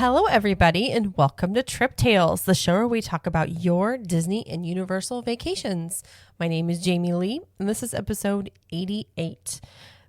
Hello, everybody, and welcome to Trip Tales, the show where we talk about your Disney and Universal vacations. My name is Jamie Lee, and this is episode 88.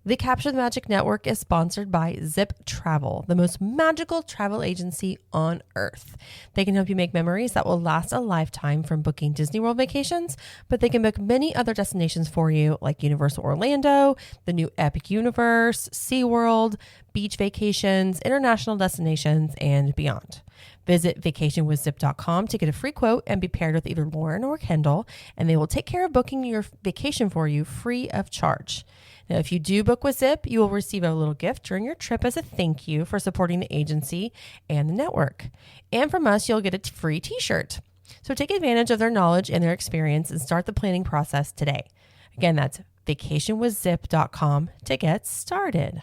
The Capture the Magic Network is sponsored by Zip Travel, the most magical travel agency on earth. They can help you make memories that will last a lifetime, from booking Disney World vacations, but they can book many other destinations for you, like Universal Orlando, the new Epic Universe, SeaWorld, beach vacations, international destinations, and beyond. Visit vacationwithzip.com to get a free quote and be paired with either Lauren or Kendall, and they will take care of booking your vacation for you free of charge. Now, if you do book with Zip, you will receive a little gift during your trip as a thank you for supporting the agency and the network. And from us, you'll get a free t-shirt. So take advantage of their knowledge and their experience and start the planning process today. Again, that's vacationwithzip.com to get started.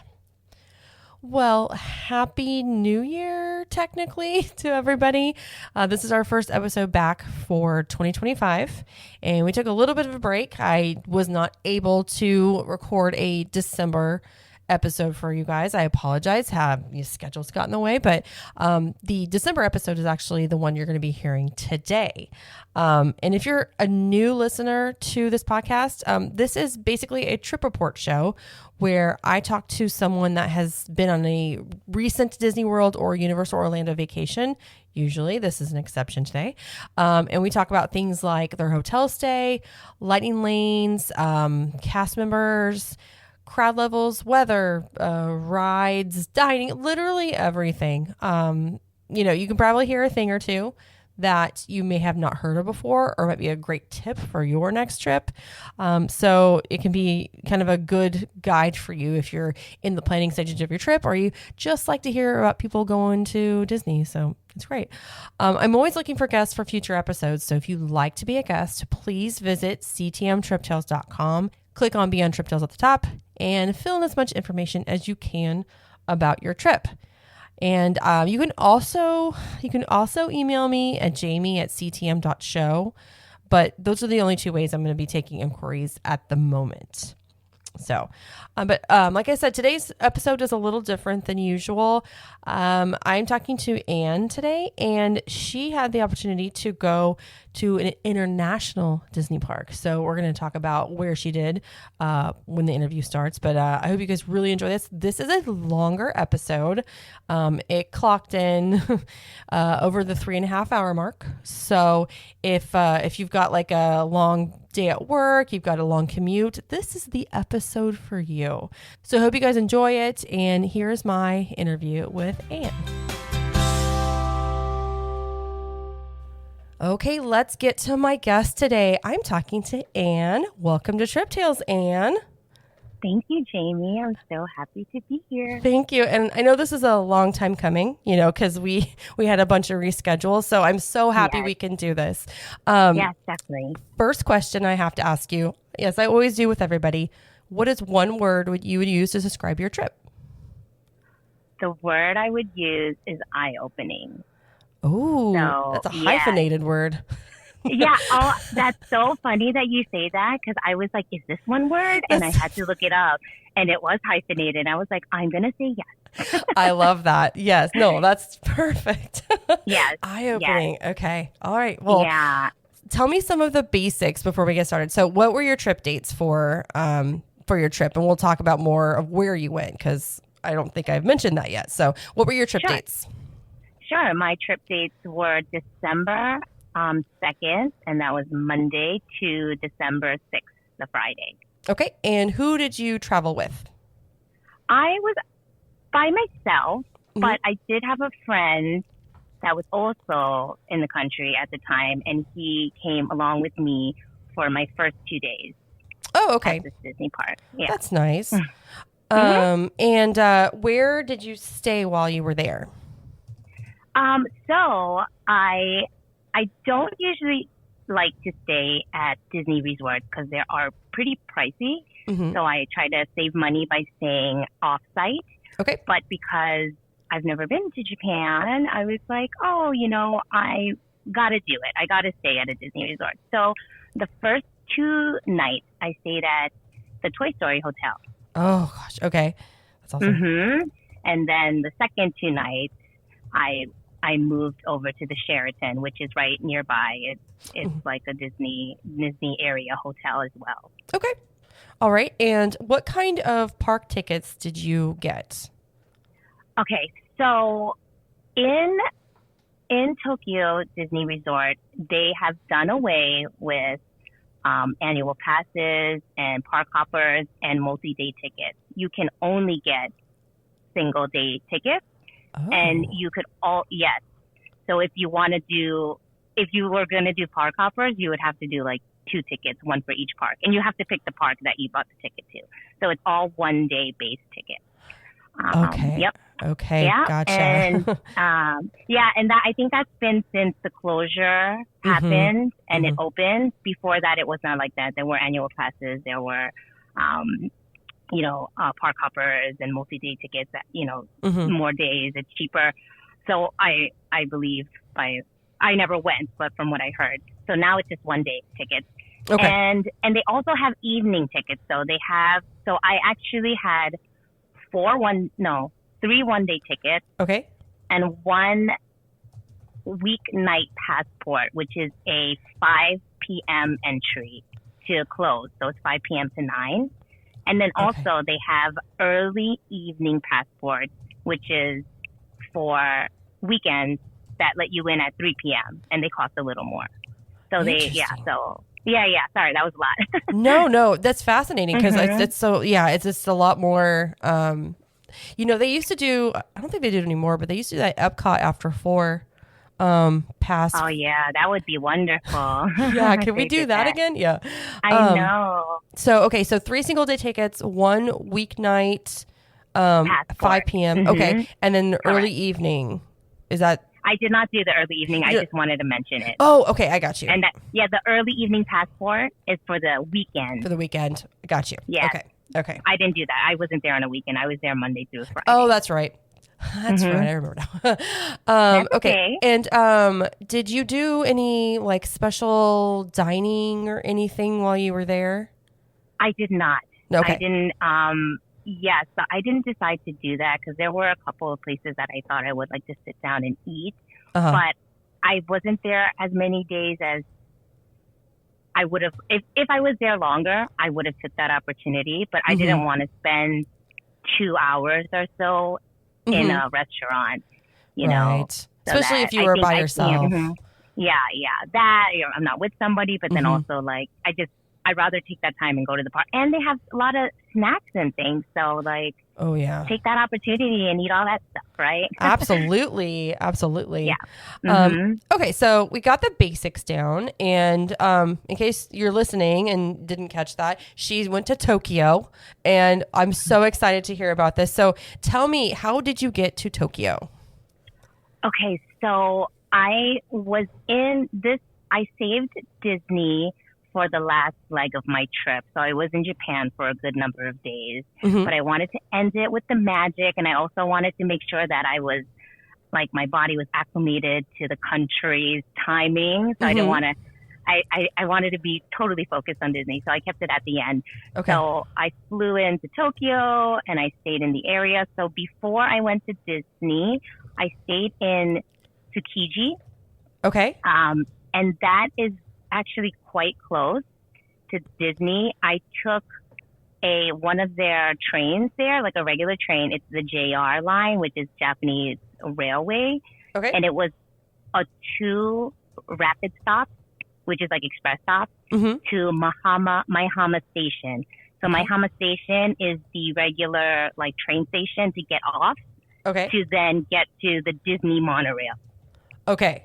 Well, Happy New Year, technically, to everybody. This is our first episode back for 2025, and we took a little bit of a break. I was not able to record a December episode for you guys. I apologize. Schedules got in the way, but the December episode is actually the one you're going to be hearing today. And if you're a new listener to this podcast, this is basically a trip report show where I talk to someone that has been on a recent Disney World or Universal Orlando vacation. Usually, this is an exception today. And we talk about things like their hotel stay, lightning lanes, cast members, crowd levels, weather, rides, dining, literally everything. You can probably hear a thing or two that you may have not heard of before, or might be a great tip for your next trip. So it can be kind of a good guide for you if you're in the planning stages of your trip, or you just like to hear about people going to Disney. So it's great. I'm always looking for guests for future episodes. So if you'd like to be a guest, please visit ctmtriptales.com. Click on Be on Trip Tales at the top and fill in as much information as you can about your trip. And you can also email me at jamie@ctm.show, but those are the only two ways I'm going to be taking inquiries at the moment. So, but like I said, today's episode is a little different than usual. I'm talking to Anne today, and she had the opportunity to go to an international Disney park. So we're going to talk about where she did when the interview starts. But I hope you guys really enjoy this. This is a longer episode. It clocked in over the 3.5 hour mark. So if you've got like a long day at work, you've got a long commute, this is the episode for you. So I hope you guys enjoy it. And here's my interview with Anne. Okay, let's get to my guest today. I'm talking to Anne. Welcome to Trip Tales, Anne. Thank you, Jamie. I'm so happy to be here. Thank you. And I know this is a long time coming, because we had a bunch of reschedules. So I'm so happy we can do this. Yes, definitely. First question I have to ask you, yes, I always do with everybody. What is one word you would use to describe your trip? The word I would use is eye-opening. Oh, so, that's a hyphenated word. Yeah. Oh, that's so funny that you say that, because I was like, is this one word? And I had to look it up, and it was hyphenated. I was like, I'm going to say yes. I love that. Yes. No, that's perfect. Yes. Eye-opening. Yes. Okay. All right. Well, tell me some of the basics before we get started. So what were your trip dates for your trip? And we'll talk about more of where you went, because I don't think I've mentioned that yet. So what were your trip dates? Sure. My trip dates were December 2nd, and that was Monday, to December 6th, the Friday. Okay. And who did you travel with? I was by myself, but I did have a friend that was also in the country at the time, and he came along with me for my first 2 days. Oh, okay. At this Disney park. Yeah. That's nice. And where did you stay while you were there? So I don't usually like to stay at Disney resorts because they are pretty pricey. So I try to save money by staying off-site. Okay. But because I've never been to Japan, I was like, I got to do it. I got to stay at a Disney resort. So the first 2 nights I stayed at the Toy Story Hotel. Oh, gosh. Okay. That's awesome. And then the second 2 nights, I I moved over to the Sheraton, which is right nearby. It's like a Disney area hotel as well. Okay. All right. And what kind of park tickets did you get? Okay, so in Tokyo Disney Resort, they have done away with annual passes and park hoppers and multi-day tickets. You can only get single day tickets, and you could yes. So if you were going to do park hoppers, you would have to do like 2 tickets, one for each park, and you have to pick the park that you bought the ticket to. So it's all 1 day base ticket. Okay. Yep. Okay. Yeah. Gotcha. And and that I think that's been since the closure happened and it opened. Before that, it was not like that. There were annual passes. There were, park hoppers and multi-day tickets. That more days. It's cheaper. So I believe I never went, but from what I heard, so now it's just 1 day tickets. Okay. And they also have evening tickets. So I actually had 3 1-day tickets. Okay. And 1 weeknight passport, which is a 5 p.m. entry to close. So it's 5 p.m. to 9. And then also they have early evening passport, which is for weekends that let you in at 3 p.m. and they cost a little more. So sorry, that was a lot. No, that's fascinating because it's just a lot more. They used to do, I don't think they do it anymore, but they used to do that Epcot after 4 pass. Oh yeah, that would be wonderful. Yeah, can we do that again? Yeah. I know. So 3 single day tickets, 1 weeknight, 5 p.m. Okay. And then the early evening. Is that? I did not do the early evening. I just wanted to mention it. Oh, okay. I got you. And the early evening passport is for the weekend. For the weekend. Got you. Yeah. Okay. I didn't do that. I wasn't there on a weekend. I was there Monday through Friday. Oh, that's right. That's right. I remember now. Okay. And did you do any like special dining or anything while you were there? I did not. Okay. I didn't. Yes, so I didn't decide to do that because there were a couple of places that I thought I would like to sit down and eat, but I wasn't there as many days as I would have. If I was there longer, I would have took that opportunity, but I didn't want to spend 2 hours or so in a restaurant, you know. So especially if you were by yourself. Yeah. I'm not with somebody, but then also like I'd rather take that time and go to the park. And they have a lot of snacks and things. So, like, take that opportunity and eat all that stuff, right? Absolutely. Yeah. Okay, so we got the basics down. And in case you're listening and didn't catch that, she went to Tokyo. And I'm so excited to hear about this. So tell me, how did you get to Tokyo? Okay, so I saved Disney for the last leg of my trip. So I was in Japan for a good number of days, but I wanted to end it with the magic. And I also wanted to make sure that I was like, my body was acclimated to the country's timing. So I didn't want to, I wanted to be totally focused on Disney. So I kept it at the end. Okay. So I flew into Tokyo and I stayed in the area. So before I went to Disney, I stayed in Tsukiji. Okay. And that is actually quite close to Disney. I took one of their trains there, like a regular train. It's the JR line, which is Japanese railway. Okay. And it was a 2 rapid stops, which is like express stops, to Maihama Station. So Maihama Station is the regular like train station to get off. Okay. To then get to the Disney monorail. Okay.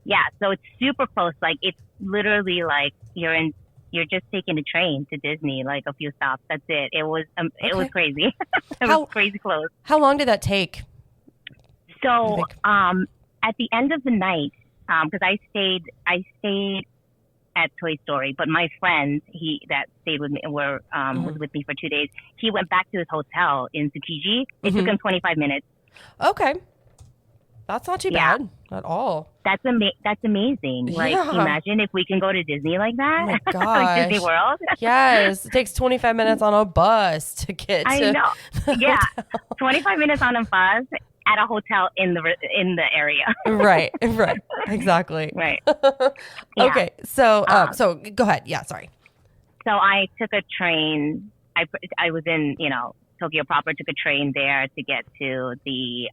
Yeah, so it's super close. Like it's literally like you're just taking a train to Disney, like a few stops. That's it. It was crazy. It was crazy close. How long did that take? So at the end of the night, because I stayed at Toy Story, but my friend that stayed with me was with me for 2 days. He went back to his hotel in Tsukiji. It took him 25 minutes. Okay. That's not too bad at all. That's amazing. Like, imagine if we can go to Disney like that. Oh my gosh. Like Disney World. Yes. It takes 25 minutes on a bus to get to I know. Yeah. 25 minutes on a bus at a hotel in the area. Right. Exactly. Right. Okay. So, so go ahead. Yeah. Sorry. So I took a train. I was in, Tokyo proper. Took a train there to get to a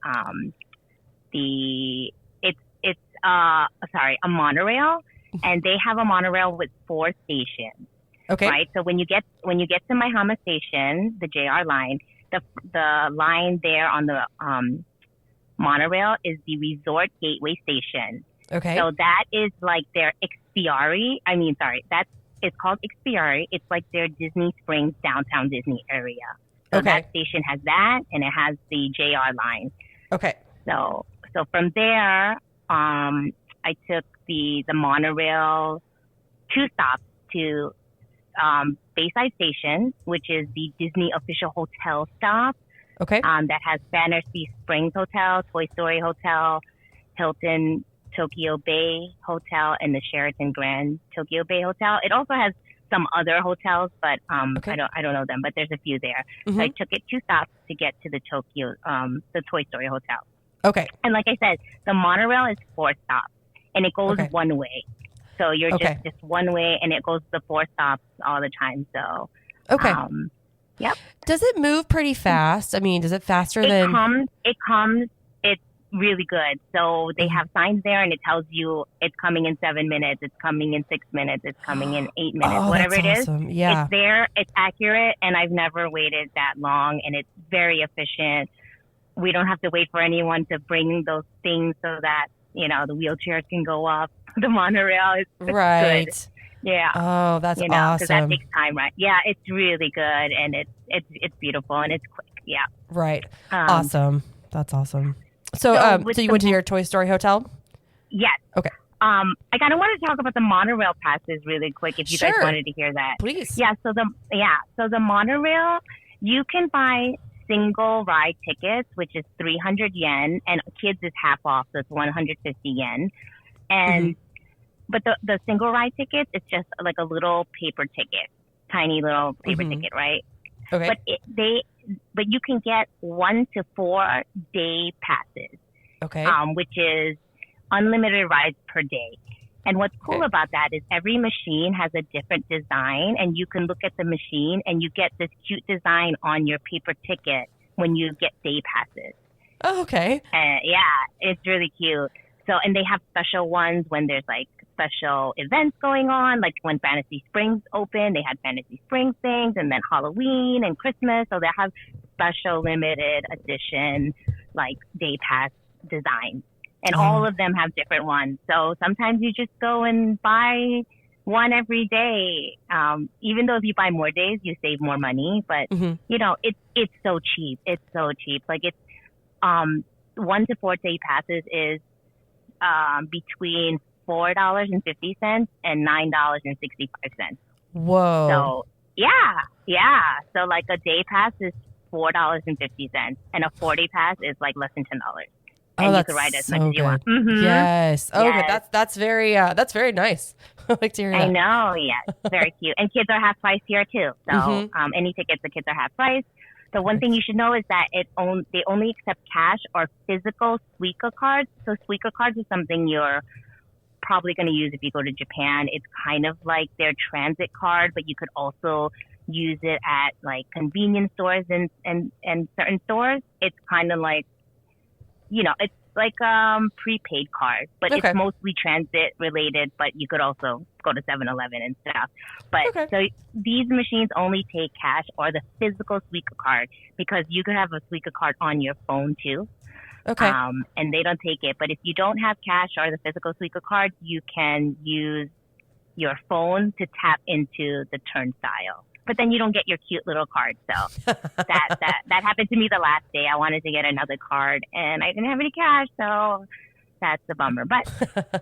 monorail, and they have a monorail with 4 stations. Okay. Right. So when you get to Maihama Station, the JR line, the line there on the monorail is the Resort Gateway Station. Okay. So that is like their it's called Expiari. It's like their Disney Springs downtown Disney area. So that station has that, and it has the JR line. Okay. So from there, I took the monorail 2 stops to Bayside Station, which is the Disney official hotel stop. Okay. That has Fantasy Springs Hotel, Toy Story Hotel, Hilton Tokyo Bay Hotel, and the Sheraton Grand Tokyo Bay Hotel. It also has some other hotels, but I don't know them, but there's a few there. Mm-hmm. So I took it 2 stops to get to the the Toy Story Hotel. Okay. And like I said, the monorail is 4 stops, and it goes one way. So you're just one way, and it goes the 4 stops all the time. So yep. Does it move pretty fast? I mean, does it faster than? It comes. It's really good. So they have signs there, and it tells you it's coming in 7 minutes, it's coming in 6 minutes, it's coming in 8 minutes, whatever it is. Yeah. It's there. It's accurate, and I've never waited that long, and it's very efficient. We don't have to wait for anyone to bring those things so that the wheelchairs can go up. The monorail is right. Good. Yeah. Oh, that's awesome. Because that takes time, right? Yeah, it's really good, and it's beautiful, and it's quick. Yeah. Right. Awesome. That's awesome. So you went to your Toy Story hotel? Yes. Okay. I kind of want to talk about the monorail passes really quick, if you guys wanted to hear that. Please. Yeah. So the monorail, you can buy single ride tickets, which is 300 yen, and kids is half off, so it's 150 yen. And but the single ride tickets, it's just like a little paper ticket, tiny little paper ticket, right? Okay. But you can get 1 to 4 day passes. Okay. Which is unlimited rides per day. And what's cool about that is every machine has a different design, and you can look at the machine and you get this cute design on your paper ticket when you get day passes. Oh, okay. Yeah, it's really cute. So, and they have special ones when there's like special events going on, like when Fantasy Springs opened, they had Fantasy Springs things, and then Halloween and Christmas. So they have special limited edition, like day pass designs. And all of them have different ones. So sometimes you just go and buy one every day. Even though if you buy more days, you save more money. But, it's so cheap. It's so cheap. Like it's 1 to 4 day passes is between $4.50 and $9.65. Whoa. So, yeah. So like a day pass is $4.50, and a 4-day pass is like less than $10. And you can ride as much as you want. Mm-hmm. Yes. Oh, yes. Okay. That's very nice. I like to hear that. I know. Yes. Very cute. And kids are half price here too. So any tickets, the kids are half price. The one thing you should know is that they only accept cash or physical Suica cards. So Suica cards is something you're probably going to use if you go to Japan. It's kind of like their transit card, but you could also use it at like convenience stores and certain stores. It's kind of like, it's like prepaid card, but it's mostly transit related, but you could also go to 7-Eleven and stuff. But so these machines only take cash or the physical Suica card, because you could have a Suica card on your phone too. Okay. And they don't take it. But if you don't have cash or the physical Suica card, you can use your phone to tap into the turnstile. But then you don't get your cute little card. So that happened to me the last day. I wanted to get another card, and I didn't have any cash, so that's a bummer. But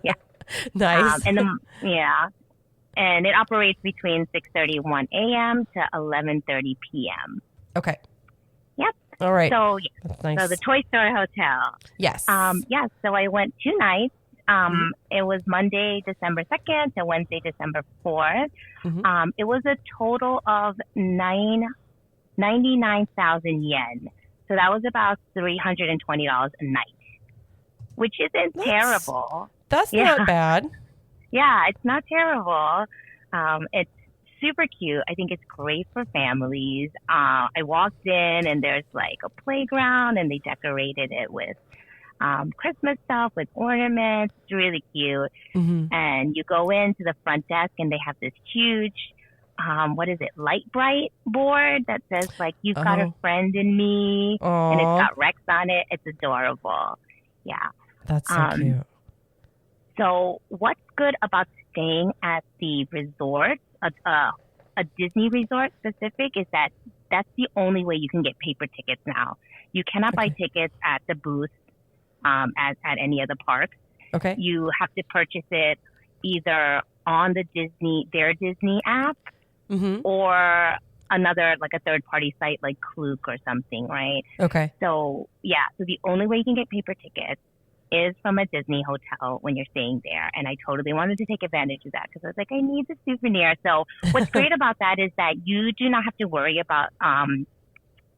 yeah, nice. And it operates between 6:31 a.m. to 11:30 p.m. Okay. Yep. All right. So that's nice. So the Toy Story Hotel. Yes. So I went 2 nights. It was Monday, December 2nd to Wednesday, December 4th. It was a total of 99,000 yen. So that was about $320 a night, which isn't terrible. That's not bad. Yeah, it's not terrible. It's super cute. I think it's great for families. I walked in and there's like a playground and they decorated it with Christmas stuff, with ornaments. It's really cute. Mm-hmm. And you go into the front desk and they have this huge, Light Bright board that says like, you've got a friend in me. Aww. And it's got Rex on it. It's adorable. Yeah. That's so cute. So what's good about staying at the resort, a Disney resort specific, is that that's the only way you can get paper tickets now. You cannot buy tickets at the booth at any of the parks. Okay. You have to purchase it either on their Disney app, mm-hmm. or another, like a third party site like Klook or something, right? Okay. So the only way you can get paper tickets is from a Disney hotel when you're staying there. And I totally wanted to take advantage of that because I was like, I need the souvenir. So what's great about that is that you do not have to worry about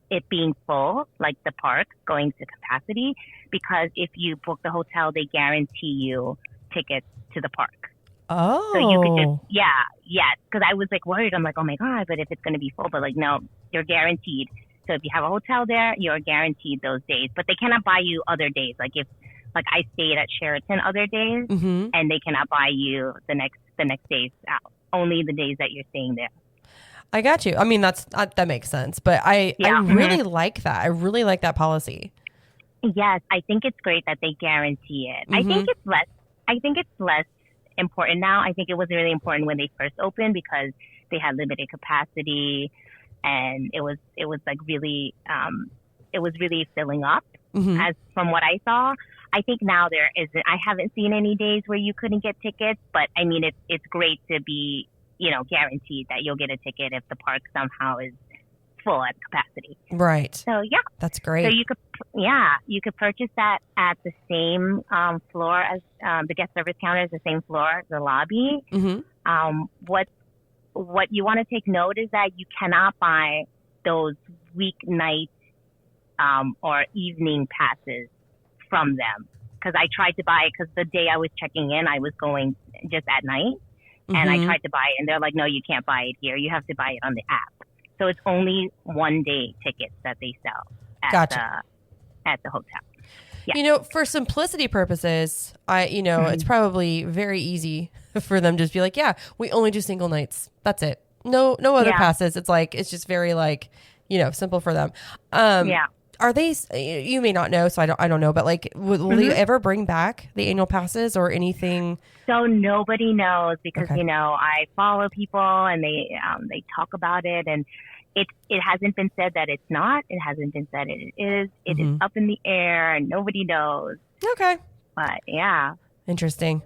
it being full, like the park going to capacity, because if you book the hotel, they guarantee you tickets to the park. Oh. So you could just, because I was like worried. I'm like, oh my God, but if it's going to be full, but like, no, you're guaranteed. So if you have a hotel there, you're guaranteed those days, but they cannot buy you other days. Like like I stayed at Sheraton other days, mm-hmm. and they cannot buy you the next days out. Only the days that you're staying there. I got you. I mean, that makes sense, but I really like that. I really like that policy. Yes, I think it's great that they guarantee it. Mm-hmm. I think it's less important now. I think it was really important when they first opened because they had limited capacity, and it was like really it was really filling up. Mm-hmm. As from what I saw. I think now there isn't. I haven't seen any days where you couldn't get tickets, but I mean, it's great to be, guaranteed that you'll get a ticket if the park somehow is full at capacity. Right. So that's great. So you could purchase that at the same floor as the guest service counter is the same floor, the lobby. Mm-hmm. What you want to take note is that you cannot buy those weeknight or evening passes from them, because I tried to buy it because the day I was checking in, I was going just at night, mm-hmm. and I tried to buy it, and they're like, no, you can't buy it here. You have to buy it on the app. So it's only 1 day tickets that they sell at the hotel. Yeah. For simplicity purposes, mm-hmm. it's probably very easy for them to just be like, yeah, we only do single nights. That's it. No other passes. It's like, it's just very simple for them. Are they? You may not know, so I don't know. But will mm-hmm. they ever bring back the annual passes or anything? So nobody knows because I follow people and they talk about it, and it hasn't been said that it's not. It hasn't been said it is. It mm-hmm. is up in the air, and nobody knows. Okay. But yeah, interesting.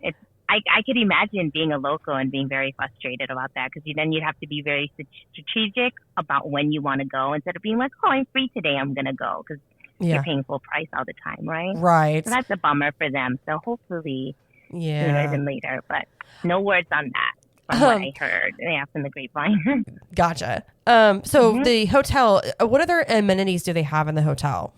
I could imagine being a local and being very frustrated about that, because then you'd have to be very strategic about when you want to go instead of being like, oh, I'm free today, I'm going to go, because you're paying full price all the time, right? Right. So that's a bummer for them. So hopefully sooner than later, but no words on that from what I heard from the grapevine. Gotcha. So mm-hmm. the hotel, what other amenities do they have in the hotel?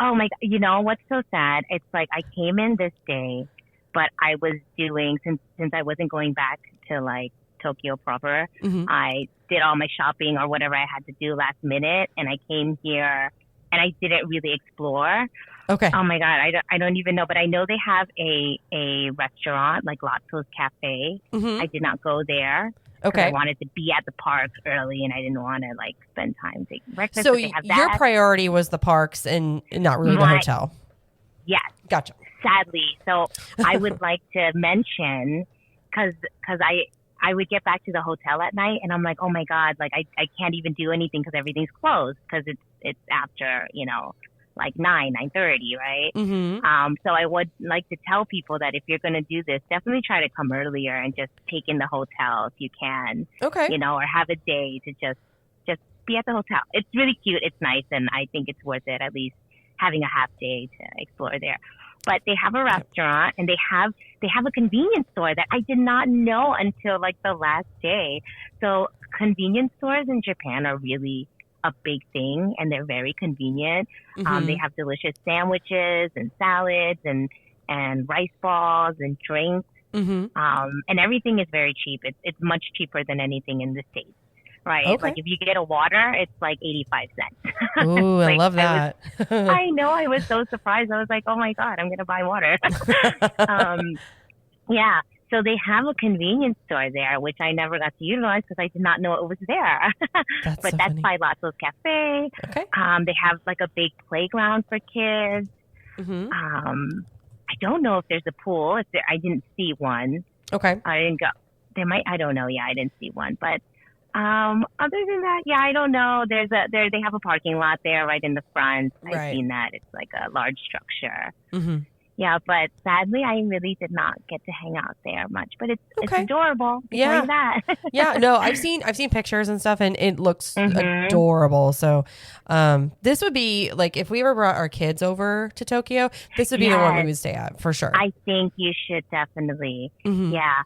Oh my God. What's so sad? It's like I came in this day, but I was doing, since I wasn't going back to like Tokyo proper, mm-hmm. I did all my shopping or whatever I had to do last minute, and I came here and I didn't really explore. Okay. Oh my God, I don't even know, but I know they have a restaurant like Lotto's Cafe. Mm-hmm. I did not go there. Okay. I wanted to be at the park early, and I didn't want to like spend time taking breakfast. So they have your priority was the parks and not really the hotel. Yes. Gotcha. Sadly. So I would like to mention, because I would get back to the hotel at night and I'm like, oh my God, like I can't even do anything because everything's closed, because it's after, like 9:30, right? Mm-hmm. So I would like to tell people that if you're going to do this, definitely try to come earlier and just take in the hotel if you can. Okay. Or have a day to just be at the hotel. It's really cute. It's nice. And I think it's worth it, at least having a half day to explore there. But they have a restaurant and they have a convenience store that I did not know until like the last day. So convenience stores in Japan are really a big thing, and they're very convenient. Mm-hmm. They have delicious sandwiches and salads and rice balls and drinks. Mm-hmm. And everything is very cheap. It's much cheaper than anything in the States, right? Okay. Like if you get a water, it's like 85 cents. Ooh, Like, I love that. I know. I was so surprised. I was like, oh my God, I'm going to buy water. Yeah. So they have a convenience store there, which I never got to utilize because I did not know it was there. That's But so that's funny. Palazzo's Cafe. Okay. They have like a big playground for kids. Mm-hmm. I don't know if there's a pool. If there, I didn't see one. Okay. I didn't go. There might. I don't know. Yeah, I didn't see one. But other than that, yeah, I don't know. They have a parking lot there right in the front. Right. I've seen that. It's like a large structure. Mm-hmm. Yeah, but sadly, I really did not get to hang out there much. But it's Okay. adorable. I Yeah. tell you that. Yeah, no, I've seen pictures and stuff, and it looks Mhm. adorable. So, this would be like if we ever brought our kids over to Tokyo, this would be the one we Yes. would stay at for sure. I think you should definitely. Mhm. Yeah.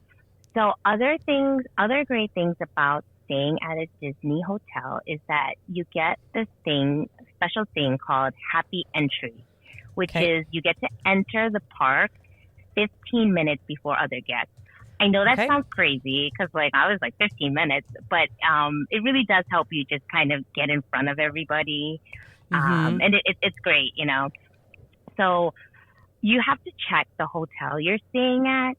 So other great things about staying at a Disney hotel is that you get this special thing called Happy Entry, which Okay. is you get to enter the park 15 minutes before other guests. I know that Okay. sounds crazy because like I was like 15 minutes, but it really does help you just kind of get in front of everybody. Mhm. And it's great, you know. So you have to check the hotel you're staying at.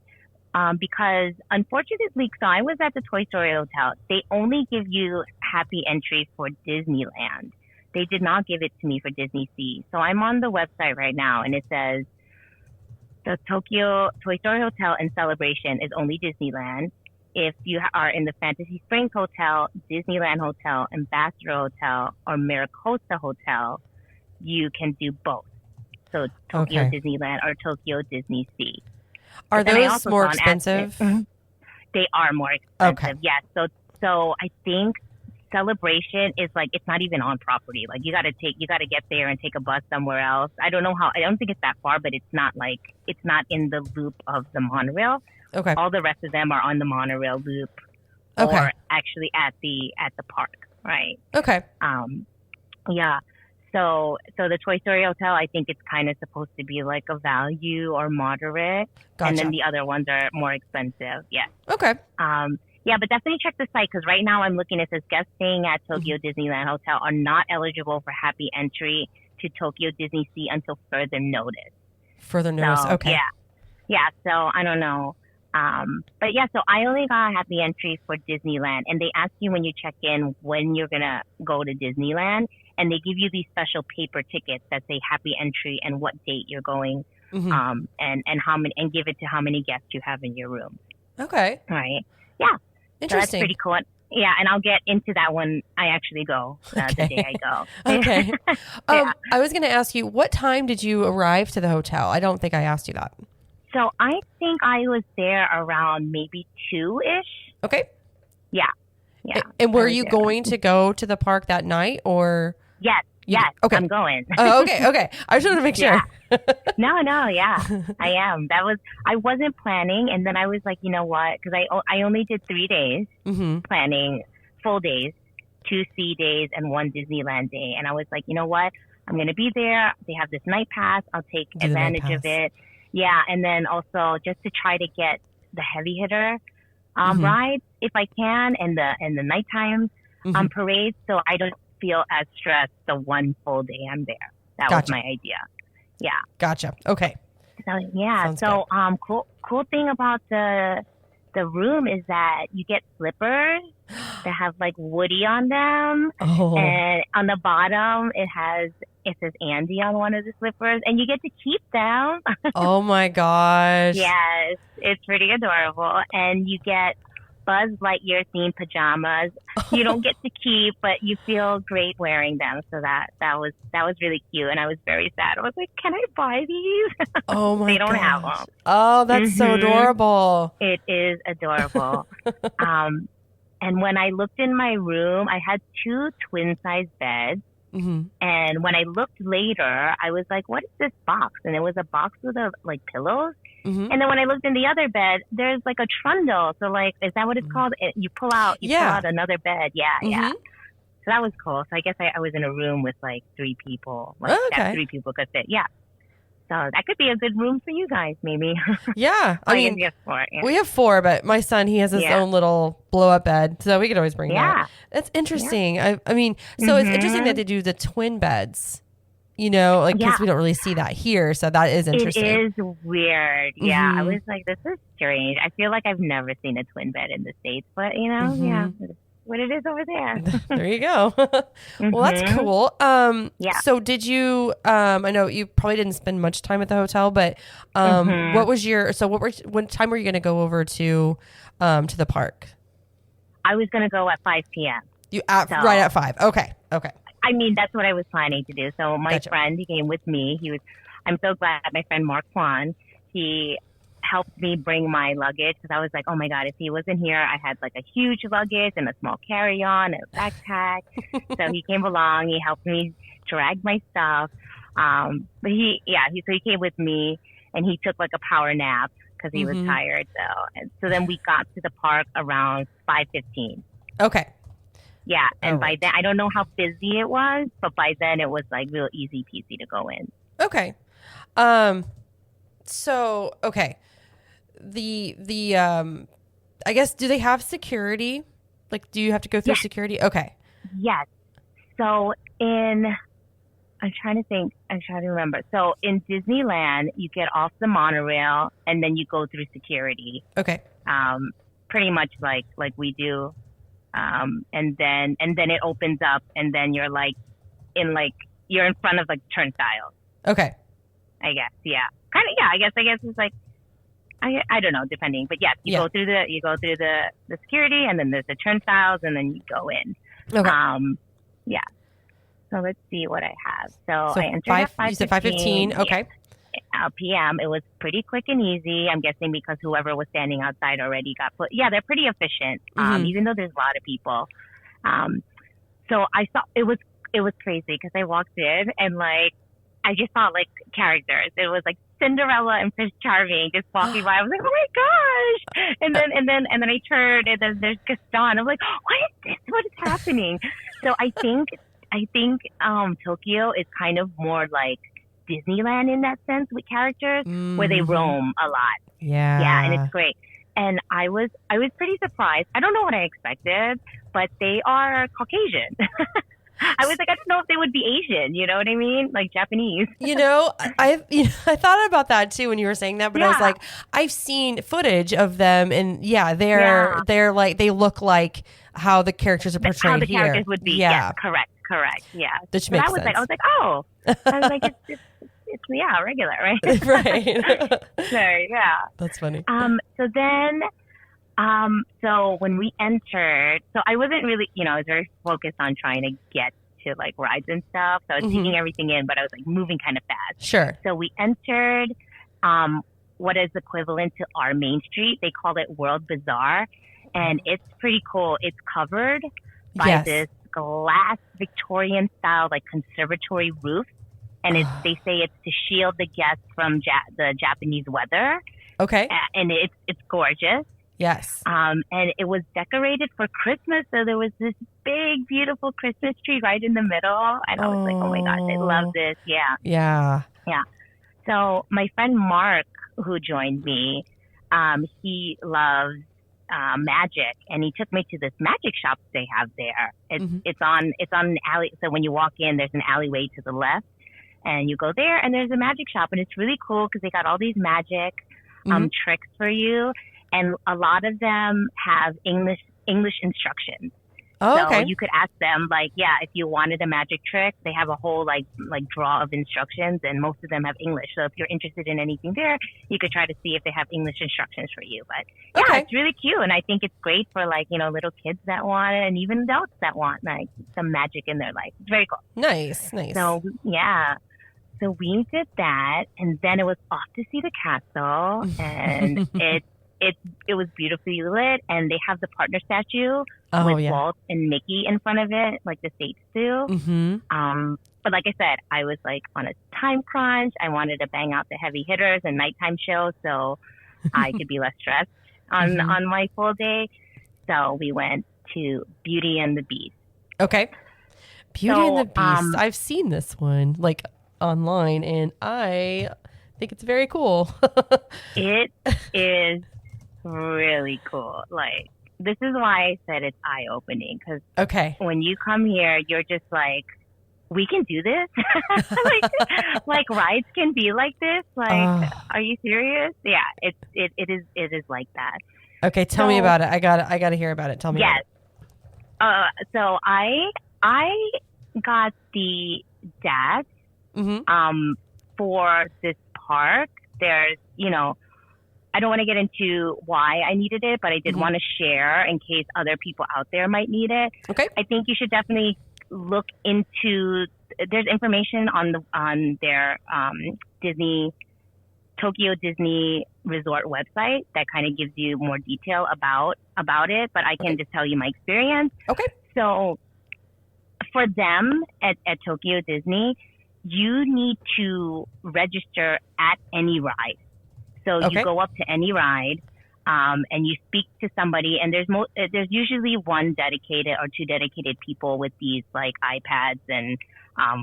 Because unfortunately, so I was at the Toy Story Hotel. They only give you Happy Entry for Disneyland. They did not give it to me for Disneysea. So I'm on the website right now, and it says the Tokyo Toy Story Hotel and Celebration is only Disneyland. If you are in the Fantasy Springs Hotel, Disneyland Hotel, Ambassador Hotel, or Miracosta Hotel, you can do both. So Tokyo Okay. Disneyland or Tokyo Disneysea. Are But then I those also more saw an expensive? accident. They are more expensive. Okay. Yes. So I think Celebration is like it's not even on property. Like you got to get there and take a bus somewhere else. I don't think it's that far, but it's not in the loop of the monorail. Okay. All the rest of them are on the monorail loop, Okay. or actually at the park, right? Okay. Yeah. So the Toy Story Hotel, I think it's kind of supposed to be like a value or moderate, Gotcha. and then the other ones are more expensive. Yeah. Okay. Yeah, but definitely check the site because right now I'm looking. It says guests staying at Tokyo Disneyland Hotel are not eligible for Happy Entry to Tokyo Disneysea until further notice. Further notice. So, Okay. Yeah. So I don't know. But yeah, so I only got a Happy Entry for Disneyland, and they ask you when you check in when you're gonna go to Disneyland, and they give you these special paper tickets that say Happy Entry and what date you're going, Mhm. and how many, and give it to how many guests you have in your room. Okay. Right? Yeah. So that's Interesting. pretty cool. Yeah, and I'll get into that when I actually go, the day I go. Okay. Yeah. I was going to ask you, what time did you arrive to the hotel? I don't think I asked you that. So I think I was there around maybe 2-ish. Okay. Yeah. Yeah. And were I was you there. going to go to the park that night or? Yes. You- Yes. okay. I'm going. Oh, okay. Okay. I just wanted to make sure. No, yeah, I am. I wasn't planning, and then I was like, you know what? Because I only did 3 days Mm-hmm. planning, full days, 2 sea days and 1 Disneyland day, and I was like, you know what? I'm gonna be there. They have this night pass. I'll take Do the night advantage of pass. it. Yeah, and then also just to try to get the heavy hitter Mhm. rides if I can, and the nighttime Mhm. parades, so I don't feel as stressed the 1 full day I'm there. That Gotcha. was my idea. Yeah. Gotcha. Okay. So yeah. Sounds So cool thing about the room is that you get slippers that have like Woody on them, Oh. and on the bottom it says Andy on one of the slippers, and you get to keep them. Oh my gosh. Yes, it's pretty adorable, and you get Buzz Lightyear themed pajamas. You don't get to keep, but you feel great wearing them. So that was really cute, and I was very sad. I was like, "Can I buy these?" Oh my They don't have gosh. them. Oh, that's so Mhm. adorable. It is adorable. And when I looked in my room, I had 2 twin size beds. Mm-hmm. And when I looked later, I was like, what is this box? And it was a box with like pillows. Mm-hmm. And then when I looked in the other bed, there's like a trundle. So like, is that what it's called? You pull out Yeah. another bed. Yeah. Mhm. So that was cool. So I guess I was in a room with like 3 people. Like Oh, okay. that 3 people could fit. Yeah. So that could be a good room for you guys, maybe. Yeah. I mean, guess 4. Yeah. we have 4, but my son, he has his own little blow up bed. So we could always bring that. That's interesting. I mean, so it's interesting that they do the twin beds, you know, like, because we don't really see that here. So that is interesting. It is weird. Yeah. I was like, this is strange. I feel like I've never seen a twin bed in the States, but you know, yeah. What it is over there. There you go. Well, that's cool. So did you, I know you probably didn't spend much time at the hotel, but what time were you going to go over to the park? I was going to go at 5 p.m. Right at 5. Okay. I mean, that's what I was planning to do. So my friend, he came with me. I'm so glad my friend Mark Kwan, he helped me bring my luggage because I was like, oh my God, if he wasn't here, I had like a huge luggage and a small carry-on, a backpack. So he came along, he helped me drag my stuff. But he came with me and he took like a power nap because he was tired. So then we got to the park around 5:15. Okay. Yeah. And by then, I don't know how busy it was, but by then it was like real easy peasy to go in. Okay. So, okay. The I guess, do they have security? Like, do you have to go through security? Okay. Yes. So I'm trying to remember. So in Disneyland, you get off the monorail and then you go through security. Okay. Pretty much like we do. And then it opens up and then you're you're in front of like turnstiles. Okay. I guess. Yeah. Kind of. Yeah. I guess it's like, I don't know, depending, but yes, you go through the security and then there's the turnstiles and then you go in. Okay. Yeah. So let's see what I have. So I entered at 5:15. You said 5:15. Okay. PM. It was pretty quick and easy. I'm guessing because whoever was standing outside already got put. Yeah, they're pretty efficient. Even though there's a lot of people. So I saw it was crazy because I walked in and like I just saw like characters. It was like Cinderella and Prince Charming just walking by. I was like, oh my gosh! And then I turned and then there's Gaston. I'm like, what is this? What is happening? So I think Tokyo is kind of more like Disneyland in that sense with characters where they roam a lot. Yeah. Yeah, and it's great. And I was pretty surprised. I don't know what I expected, but they are Caucasian. I was like, I don't know if they would be Asian. You know what I mean? Like Japanese. I thought about that too when you were saying that, but I was like, I've seen footage of them, and they're like, they look like how the characters are portrayed how the here. Characters would be. Yeah, correct. Yeah. Which makes sense. I was like, oh, I was like, it's regular, right? Right. So yeah, that's funny. So then. So when we entered, so I wasn't really, I was very focused on trying to get to like rides and stuff. So I was taking everything in, but I was like moving kind of fast. Sure. So we entered, what is equivalent to our Main Street. They call it World Bazaar, and it's pretty cool. It's covered by this glass Victorian style, like conservatory roof. And they say it's to shield the guests from the Japanese weather. Okay. And it's gorgeous. Yes. And it was decorated for Christmas. So there was this big, beautiful Christmas tree right in the middle. And I was like, oh my gosh, I love this. Yeah. Yeah. Yeah. So my friend Mark, who joined me, he loves magic, and he took me to this magic shop they have there. It's on an alley. So when you walk in, there's an alleyway to the left, and you go there, and there's a magic shop, and it's really cool because they got all these magic tricks for you. And a lot of them have English instructions. Oh, okay. So you could ask them, like, if you wanted a magic trick, they have a whole like draw of instructions, and most of them have English. So if you're interested in anything there, you could try to see if they have English instructions for you. But it's really cute, and I think it's great for like little kids that want it, and even adults that want like some magic in their life. It's very cool. Nice. So so we did that, and then it was off to see the castle, and it was beautifully lit, and they have the partner statue with Walt and Mickey in front of it, like the States do. But like I said, I was like on a time crunch. I wanted to bang out the heavy hitters and nighttime shows so I could be less stressed on my full day. So we went to Beauty and the Beast. Okay. Beauty and the Beast. I've seen this one like online, and I think it's very cool. It is really cool. Like, this is why I said it's eye-opening, because when you come here, you're just like, we can do this? like rides can be like this? Like, are you serious? Yeah, it is like that. Okay, tell me about it. I got to hear about it. Tell me. Yes. So I got the DAS for this park. There's, I don't want to get into why I needed it, but I did want to share in case other people out there might need it. Okay. I think you should definitely look into. There's information on their Tokyo Disney Resort website that kind of gives you more detail about it. But I can just tell you my experience. Okay. So for them at Tokyo Disney, you need to register at any ride. So you go up to any ride, and you speak to somebody, and there's usually one dedicated or two dedicated people with these like iPads and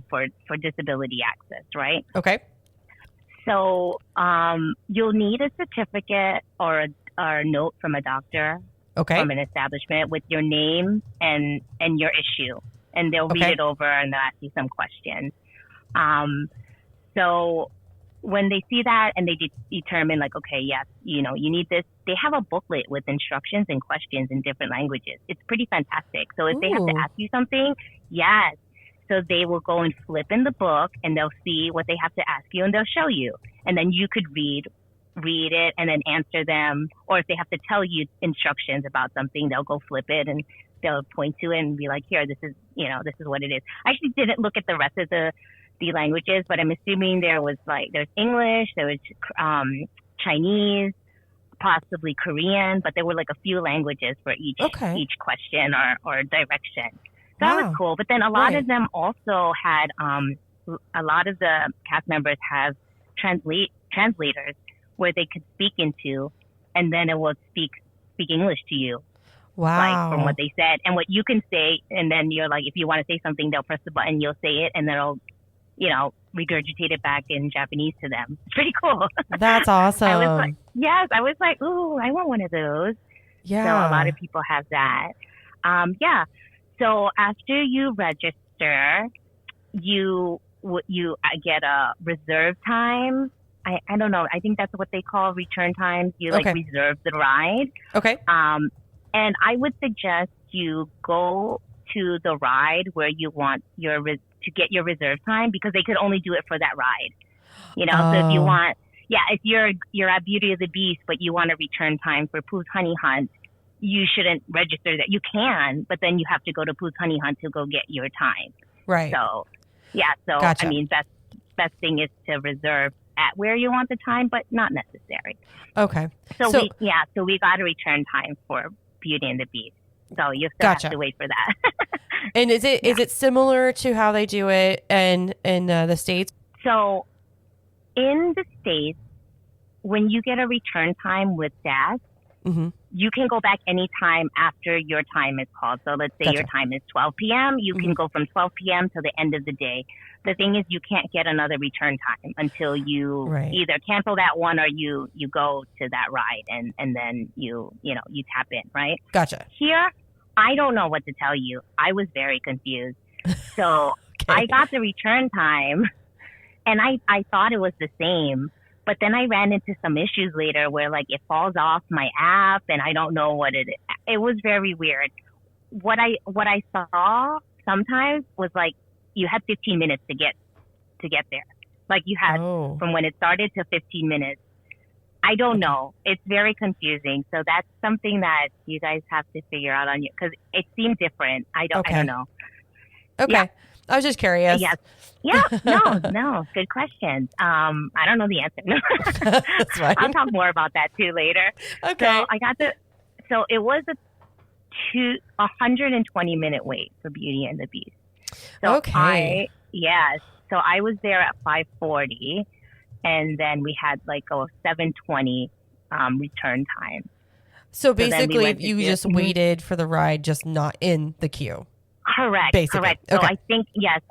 for disability access, right? Okay. So you'll need a certificate or a note from a doctor, from an establishment with your name and your issue, and they'll read it over and they'll ask you some questions. So when they see that and they determine like, okay, yes, you need this, they have a booklet with instructions and questions in different languages. It's pretty fantastic. So if they have to ask you something, yes. So they will go and flip in the book and they'll see what they have to ask you and they'll show you. And then you could read it and then answer them. Or if they have to tell you instructions about something, they'll go flip it and they'll point to it and be like, here, this is what it is. I actually didn't look at the rest of the languages, but I'm assuming there's English, there was Chinese, possibly Korean, but there were like a few languages for each question or direction. So that was cool. But then a lot of them also had a lot of the cast members have translators where they could speak into, and then it will speak English to you. Wow. Like from what they said and what you can say, and then you're like, if you want to say something, they'll press the button, you'll say it, and then it'll regurgitate it back in Japanese to them. It's pretty cool. That's awesome. I was like, ooh, I want one of those. Yeah. So a lot of people have that. So after you register, you get a reserve time. I don't know. I think that's what they call return times. You reserve the ride. Okay. And I would suggest you go to the ride where you want to get your reserve time, because they could only do it for that ride. So if you want, if you're at Beauty of the Beast, but you want a return time for Pooh's Honey Hunt, you shouldn't register that. You can, but then you have to go to Pooh's Honey Hunt to go get your time. Right. So, gotcha. I mean, best thing is to reserve at where you want the time, but not necessary. Okay. So we got a return time for Beauty and the Beast. So you still have to wait for that. And is it similar to how they do it in the States? So in the States, when you get a return time with DAS, you can go back anytime after your time is called. So let's say your time is 12 p.m. You can go from 12 p.m. to the end of the day. The thing is, you can't get another return time until you either cancel that one or you go to that ride and then you tap in, right? Gotcha. Here, I don't know what to tell you. I was very confused. So I got the return time and I thought it was the same. But then I ran into some issues later where like it falls off my app and I don't know what it is. It was very weird. What I saw sometimes was like you had 15 minutes to get there. Like you had from when it started to 15 minutes. I don't know. It's very confusing. So that's something that you guys have to figure out on you, because it seemed different. I don't know. Okay. Yeah. I was just curious. Yes. Yeah. No. Good questions. I don't know the answer. That's fine. I'll talk more about that too later. Okay. So it was a 120-minute wait for Beauty and the Beast. So okay. So I was there at 5:40, and then we had like a 7:20 return time. So basically, you just waited for the ride, just not in the queue. Correct. Basically. Correct. So Okay.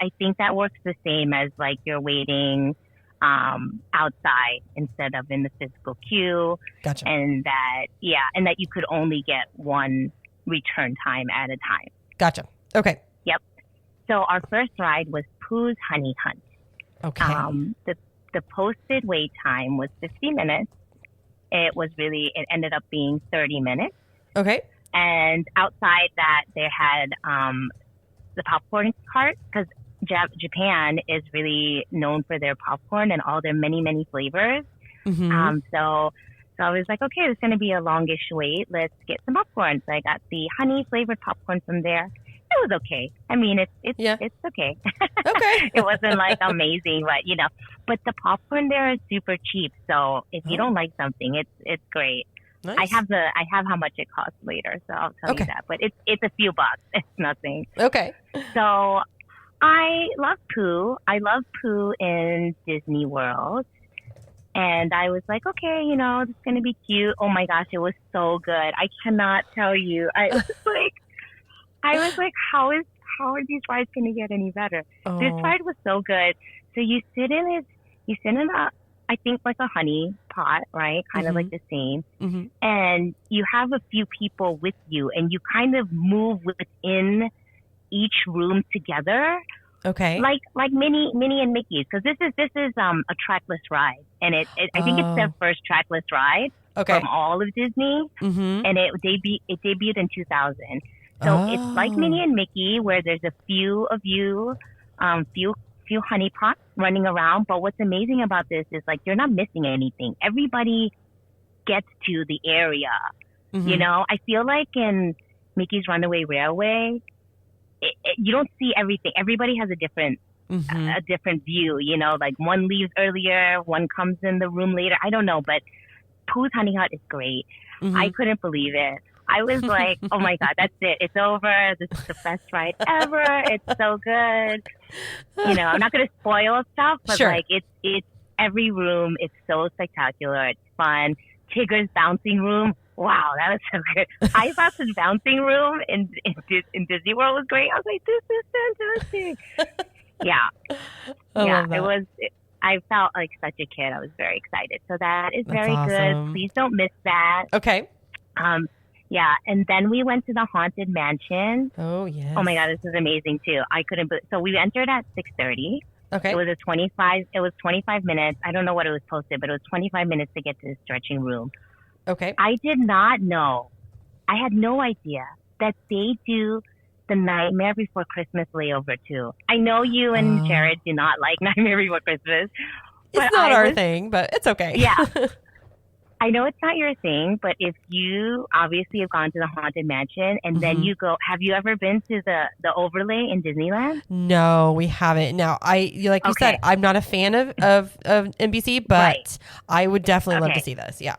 I think that works the same as like you're waiting outside instead of in the physical queue. Gotcha. And that you could only get one return time at a time. Gotcha. Okay. Yep. So our first ride was Pooh's Honey Hunt. Okay. The posted wait time was 50 minutes. It ended up being 30 minutes. Okay. And outside that, they had the popcorn cart, because Japan is really known for their popcorn and all their many, many flavors. Mm-hmm. So I was like, okay, it's going to be a longish wait. Let's get some popcorn. So I got the honey flavored popcorn from there. It was okay. I mean, it's okay. Okay. It wasn't like amazing, but the popcorn there is super cheap. So if you don't like something, it's great. Nice. I have how much it costs later, so I'll tell you that. But it's a few bucks. It's nothing. Okay. So I love Pooh. I love Pooh in Disney World. And I was like, okay, it's going to be cute. Oh my gosh, it was so good. I cannot tell you. I was like, how are these rides going to get any better? Oh. This ride was so good. So you sit in I think like a honey pot, right? Kind of like the same. Mm-hmm. And you have a few people with you and you kind of move within each room together. Okay. Like Minnie and Mickey's, because this is a trackless ride, and I think it's their first trackless ride from all of Disney, and it debuted in 2000. So it's like Minnie and Mickey, where there's a few of you, few honey pots running around. But what's amazing about this is like you're not missing anything. Everybody gets to the area. Mm-hmm. I feel like in Mickey's Runaway Railway, you don't see everything. Everybody has a different view, like one leaves earlier, one comes in the room later. I don't know, but Pooh's Honey Hut is great. Mm-hmm. I couldn't believe it. I was like, oh my God, that's it. It's over. This is the best ride ever. It's so good. I'm not going to spoil stuff, but like it's every room. It's so spectacular. It's fun. Tigger's bouncing room. Wow, that was so good. I thought the bouncing room in Disney World was great. I was like, this is fantastic. It was. I felt like such a kid. I was very excited. So that's very awesome. Good. Please don't miss that. Okay. And then we went to the Haunted Mansion. Oh yes. Oh my God, this was amazing too. I couldn't. So we entered at 6:30. Okay. It was 25 minutes. I don't know what it was posted, but it was 25 minutes to get to the stretching room. Okay. I did not know. I had no idea that they do the Nightmare Before Christmas layover too. I know you and Jared do not like Nightmare Before Christmas. It's not our thing, but it's okay. Yeah. I know it's not your thing, but if you obviously have gone to the Haunted Mansion and then you go, have you ever been to the overlay in Disneyland? No, we haven't. Now, you said, I'm not a fan of NBC, but I would definitely love to see this. Yeah.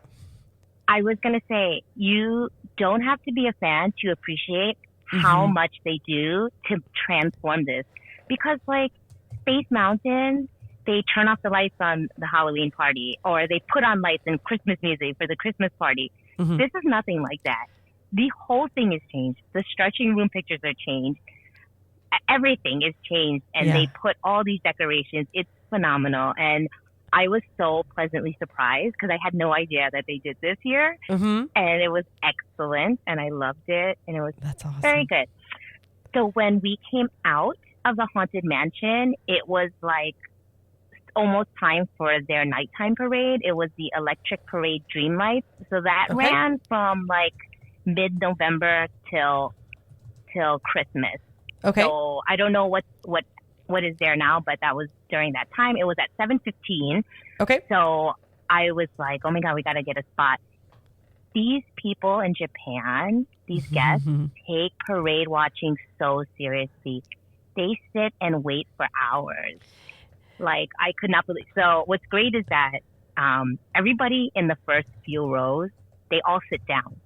I was going to say, you don't have to be a fan to appreciate how much they do to transform this. Because like Space Mountain, they turn off the lights on the Halloween party, or they put on lights and Christmas music for the Christmas party. This is nothing like that. The whole thing is changed. The stretching room pictures are changed. Everything is changed, and they put all these decorations. It's phenomenal. And I was so pleasantly surprised because I had no idea that they did this here. And it was excellent, and I loved it, and it was very good. So when we came out of the Haunted Mansion, it was like almost time for their nighttime parade. It was the Electric Parade Dream Lights. So that ran from like mid-November till Christmas. Okay. So I don't know what is there now, but that was during that time. It was at 7:15. Okay. So I was like, oh my God, we got to get a spot. These people in Japan, these guests, take parade watching so seriously. They sit and wait for hours. Like, I could not believe. So what's great is that everybody in the first few rows, they all sit down.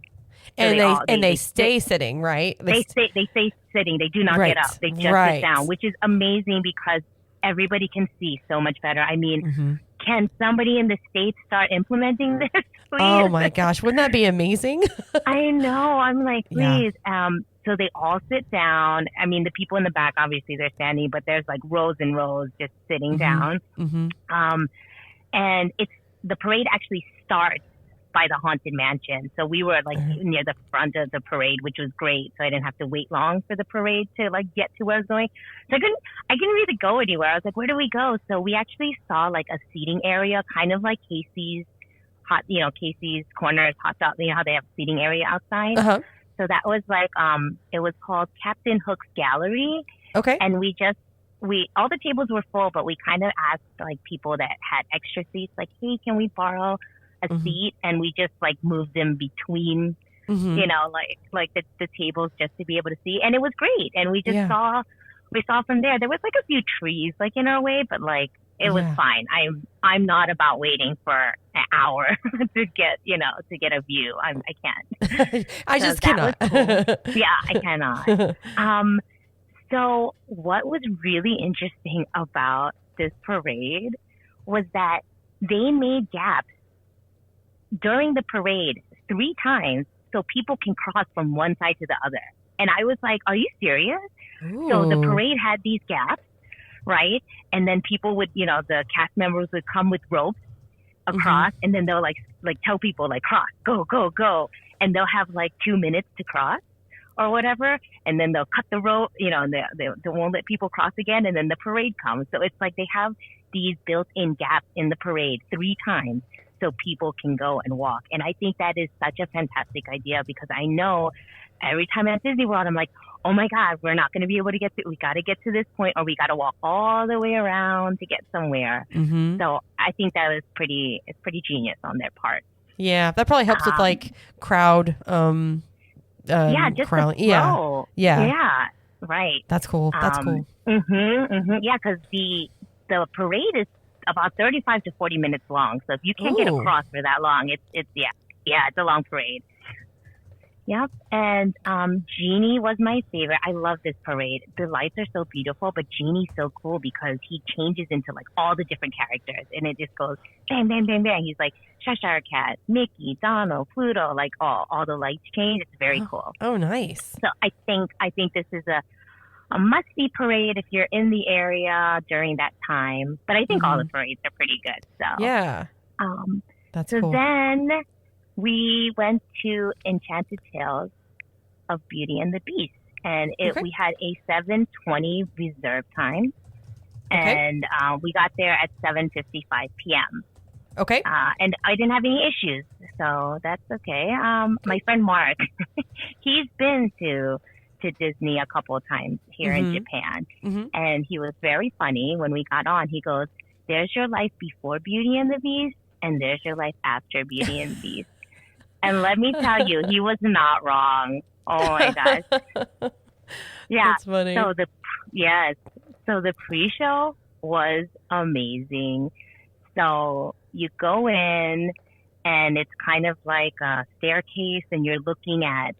So they stay sitting, right? They stay sitting. They do not get up. They just sit down, which is amazing because everybody can see so much better. I mean, can somebody in the States start implementing this, please? Oh my gosh, wouldn't that be amazing? I know. I'm like, please. So they all sit down. I mean, the people in the back, obviously they're standing, but there's like rows and rows just sitting down. And the parade actually starts by the Haunted Mansion. So we were like near the front of the parade, which was great. So I didn't have to wait long for the parade to like get to where I was going. So I couldn't really go anywhere. I was like, where do we go? So we actually saw like a seating area, kind of like Casey's Corners hot dog, you know how they have seating area outside. So that was like, it was called Captain Hook's Gallery. Okay. And all the tables were full, but we kind of asked like people that had extra seats, like, hey, can we borrow a seat? And we just like moved them between, you know, like the tables just to be able to see. And it was great. And we just saw from there was like a few trees like in our way, but like it was fine. I'm not about waiting for an hour to get a view. I can't. I just cannot. Cool. Yeah, I cannot. So what was really interesting about this parade was that they made gaps during the parade 3 times so people can cross from one side to the other. And I was like, are you serious? Ooh. So the parade had these gaps, right? And then people would, the cast members would come with ropes across, and then they'll like tell people like, cross, go, go, go. And they'll have like 2 minutes to cross or whatever. And then they'll cut the rope, and they won't let people cross again. And then the parade comes. So it's like they have these built-in gaps in the parade 3 times so people can go and walk. And I think that is such a fantastic idea, because I know every time at Disney World, I'm like, oh my God, we're not going to be able to we got to get to this point, or we got to walk all the way around to get somewhere. So I think that was it's pretty genius on their part. Yeah, that probably helps with like crowd. Just crowd. Yeah, right. That's cool. That's cool. Yeah, because the parade is about 35 to 40 minutes long. So if you can't get across for that long, it's a long parade. Yep. And Genie was my favorite. I love this parade. The lights are so beautiful, but Genie's so cool because he changes into like all the different characters, and it just goes bang, bang, bang, bang. He's like Cheshire Cat, Mickey, Donald, Pluto, like all the lights change. It's very cool. Oh, nice. So I think this is a must-see parade if you're in the area during that time. But I think all the parades are pretty good. So yeah, that's cool. Then we went to Enchanted Tales of Beauty and the Beast, and we had a 7:20 reserve time, and we got there at 7:55 p.m. Okay. And I didn't have any issues, so that's okay. My friend Mark, he's been to Disney a couple of times here in Japan, and he was very funny when we got on. He goes, "There's your life before Beauty and the Beast, and there's your life after Beauty and the Beast." And let me tell you, he was not wrong. Oh my gosh. Yeah. That's funny. So the pre-show was amazing. So you go in, and it's kind of like a staircase, and you're looking at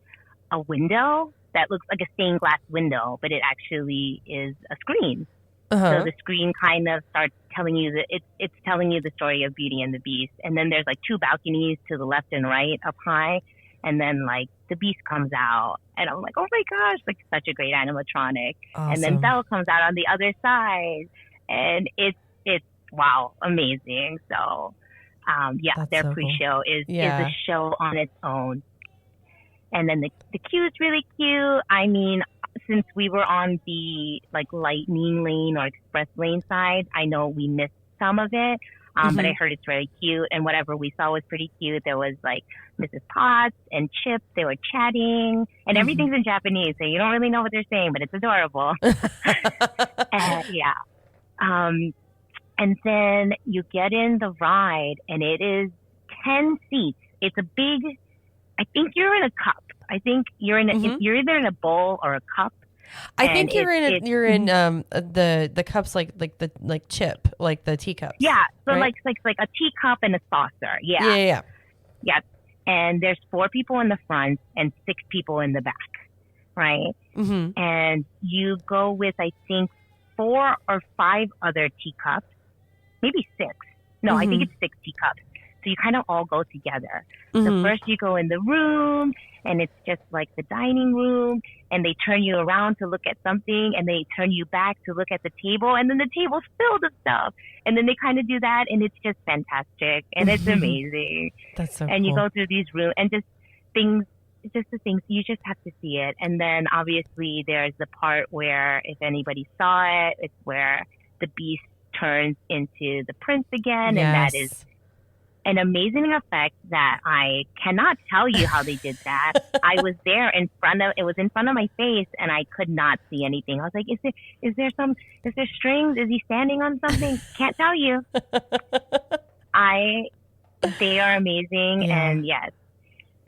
a window that looks like a stained glass window, but it actually is a screen. So the screen kind of starts telling you that it's telling you the story of Beauty and the Beast. And then there's like 2 balconies to the left and right up high. And then like the Beast comes out, and I'm like, oh my gosh, like such a great animatronic. Awesome. And then Belle comes out on the other side, and it's wow, amazing. So That's their so pre-show cool. is a show on its own. And then the queue is really cute. I mean, since we were on the like lightning lane or express lane side, I know we missed some of it, but I heard it's very cute, and whatever we saw was pretty cute. There was like Mrs. Potts and Chip. They were chatting, and everything's in Japanese, so you don't really know what they're saying, but it's adorable. And then you get in the ride, and it is 10 seats. It's a big, I think you're in a cup. I think you're in you're either in a bowl or a cup. I think you're in the cups like Chip, like the teacups. Yeah, so right? like a teacup and a saucer. Yeah. And there's 4 people in the front and 6 people in the back, right? And you go with, I think, 4 or 5 other teacups, maybe 6. No, I think it's 6 teacups. So you kind of all go together. So first you go in the room, and it's just like the dining room, and they turn you around to look at something, and they turn you back to look at the table, and then the table's filled with stuff. And then they kind of do that, and it's just fantastic, and it's amazing. That's so and cool. You go through these rooms, and just the things, you just have to see it. And then obviously there's the part where, if anybody saw it, it's where the beast turns into the prince again. Yes. And that is an amazing effect that I cannot tell you how they did that. I was there it was in front of my face, and I could not see anything. I was like, is there strings? Is he standing on something? Can't tell you. They are amazing. Yeah. And yes.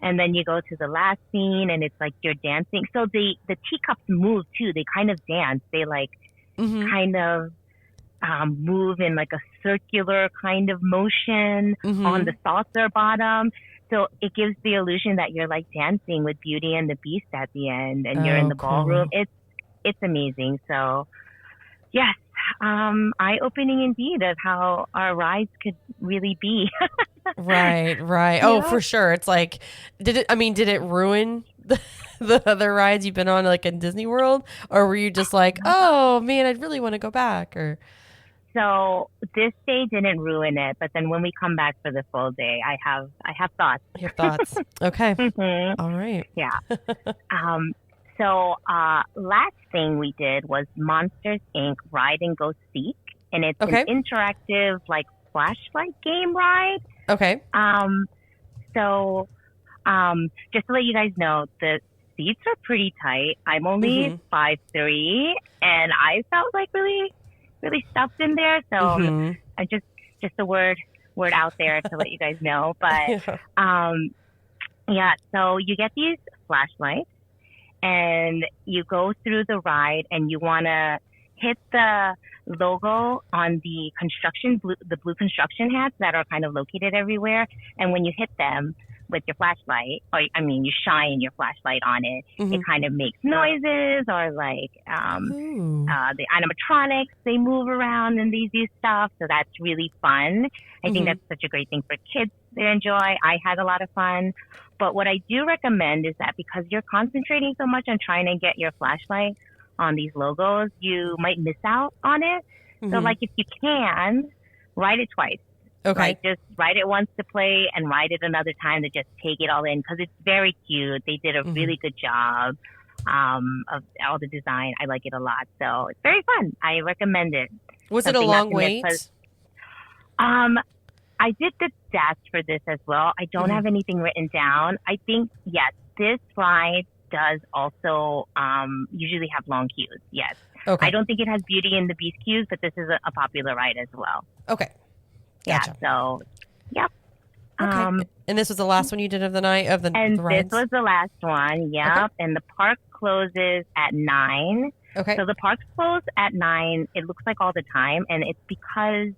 And then you go to the last scene, and it's like you're dancing. So the teacups move too. They kind of dance. They like kind of move in like a circular kind of motion on the saucer bottom. So it gives the illusion that you're like dancing with Beauty and the Beast at the end, and you're in the ballroom. It's amazing. So yes, eye-opening indeed of how our rides could really be. Right. Oh, for sure. It's like, did it ruin the other rides you've been on, like in Disney World, or were you just like, oh man, I'd really want to go back? Or so this day didn't ruin it, but then when we come back for the full day, I have thoughts. Your thoughts? Okay. All right. Yeah. So last thing we did was Monsters Inc. Ride and Go Seek, and it's an interactive like flashlight game ride. Okay. So just to let you guys know, the seats are pretty tight. I'm only 5'3", and I felt like really, really stuffed in there. So I just a word out there to let you guys know. But yeah, so you get these flashlights, and you go through the ride, and you want to hit the logo on the blue construction hats that are kind of located everywhere. And when you hit them with your flashlight, you shine your flashlight on it, it kind of makes noises, or like the animatronics, they move around and they do stuff. So that's really fun. I think that's such a great thing for kids to enjoy. I had a lot of fun. But what I do recommend is that because you're concentrating so much on trying to get your flashlight on these logos, you might miss out on it. So like if you can, ride it twice. Okay. Like just ride it once to play, and ride it another time to just take it all in, because it's very cute. They did a really good job of all the design. I like it a lot. So it's very fun. I recommend it. Was it a long wait? I did the stats for this as well. I don't have anything written down. I think, yes, this ride does also usually have long queues. Yes. Okay. I don't think it has Beauty and the Beast queues, but this is a popular ride as well. Okay. Gotcha. Yeah. So, yep. Okay. And this was the last one you did of the night of the rides? This was the last one. Yep. Okay. And the park closes at 9. Okay. So the parks close at 9. It looks like all the time, and it's because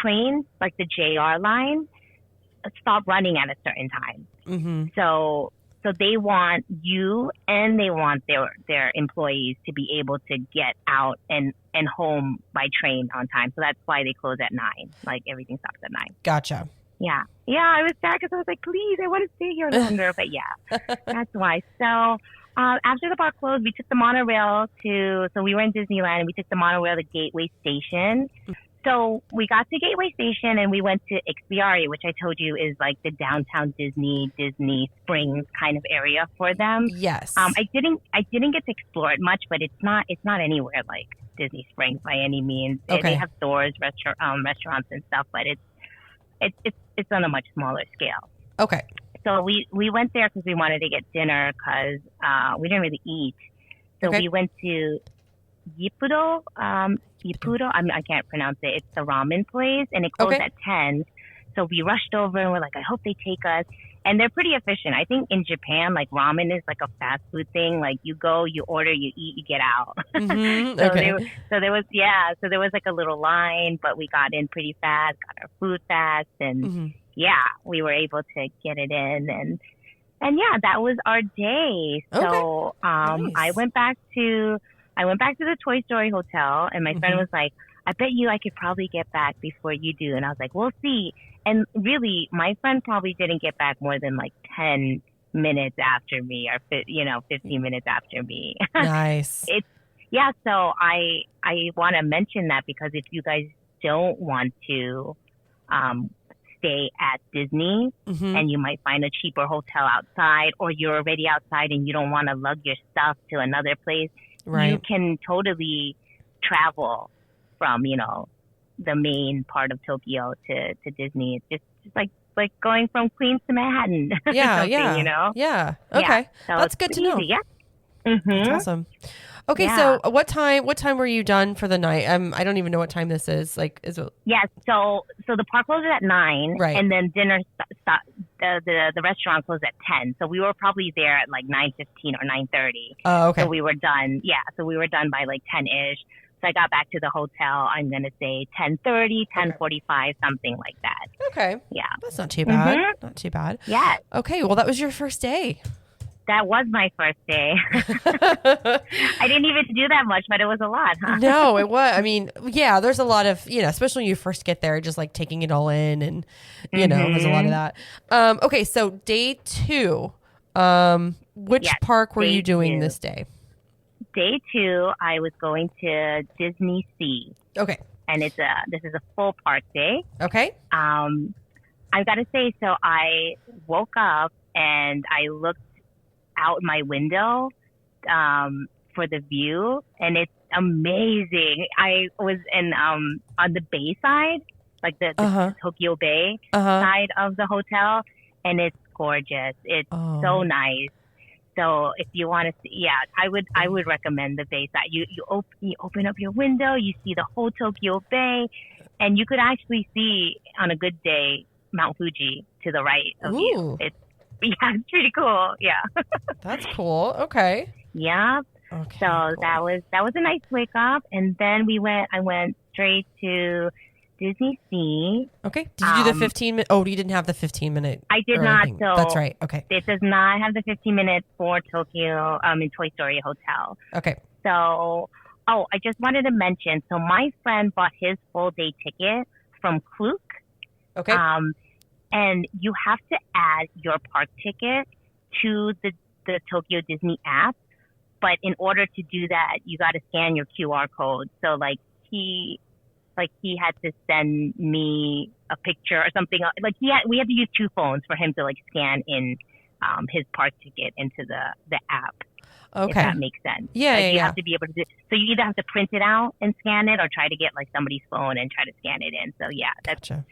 trains like the JR line stop running at a certain time. So they want you, and they want their employees to be able to get out and home by train on time. So that's why they close at 9. Like everything stops at 9. Gotcha. Yeah. I was sad because I was like, please, I want to stay here longer. But yeah, that's why. So after the park closed, we took the monorail so we were in Disneyland, and we took the monorail to Gateway Station. So we got to Gateway Station, and we went to Ixpiari, which I told you is like the downtown Disney Springs kind of area for them. Yes. I didn't get to explore it much, but it's not anywhere like Disney Springs by any means. Okay. They have stores, restaurants and stuff, but it's on a much smaller scale. Okay. So we went there because we wanted to get dinner, because we didn't really eat. So we went to Yippuro. I can't pronounce it. It's the ramen place, and it closed at 10. So we rushed over, and we're like, I hope they take us. And they're pretty efficient. I think in Japan, like ramen is like a fast food thing. Like you go, you order, you eat, you get out. So there was like a little line, but we got in pretty fast, got our food fast, and we were able to get it in, and yeah, that was our day. So nice. I went back to the Toy Story Hotel, and my friend was like, I bet you I could probably get back before you do. And I was like, we'll see. And really, my friend probably didn't get back more than like 10 minutes after me, or 15 minutes after me. Nice. Yeah, so I want to mention that, because if you guys don't want to stay at Disney, and you might find a cheaper hotel outside, or you're already outside and you don't want to lug your stuff to another place, you can totally travel from, the main part of Tokyo to Disney. It's just like going from Queens to Manhattan. Yeah, Yeah. Yeah. Okay. Yeah, so That's good to know. Yeah. That's awesome. Okay, so what time were you done for the night? I don't even know what time this is. Like, is it? Yeah, so the park closes at 9, right? And then dinner the restaurant closed at 10. So we were probably there at like 9:15 or 9:30. Oh, okay. So we were done. Yeah, so we were done by like 10-ish. So I got back to the hotel, I'm gonna say 10:30, 10:45, something like that. Okay. Yeah, that's not too bad. Not too bad. Yeah. Okay, well, that was your first day. That was my first day. I didn't even do that much, but it was a lot, huh? No, it was. I mean, yeah, there's a lot of, especially when you first get there, just like taking it all in, and, there's a lot of that. Okay, so day 2, which park were you doing this day? Day 2, I was going to Disneysea. Okay. And this is a full park day. Okay. I've got to say, so I woke up and I looked out my window for the view, and it's amazing. I was on the bay side, like the Tokyo Bay side of the hotel, and it's gorgeous. It's so nice. So if you want to see, I would recommend the bay side. You open up your window, you see the whole Tokyo Bay, and you could actually see, on a good day, Mount Fuji to the right of you. It's pretty cool. Yeah. That's cool. Okay. Yeah. Okay. So cool. that was a nice wake up, and then I went straight to Disneysea. Okay. Did you do the 15-minute? Oh, you didn't have the 15-minute. I did not. So that's right. Okay. It does not have the 15 minutes for Tokyo in Toy Story Hotel. Okay. So, I just wanted to mention. So my friend bought his full day ticket from Klook. Okay. And you have to add your park ticket to the Tokyo Disney app. But in order to do that, you got to scan your QR code. So he had to send me a picture or something. Like we had to use 2 phones for him to scan in his park ticket into the app. Okay. If that makes sense. Yeah, you have to be able to do. So you either have to print it out and scan it, or try to get somebody's phone and try to scan it in. So that's gotcha.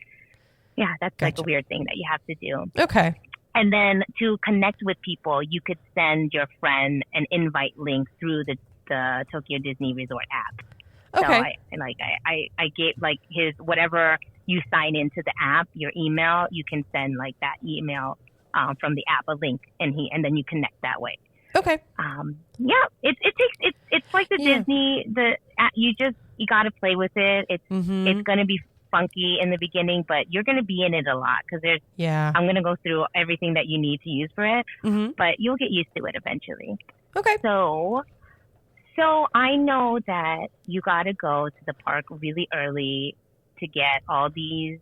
Yeah, that's a weird thing that you have to do. Okay. And then to connect with people, you could send your friend an invite link through the Tokyo Disney Resort app. Okay. So I gave his, whatever you sign into the app, your email, you can send that email from the app, a link, and then you connect that way. Okay. It's like the Disney, you got to play with it. It's going to be funky in the beginning, but you're going to be in it a lot, because I'm going to go through everything that you need to use for it, but you'll get used to it eventually. Okay. So I know that you got to go to the park really early to get all these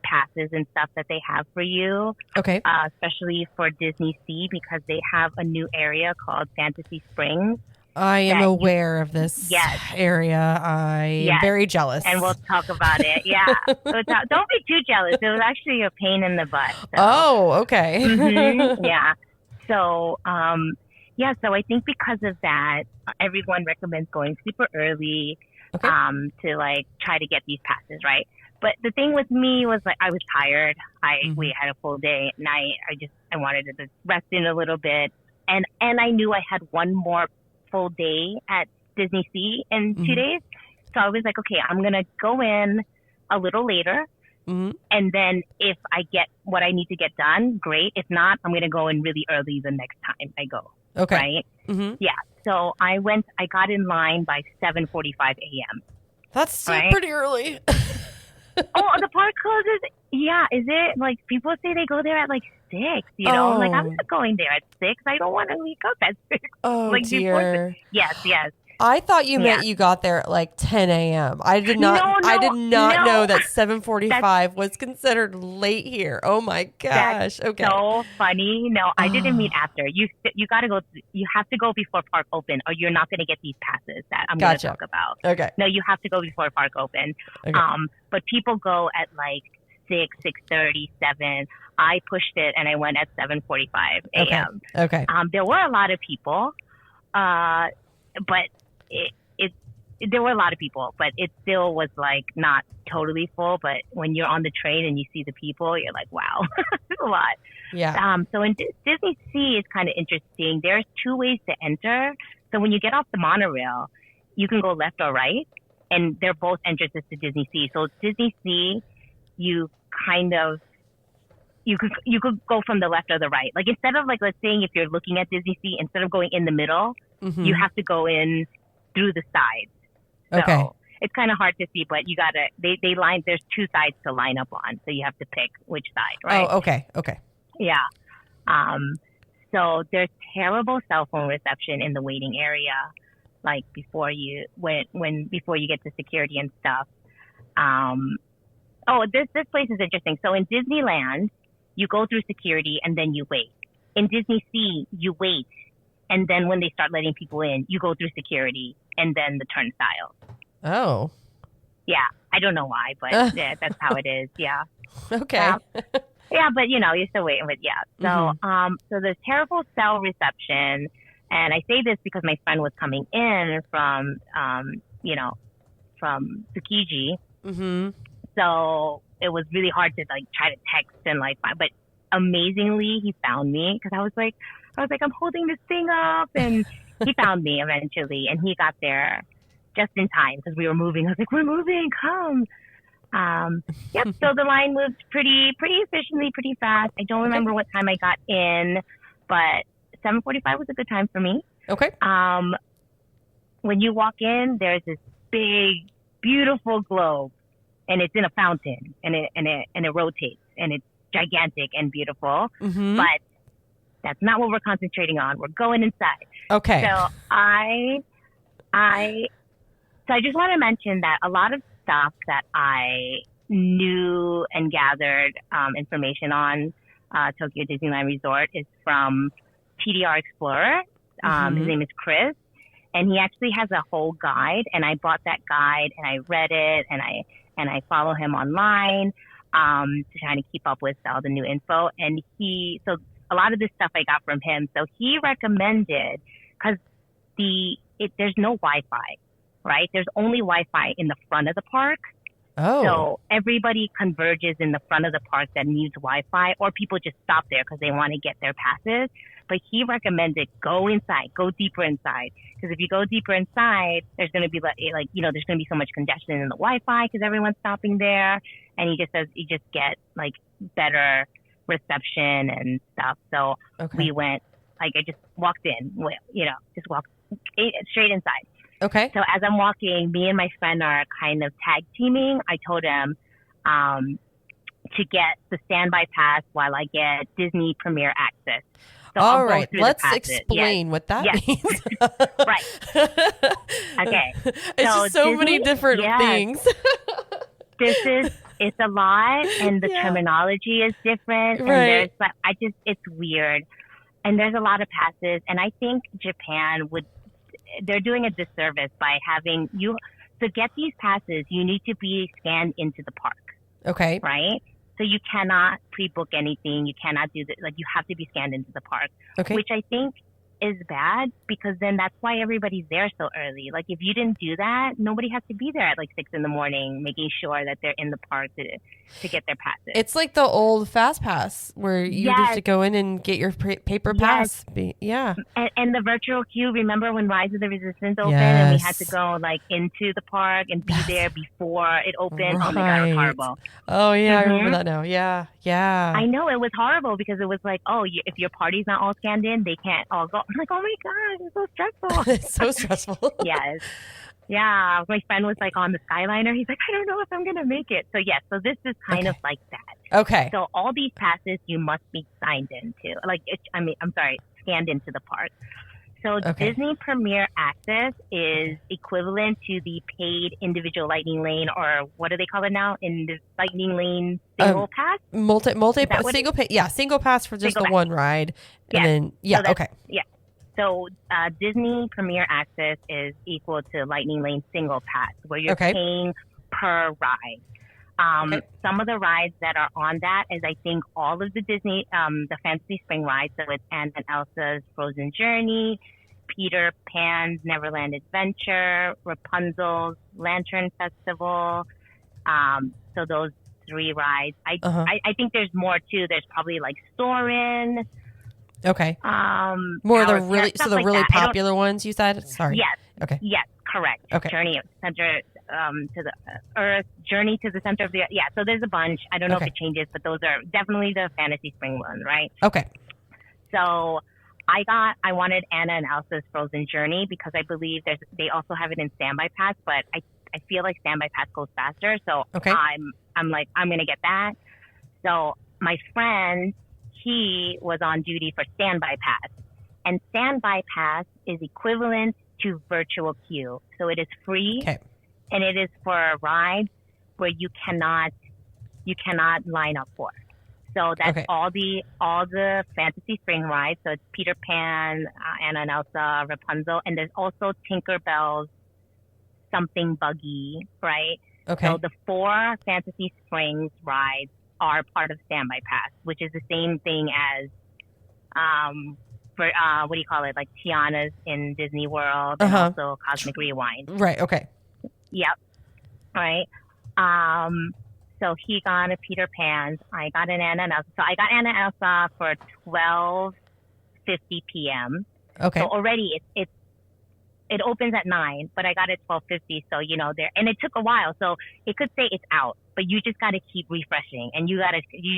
passes and stuff that they have for you. Okay. Especially for Disneysea, because they have a new area called Fantasy Springs. I am aware of this area. I am very jealous. And we'll talk about it. Yeah. Don't be too jealous. It was actually a pain in the butt. So. Oh, okay. Yeah. So, so I think because of that, everyone recommends going super early to try to get these passes, right? But the thing with me was I was tired. We had a full day at night. I wanted to just rest in a little bit, and I knew I had one more full day at Disneysea in 2 days. So I was like, okay, I'm gonna go in a little later, and then if I get what I need to get done, great. If not, I'm gonna go in really early the next time I go. Okay. Right? Yeah. So I got in line by 7:45 a.m. That's still pretty early. The park closes. Yeah, is it? People say they go there at 6, I'm like, I'm not going there at 6. I don't want to wake up at 6. Oh, dear. Yes. I thought you Yeah. meant you got there at like 10 a.m. I did not No. know that 7:45 was considered late here. Oh my gosh. That's Okay. so funny. No, I didn't mean after. You got to go. You have to go before park open, or you're not going to get these passes that I'm going to talk about. Okay. No, you have to go before park open. Okay. But people go at like 6:30, 7. I pushed it and I went at 7:45 a.m. Okay. There were a lot of people, but there were a lot of people, but it still was like not totally full. But when you're on the train and you see the people, you're like, wow, there's a lot. Yeah. So in Disney Sea is kind of interesting. There's 2 ways to enter. So when you get off the monorail, you can go left or right, and they're both entrances to Disney Sea. So Disney Sea, you could go from the left or the right. Like instead of like, let's say if you're looking at Disney Sea, instead of going in the middle, you have to go in through the sides. So Okay. it's kind of hard to see, but you gotta, they line, there's 2 sides to line up on. So you have to pick which side, right? Oh, okay. Okay. Yeah. So there's terrible cell phone reception in the waiting area, like before you get to security and stuff. This place is interesting. So in Disneyland, you go through security and then you wait. In Disney Sea, you wait, and then when they start letting people in, you go through security and then the turnstile. Oh. Yeah, I don't know why, but yeah, that's how it is. Yeah. Okay. Yeah, but you know, you're still waiting. But yeah, so there's terrible cell reception, and I say this because my friend was coming in from Tsukiji. So it was really hard to like try to text and like find, but amazingly he found me because I was like I'm holding this thing up, and he found me eventually, and he got there just in time because we were moving. I was like, we're moving, come. Yep. So the line moved pretty efficiently, pretty fast. I don't remember what time I got in, but 7:45 was a good time for me. Okay. When you walk in, there's this big, beautiful globe, and it's in a fountain, and it rotates, and it's gigantic and beautiful. But that's not what we're concentrating on. We're going inside. Okay. So I just want to mention that a lot of stuff that I knew and gathered information on Tokyo Disneyland Resort is from TDR Explorer. His name is Chris, and he actually has a whole guide. And I bought that guide and I read it, and I follow him online to try to keep up with all the new info. And so a lot of this stuff I got from him. So he recommended, because there's no Wi-Fi, right? There's only Wi-Fi in the front of the park. Oh. So everybody converges in the front of the park that needs Wi-Fi, or people just stop there because they want to get their passes. But he recommended go inside, go deeper inside. Because if you go deeper inside, there's going to be there's going to be so much congestion in the Wi-Fi because everyone's stopping there. And he just says you just get like better reception and stuff. So we went, I just walked in, just walked straight inside. Okay. So as I'm walking, me and my friend are kind of tag teaming. I told him to get the standby pass while I get Disney Premier access. So all right, let's explain what that means. Right. Okay. It's just so many different things. It's a lot, and the terminology is different. Right. And it's weird. And there's a lot of passes, and I think Japan they're doing a disservice by having you, to get these passes, you need to be scanned into the park. Okay. Right? So you cannot pre-book anything. You cannot do that. Like, you have to be scanned into the park. Okay. Which I think is bad, because then that's why everybody's there so early. Like, if you didn't do that, nobody has to be there at like 6 a.m, making sure that they're in the park to get their passes. It's like the old Fast Pass where you have to go in and get your paper pass. Yeah. And the virtual queue, remember when Rise of the Resistance opened and we had to go like into the park and be there before it opened? Right. Oh my God, it was horrible. Oh yeah, I remember that now. Yeah. Yeah. I know, it was horrible because it was like, if your party's not all scanned in, they can't all go. I'm like, oh my God, it's so stressful. It's so stressful. Yes. Yeah. My friend was like on the Skyliner. He's like, I don't know if I'm going to make it. So yes, so this is kind of like that. Okay. So all these passes you must be signed into. Scanned into the park. So Okay. Disney Premier Access is equivalent to the paid individual Lightning Lane, or what do they call it now? In the Lightning Lane single pass? Multi Is that what single pay. Yeah, single pass for just single the pass? one ride, and Yes. then So that's, okay. yeah. So Disney Premier Access is equal to Lightning Lane single pass, where you're Okay. paying per ride. Some of the rides that are on that is, I think, all of the Disney, the Fantasy Spring rides. So it's Anna and Elsa's Frozen Journey, Peter Pan's Neverland Adventure, Rapunzel's Lantern Festival. So those 3 rides. I think there's more too. There's probably like Soarin'. Okay. More of the really like popular ones you said. Sorry. Yes. Okay. Yes. Correct. Okay. Journey center to the Earth. Journey to the center of the yeah. So there's a bunch. I don't know if it changes, but those are definitely the Fantasy Spring one, right? Okay. So I wanted Anna and Elsa's Frozen Journey because I believe they also have it in Standby Pass, but I feel like Standby Pass goes faster. So I'm like, I'm gonna get that. So my friend, he was on duty for Standby Pass, and Standby Pass is equivalent to virtual queue. So it is free, and it is for rides where you cannot line up for. So that's all the Fantasy Spring rides. So it's Peter Pan, Anna and Elsa, Rapunzel, and there's also Tinkerbell's Something Buggy, right? Okay. So the 4 Fantasy Springs rides are part of Standby Pass, which is the same thing as for what do you call it? Like Tiana's in Disney World, and also Cosmic Rewind. Right. Okay. Yep. Right. So he got a Peter Pan's. I got an Anna and Elsa. So I got Anna and Elsa for 12:50 p.m. Okay. So already it opens at 9, but I got it 12:50. So there, and it took a while. So it could say it's out, but you just got to keep refreshing, and you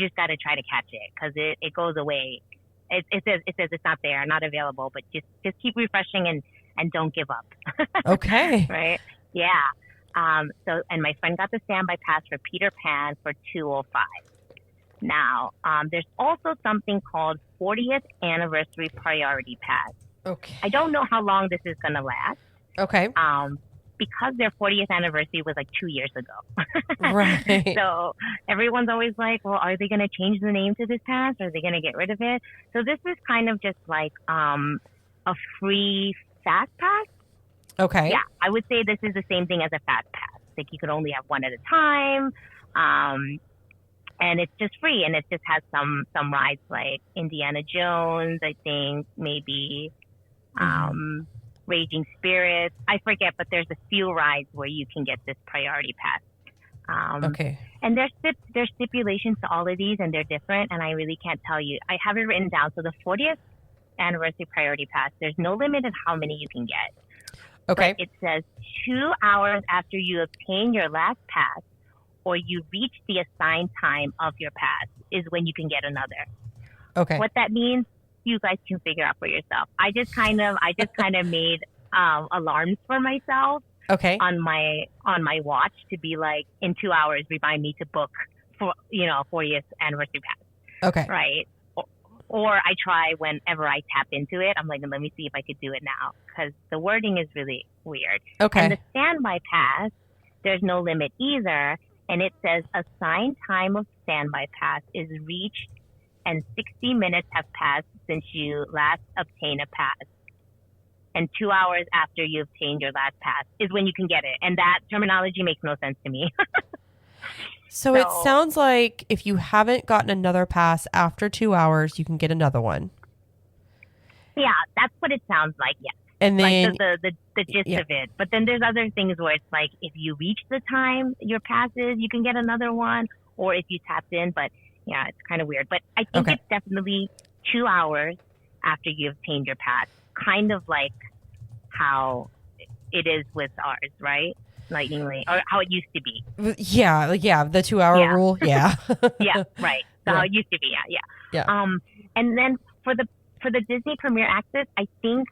just got to try to catch it because it goes away. It says it's not there, not available, but just keep refreshing and don't give up. Okay. Right. Yeah. So, and my friend got the Standby Pass for Peter Pan for $205. Now, there's also something called 40th Anniversary Priority Pass. Okay. I don't know how long this is going to last. Okay. Because their 40th anniversary was like 2 years ago. Right. So everyone's always like, well, are they going to change the name to this pass? Are they going to get rid of it? So this is kind of just like a free fast pass. Okay. Yeah, I would say this is the same thing as a fast pass. Like you could only have one at a time, and it's just free, and it just has some rides like Indiana Jones, I think, maybe Raging Spirits. I forget, but there's a few rides where you can get this priority pass. Okay. And there's stipulations to all of these, and they're different, and I really can't tell you. I have it written down. So the 40th Anniversary Priority Pass, there's no limit of how many you can get. Okay. But it says 2 hours after you obtain your last pass or you reach the assigned time of your pass is when you can get another. Okay. What that means, you guys can figure out for yourself. I just kind of made alarms for myself on my watch to be like, in 2 hours, remind me to book for 40th anniversary pass. Okay. Right. Or I try whenever I tap into it. I'm like, let me see if I could do it now, because the wording is really weird. Okay. And the standby pass, there's no limit either. And it says assigned time of standby pass is reached and 60 minutes have passed since you last obtained a pass. And 2 hours after you obtained your last pass is when you can get it. And that terminology makes no sense to me. So it sounds like if you haven't gotten another pass after 2 hours, you can get another one. Yeah, that's what it sounds like, yes. And then like the gist of it. But then there's other things where it's like, if you reach the time your passes, you can get another one, or if you tapped in. But yeah, it's kind of weird. But I think it's definitely 2 hours after you obtained your pass, kind of like how it is with ours, right? Lightning Lane, or how it used to be. Yeah, the 2 hour rule. Yeah. Yeah, right. So how it used to be. Yeah. And then for the Disney Premier Access, I think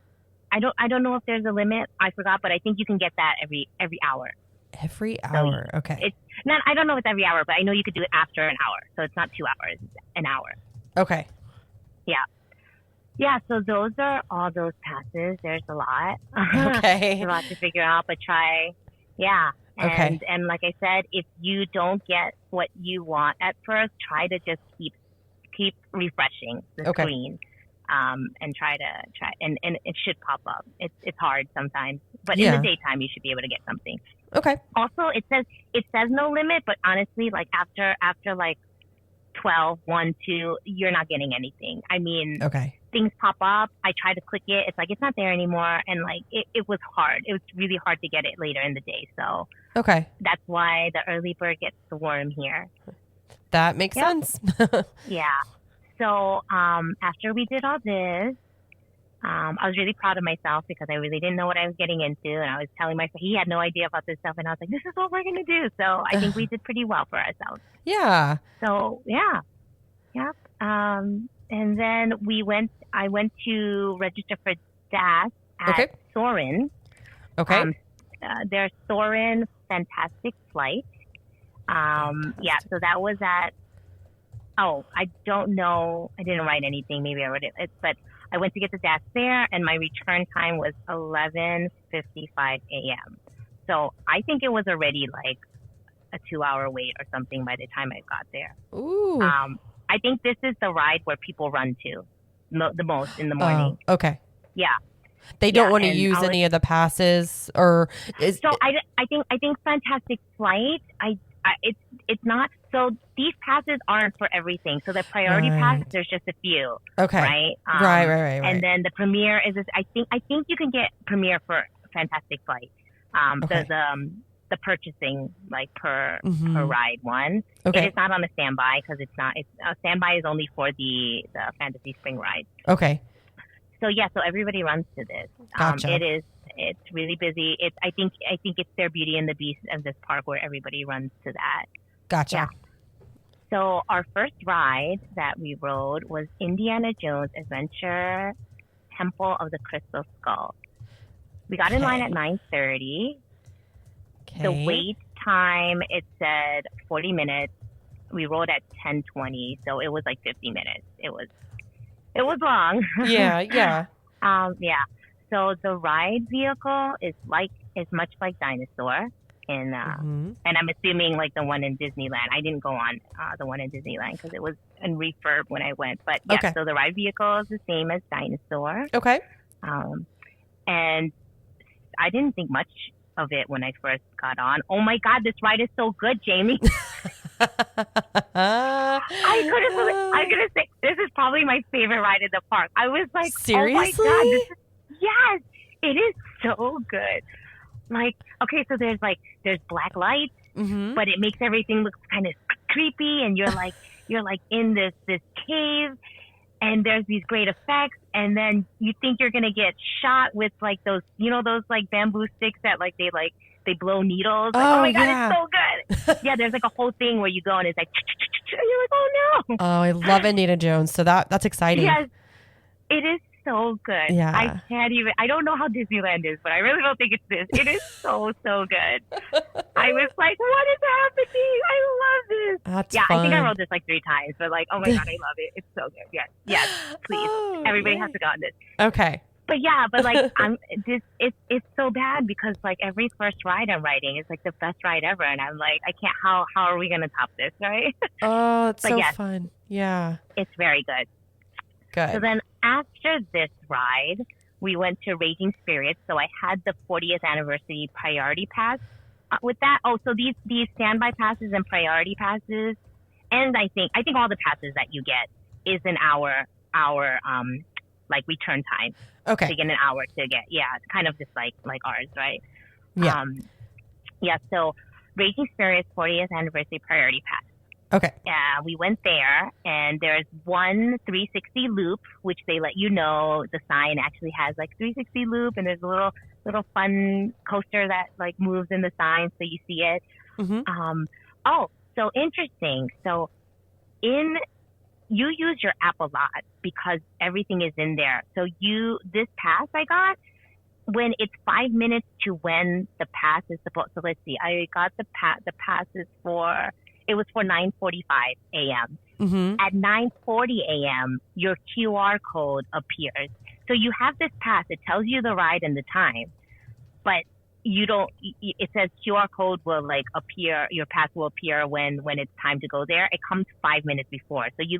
I don't know if there's a limit. I forgot, but I think you can get that every hour. Every hour. So okay. It's not. I don't know if it's every hour, but I know you could do it after an hour. So it's not 2 hours. It's an hour. Okay. Yeah. Yeah, so those are all those passes. There's a lot. There's a Okay. lot to figure out, but try. Yeah. Okay. And like I said, if you don't get what you want at first, try to just keep refreshing the Okay. screen. And try and it should pop up. It's hard sometimes. But in the Yeah. daytime you should be able to get something. Okay. Also it says no limit, but honestly, like after like 12, 1, 2, you're not getting anything. I mean, Okay. things pop up. I try to click it. It's like it's not there anymore. And like it was hard. It was really hard to get it later in the day. So Okay. that's why the early bird gets the worm here. That makes Yep. sense. Yeah. So after we did all this, I was really proud of myself because I really didn't know what I was getting into. And I was telling myself, he had no idea about this stuff. And I was like, this is what we're going to do. So I think we did pretty well for ourselves. Yeah. So yeah. Yep. And then I went to register for DAS at Okay. Soarin'. Okay. Their Soarin' Fantastic Flight. Yeah, so that was I don't know. I didn't write anything. Maybe I wrote it. But I went to get the DAS there, and my return time was 11:55 a.m. So I think it was already like a 2-hour wait or something by the time I got there. Ooh. I think this is the ride where people run to the most in the morning. Okay. Yeah. They don't want to and use any of the passes, or is So I think Fantastic Flight. It's not. So these passes aren't for everything. So the priority pass, Right. there's just a few, okay. right? Right. And then the premiere is. I think you can get premiere for Fantastic Flight. Okay. There's the purchasing like per Mhm. ride one. Okay. It is not on a standby because it's not. It's standby is only for the Fantasy Spring ride. Okay. So yeah, so everybody runs to this. Gotcha. It's really busy. I think it's their Beauty and the Beast of this park where everybody runs to that. Gotcha. Yeah. So our first ride that we rode was Indiana Jones Adventure Temple of the Crystal Skull. We got in line at 9:30. Okay. The wait time, it said 40 minutes. We rode at 10:20, so it was like 50 minutes. It was long. Yeah. Yeah. Yeah. So the ride vehicle is much like Dinosaur, and Mhm. and I'm assuming like the one in Disneyland. I didn't go on the one in Disneyland because it was in refurb when I went. But yeah, Okay. so the ride vehicle is the same as Dinosaur, Okay. and I didn't think much of it when I first got on. Oh my God, this ride is so good, Jamie. I'm gonna say this is probably my favorite ride in the park. I was like, Seriously? oh my God, yes, it is so good. Like, okay, so there's black lights, Mhm. but it makes everything look kind of creepy, and you're like in this cave, and there's these great effects, and then you think you're gonna get shot with like those like bamboo sticks that they blow needles. Like, oh my God, yeah. it's so good. Yeah, there's like a whole thing where you go and it's like, and you're like, oh no. Oh, I love Indiana Jones. So that's exciting. Yes, it is so good. Yeah. I don't know how Disneyland is, but I really don't think it's this. It is so good. I was like, what is happening? I love this. That's Yeah, fun. I think I rode this like 3 times, but like, oh my God, I love it. It's so good. Yes, please. Oh, Everybody yay. has to go on this. Okay. But yeah, but like it's so bad because like every first ride I'm riding is like the best ride ever, and I'm like, I can't. How are we gonna top this, right? Oh, it's But so yes. fun. Yeah. It's very good. Good. So then after this ride, we went to Raging Spirits. So I had the 40th anniversary priority pass with that. Oh, so these standby passes and priority passes, and I think all the passes that you get is an hour like return time. Okay. To get an hour to get, it's kind of just like ours, right? Yeah. So Raging Spirits 40th anniversary priority pass. Okay. We went there, and there's one 360 loop, which they let you know. The sign actually has like 360 loop, and there's a little fun coaster that like moves in the sign, so you see it. Mhm. So interesting. So you use your app a lot because everything is in there. So this pass I got, when it's 5 minutes to when the pass is supposed. So let's see, I got the passes for it was for 9:45 a.m. Mm-hmm. At 9:40 a.m., your QR code appears. So you have this pass. It tells you the ride and the time, but you don't. It says QR code will like appear. Your pass will appear when it's time to go there. It comes 5 minutes before, so you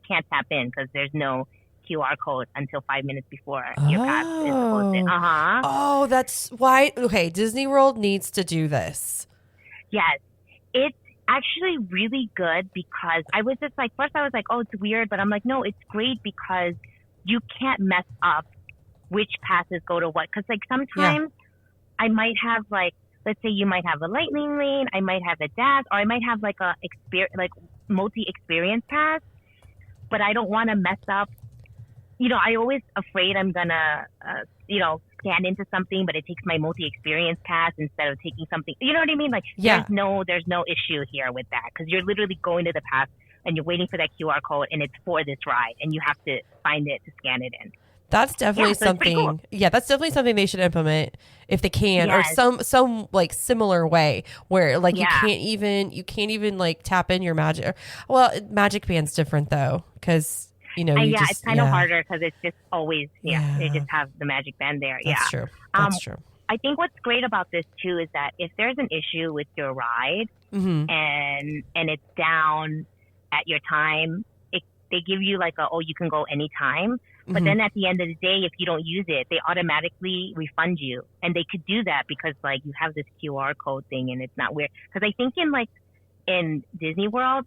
can't tap in because there's no QR code until 5 minutes before your pass is supposed to. Oh, that's why. Okay, Disney World needs to do this. Yes, it's actually really good because I was just like, first I was like, oh, it's weird, but I'm like, no, it's great because you can't mess up which passes go to what. Because like sometimes I might have like, let's say you might have a lightning lane, I might have a dash, or I might have like a multi-experience pass, but I don't want to mess up. You know, I always afraid I'm gonna, scan into something, but it takes my multi-experience pass instead of taking something. You know what I mean? Like, there's no issue here with that because you're literally going to the pass and you're waiting for that QR code and it's for this ride and you have to find it to scan it in. That's definitely something. Cool. Yeah, that's definitely something they should implement if they can, or some like similar way where like you can't even like tap in your magic. Well, Magic Band's different though because. You know, it's kind of harder because it's just always, they just have the Magic Band there. That's true. That's true. I think what's great about this too is that if there's an issue with your ride mm-hmm. and it's down at your time, they give you like you can go anytime. But mm-hmm. then at the end of the day, if you don't use it, they automatically refund you. And they could do that because like you have this QR code thing and it's not weird. Because I think in Disney World,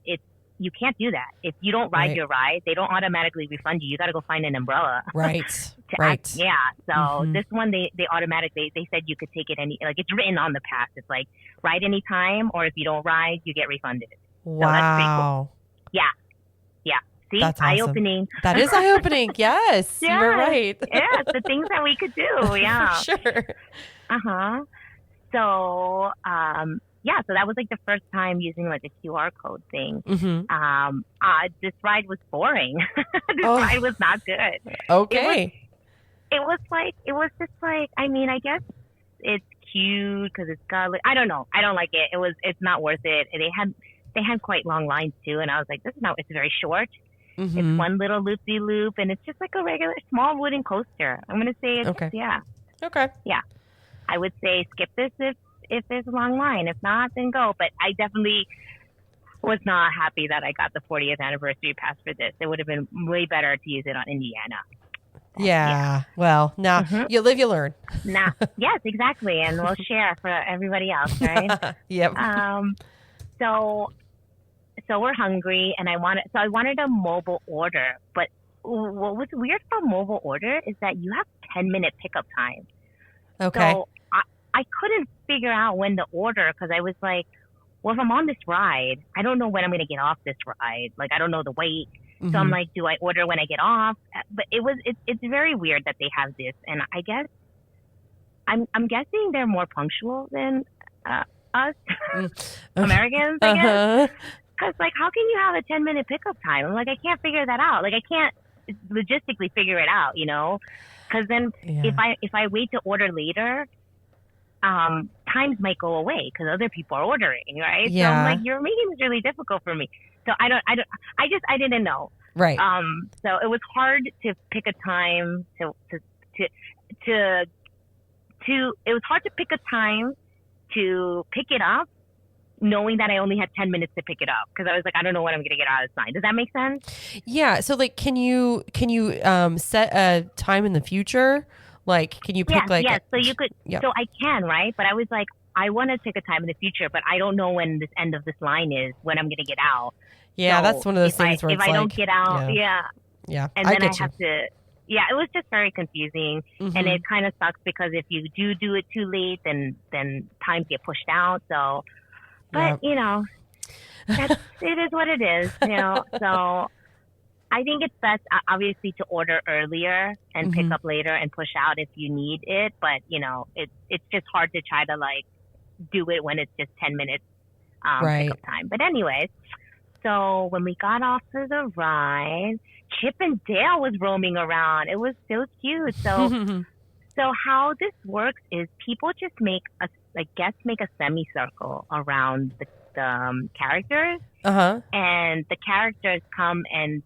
you can't do that. If you don't ride your ride, they don't automatically refund you. You got to go find an umbrella. Right. So mm-hmm. this one, they automatically, they said you could take it it's written on the pass. It's like ride anytime, or if you don't ride, you get refunded. Wow. So that's pretty cool. Yeah. See, that's awesome. Eye-opening. That is eye-opening. Yes, you were right. Yeah, the things that we could do. Yeah. Sure. So, so that was like the first time using like a QR code thing. Mm-hmm. This ride was boring. Ride was not good. Okay. It was just like, I mean, I guess it's cute because it's got like, I don't know. I don't like it. It's not worth it. They had quite long lines too. And I was like, it's very short. Mm-hmm. It's one little loop-de-loop and it's just like a regular small wooden coaster. I'm going to say it's, Okay. Yeah. I would say skip this if there's a long line. If not, then go. But I definitely was not happy that I got the 40th anniversary pass for this. It would have been way better to use it on Indiana. Yeah. Well, now mm-hmm. you live, you learn. Yes, exactly. And we'll share for everybody else, right? Yep. So we're hungry and I wanted a mobile order. But what was weird about mobile order is that you have 10-minute pickup time. Okay. So I couldn't figure out when to order because I was like, well, if I'm on this ride, I don't know when I'm going to get off this ride. Like, I don't know the wait. Mm-hmm. So I'm like, do I order when I get off? But it's very weird that they have this. And I guess I'm guessing they're more punctual than us Americans, I guess. Because like, how can you have a 10-minute pickup time? I'm like, I can't figure that out. Like, I can't logistically figure it out, you know? Because then if I wait to order later, times might go away because other people are ordering, right? Yeah. So I'm like, you're making this really difficult for me. So I didn't know. Right. So it was hard to pick a time it was hard to pick a time to pick it up, knowing that I only had 10 minutes to pick it up because I was like, I don't know when I'm going to get out of this line. Does that make sense? Yeah. So like, can you set a time in the future? Like, can you pick so you could, so I can, right? But I was like, I want to take a time in the future, but I don't know when this end of this line is, when I'm going to get out. Yeah. So that's one of those things where if I don't get out, Yeah. And then I have to, it was just very confusing. Mm-hmm. And it kind of sucks because if you do it too late, then times get pushed out. So, but you know, it is what it is, you know, so I think it's best, obviously, to order earlier and mm-hmm. pick up later and push out if you need it. But, you know, it's just hard to try to, like, do it when it's just 10 minutes pickup time. But anyways, so when we got off of the ride, Chip and Dale was roaming around. It was so cute. So So how this works is people just guests make a semicircle around the characters, and the characters come and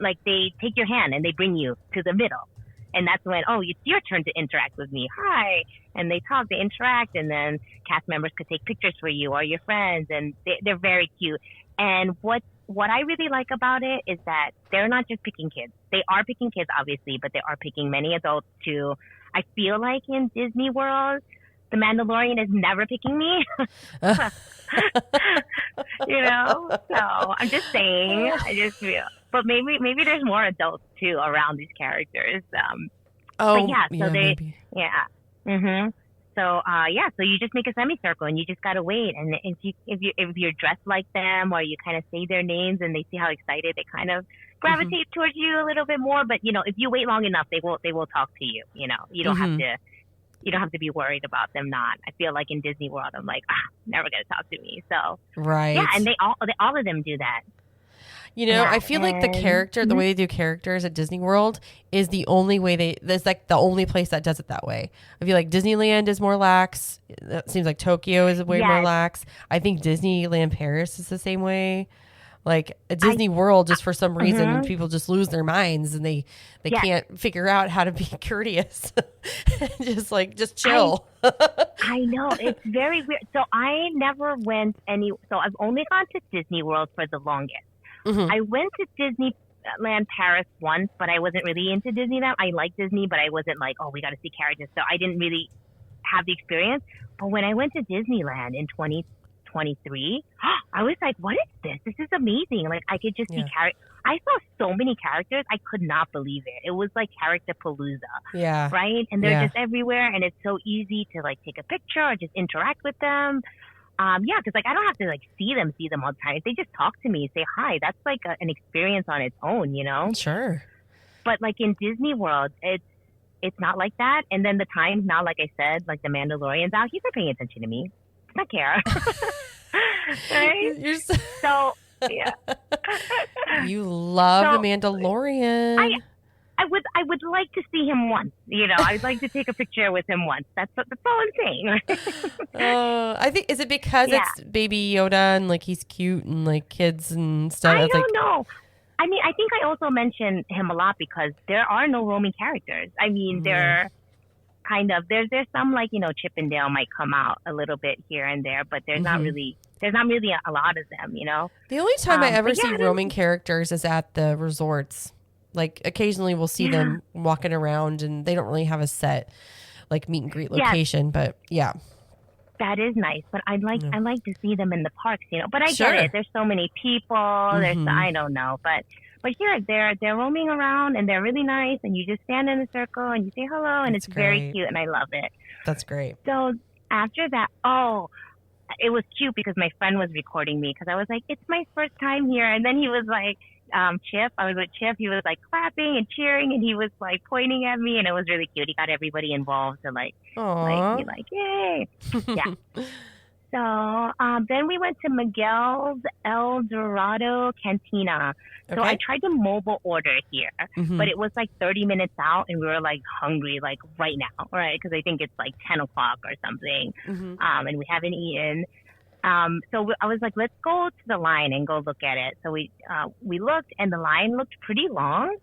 like they take your hand and they bring you to the middle. And that's when, oh, it's your turn to interact with me. Hi. And they talk, they interact, and then cast members could take pictures for you or your friends, and they're very cute. And what I really like about it is that they're not just picking kids. They are picking kids, obviously, but they are picking many adults too. I feel like in Disney World, the Mandalorian is never picking me. You know? So I'm just saying, I just feel. But maybe there's more adults too around these characters. But yeah, so maybe. yeah. Mhm. So so you just make a semicircle and you just gotta wait. And if you're dressed like them, or you kind of say their names and they see how excited, they kind of gravitate towards you a little bit more. But you know, if you wait long enough, they will talk to you. You know, you don't have to be worried about them not. I feel like in Disney World, I'm like, never gonna talk to me. So right, yeah, and all of them do that. You know, I feel like the way they do characters at Disney World is the only way that's like the only place that does it that way. I feel like Disneyland is more lax. It seems like Tokyo is way more lax. I think Disneyland Paris is the same way. Like at Disney World, just for some reason, people just lose their minds and they can't figure out how to be courteous. just chill. I know, it's very weird. So I never went so I've only gone to Disney World for the longest. I went to Disneyland Paris once, but I wasn't really into Disneyland. I like Disney, but I wasn't like, oh, we got to see characters. So I didn't really have the experience. But when I went to Disneyland in 2023, I was like, what is this? This is amazing. Like I could just see characters. I saw so many characters. I could not believe it. It was like character palooza. Yeah. Right? And they're just everywhere. And it's so easy to like take a picture or just interact with them. Because like I don't have to like see them all the time. If they just talk to me, say hi, that's like an experience on its own, you know? Sure. But like in Disney World, it's not like that. And then the times now, like I said, like the Mandalorian's out, he's not paying attention to me. I don't care. Right? So yeah. You love the Mandalorian. I would like to see him once. You know, I'd like to take a picture with him once. That's all I'm saying. I think, is it because it's Baby Yoda and like he's cute and like kids and stuff? I don't know. I mean, I think I also mention him a lot because there are no roaming characters. I mean, they're kind of there's some like, you know, Chip and Dale might come out a little bit here and there, but there's not really a lot of them. You know, the only time I ever see roaming characters is at the resorts. Like occasionally we'll see them walking around and they don't really have a set like meet and greet location, but yeah. That is nice, but I like to see them in the parks, you know. But I get it. There's so many people. I don't know, but here they're roaming around and they're really nice, and you just stand in a circle and you say hello, and it's very cute, and I love it. That's great. So after that, it was cute because my friend was recording me because I was like, it's my first time here, and then he was like, Chip, I was with Chip, he was like clapping and cheering and he was like pointing at me, and it was really cute. He got everybody involved to like be like, yay. Yeah. So then we went to Miguel's El Dorado Cantina. So I tried to mobile order here, but it was like 30 minutes out and we were like hungry like right now, right? Because I think it's like 10 o'clock or something, and we haven't eaten. So I was like, let's go to the line and go look at it. So we looked, and the line looked pretty long.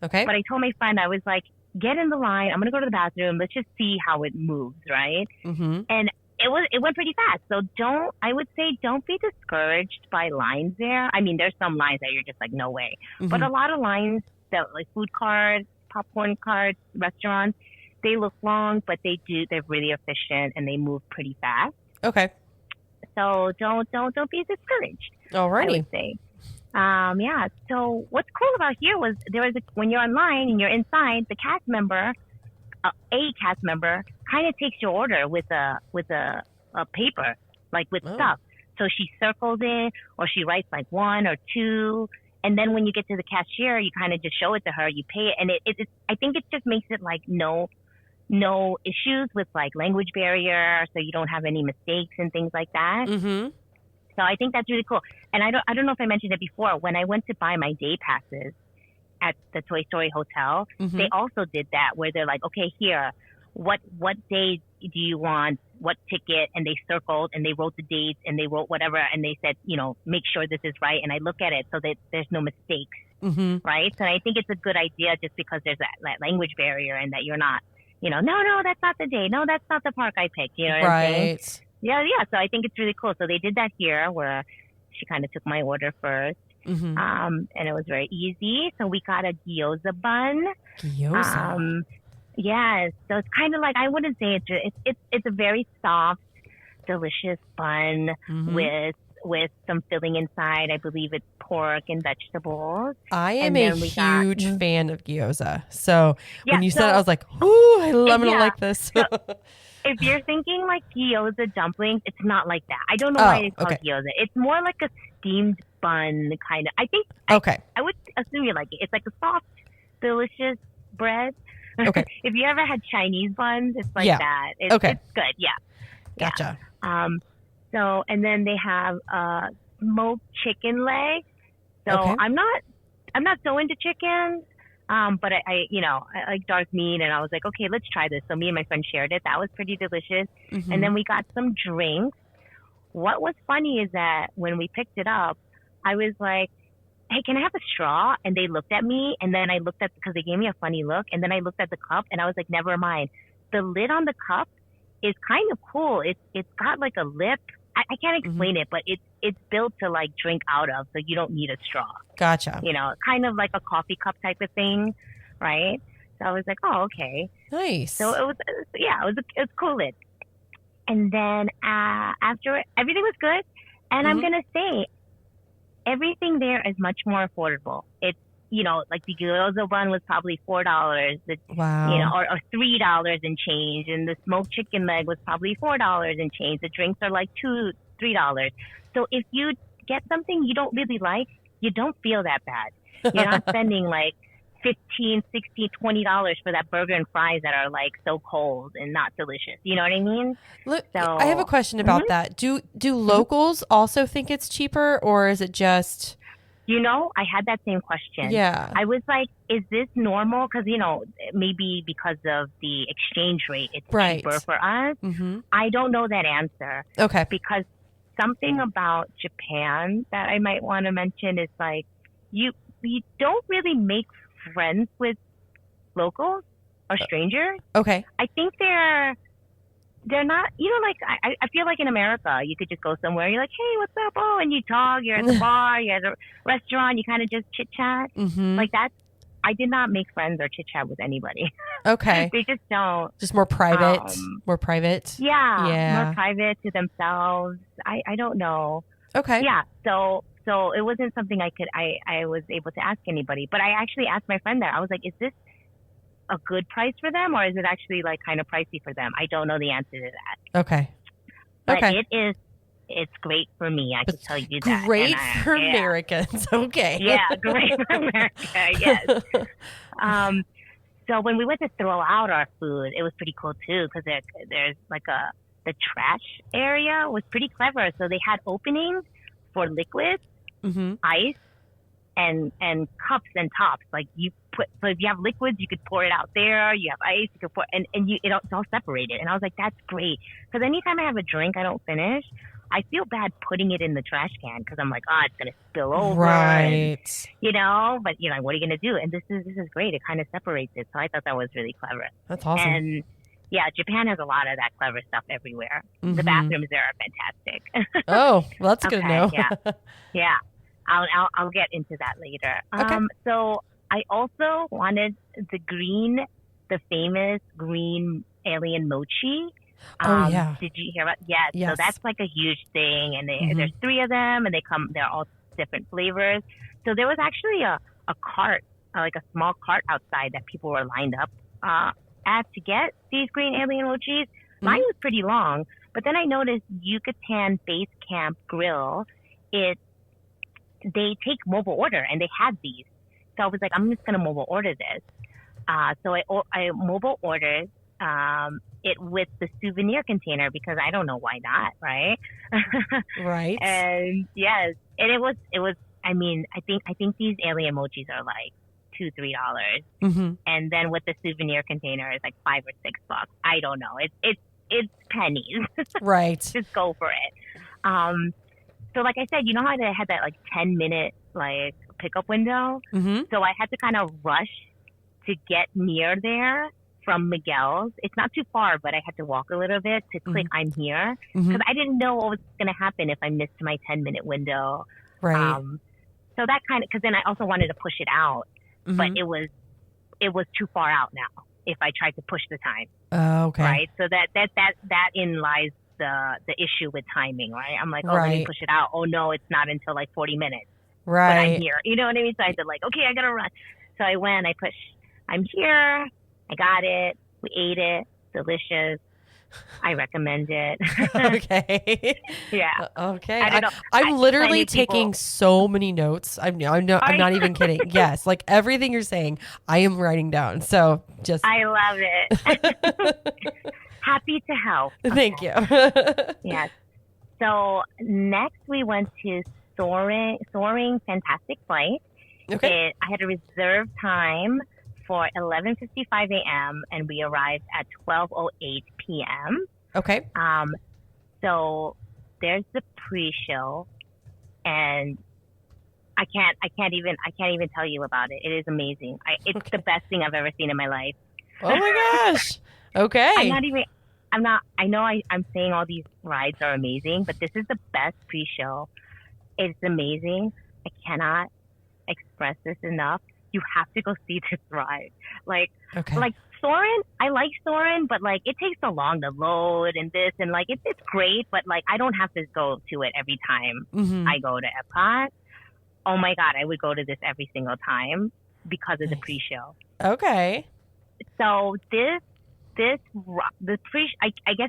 Okay. But I told my friend, I was like, get in the line. I'm going to go to the bathroom. Let's just see how it moves. Right. And it went pretty fast. So don't be discouraged by lines there. I mean, there's some lines that you're just like, no way. But a lot of lines that like food carts, popcorn carts, restaurants, they look long, but they're really efficient and they move pretty fast. Okay. So don't be discouraged. Alrighty. I would say. So what's cool about here was when you're online and you're inside, the cast member, a cast member, kind of takes your order with a paper, like with stuff. So she circles it, or she writes like 1 or 2, and then when you get to the cashier, you kind of just show it to her. You pay it, and I think it just makes it like no issues with like language barrier, so you don't have any mistakes and things like that. So I think that's really cool. And I don't know if I mentioned it before. When I went to buy my day passes, at the Toy Story Hotel, they also did that where they're like, okay, here, what day do you want? What ticket? And they circled and they wrote the dates and they wrote whatever and they said, make sure this is right. And I look at it so that there's no mistakes, right? So I think it's a good idea just because there's that language barrier and that you're not, no, that's not the day. No, that's not the park I picked. You know what I'm saying? Yeah. So I think it's really cool. So they did that here where she kind of took my order first. And it was very easy. So we got a gyoza bun. Gyoza. Yes. So it's kind of like, I wouldn't say it's a very soft, delicious bun with some filling inside. I believe it's pork and vegetables. I am a huge fan of gyoza. So when you said it, I was like, ooh, I'm going to like this. So if you're thinking like gyoza dumplings, it's not like that. I don't know why it's called gyoza. It's more like a steamed bun kind of. I think I would assume you like it. It's like a soft, delicious bread. Okay. If you ever had Chinese buns, it's like that. It's good. Yeah. Gotcha. So, and then they have smoked chicken leg. So I'm not so into chicken. But I like dark meat and I was like, okay, let's try this. So me and my friend shared it. That was pretty delicious. And then we got some drinks. What was funny is that when we picked it up, I was like, hey, can I have a straw? And they looked at me and then I looked at, because they gave me a funny look. And then I looked at the cup and I was like, never mind. The lid on the cup is kind of cool. It's got like a lip. I can't explain it, but it's built to like drink out of, so you don't need a straw. Gotcha. Kind of like a coffee cup type of thing, right? So I was like, oh, okay. Nice. So it was a cool lid. And then after everything was good, and I'm gonna say everything there is much more affordable. It's like the gyoza bun was probably $4, wow. Or $3 and change, and the smoked chicken leg was probably $4 and change. The drinks are like $2-3. So if you get something you don't really like, you don't feel that bad. You're not spending like $15, $16, $20 for that burger and fries that are like so cold and not delicious. You know what I mean? Look, I have a question about that. Do locals also think it's cheaper, or is it just? I had that same question. Yeah. I was like, is this normal? Because, maybe because of the exchange rate, it's cheaper for us. I don't know that answer. Okay. Because something about Japan that I might want to mention is like, you don't really make friends with locals or strangers. Okay. I think they're not, like, I feel like in America, you could just go somewhere. You're like, hey, what's up? Oh, and you talk. You're at the bar. You're at a restaurant. You kind of just chit chat. Like that. I did not make friends or chit chat with anybody. Okay. They just don't. Just more private. More private. Yeah. More private to themselves. I don't know. Okay. Yeah. So it wasn't something I was able to ask anybody. But I actually asked my friend there. I was like, is this a good price for them, or is it actually like kind of pricey for them? I don't know the answer to that. Okay. But it's great for me. I can tell you that. Great for Americans. Okay. Yeah, great for America. Yes. So when we went to throw out our food, it was pretty cool too, because there's like the trash area was pretty clever. So they had openings for liquids, ice, and cups and tops. Like so if you have liquids, you could pour it out there. You have ice, you could pour, and it's all separated. And I was like, that's great. Because anytime I have a drink I don't finish, I feel bad putting it in the trash can because I'm like, it's going to spill over. Right. And, but what are you going to do? And this is great. It kind of separates it. So I thought that was really clever. That's awesome. And yeah, Japan has a lot of that clever stuff everywhere. The bathrooms there are fantastic. Oh, well, that's good to know. Yeah. I'll get into that later. Okay. So I also wanted the famous green alien mochi. Oh, yeah. Did you hear about? Yes. Yes. So that's like a huge thing, and there's 3 of them, and they're all different flavors. So there was actually a cart, like a small cart outside that people were lined up at to get these green alien mochis. Mine was pretty long, but then I noticed Yucatan Base Camp Grill. They take mobile order, and they had these. So I was like, I'm just gonna mobile order this. So I mobile ordered it with the souvenir container because I don't know why not, right? Right. And yes, and it was. I mean, I think these alien emojis are like $2-3, Mm-hmm. and then with the souvenir container, it's like $5 or $6. I don't know. It's pennies. Right. Just go for it. So like I said, you know how they had that like 10-minute like pickup window? Mm-hmm. So I had to kind of rush to get near there from Miguel's. It's not too far, but I had to walk a little bit to click I'm here because I didn't know what was going to happen if I missed my 10-minute window. Right. So that kind of, because then I also wanted to push it out, but it was too far out now if I tried to push the time. Okay. Right. So that in lies the issue with timing, right? I'm like, let me push it out. Oh no, it's not until like 40 minutes. Right. But I'm here. You know what I mean? So I said like, okay, I gotta run. So I went, I pushed, I'm here. I got it. We ate it. Delicious. I recommend it. Okay. Yeah. Okay. I don't know. I'm literally taking so many notes. I'm not even kidding. Yes. Like everything you're saying, I am writing down. So just. I love it. Happy to help. Thank you. Yes. So next we went to Soaring Fantastic Flight. Okay. I had a reserved time for 11:55 a.m. and we arrived at 12:08 p.m. Okay. So there's the pre-show, and I can't even tell you about it. It is amazing. It's the best thing I've ever seen in my life. Oh my gosh. Okay. I'm saying all these rides are amazing, but this is the best pre-show. It's amazing. I cannot express this enough. You have to go see this ride. Like Soarin', I like Soarin', but like it takes so long to load and this and like it's great, but like I don't have to go to it every time I go to Epcot. Oh my God, I would go to this every single time because of the pre-show. Okay. So I guess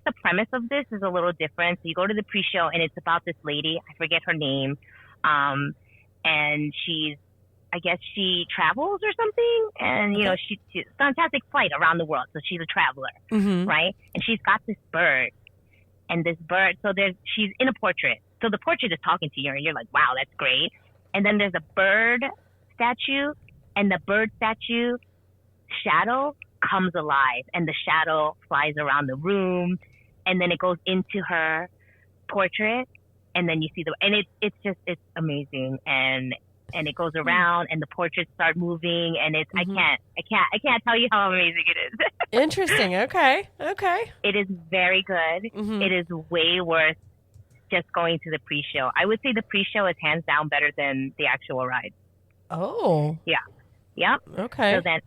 the premise of this is a little different. So you go to the pre-show and it's about this lady, I forget her name, and I guess she travels or something, and you know she's fantastic flight around the world. So she's a traveler, right? And she's got this bird, and this bird. So she's in a portrait. So the portrait is talking to you, and you're like, wow, that's great. And then there's a bird statue, and the bird statue shadow comes alive, and the shadow flies around the room, and then it goes into her portrait, and then you see it's amazing, and it goes around and the portraits start moving and it's I can't tell you how amazing it is. Interesting. Okay. It is very good. It is way worth just going to the pre-show. I would say the pre-show is hands down better than the actual ride. Oh. Yeah. Yep. Okay. So then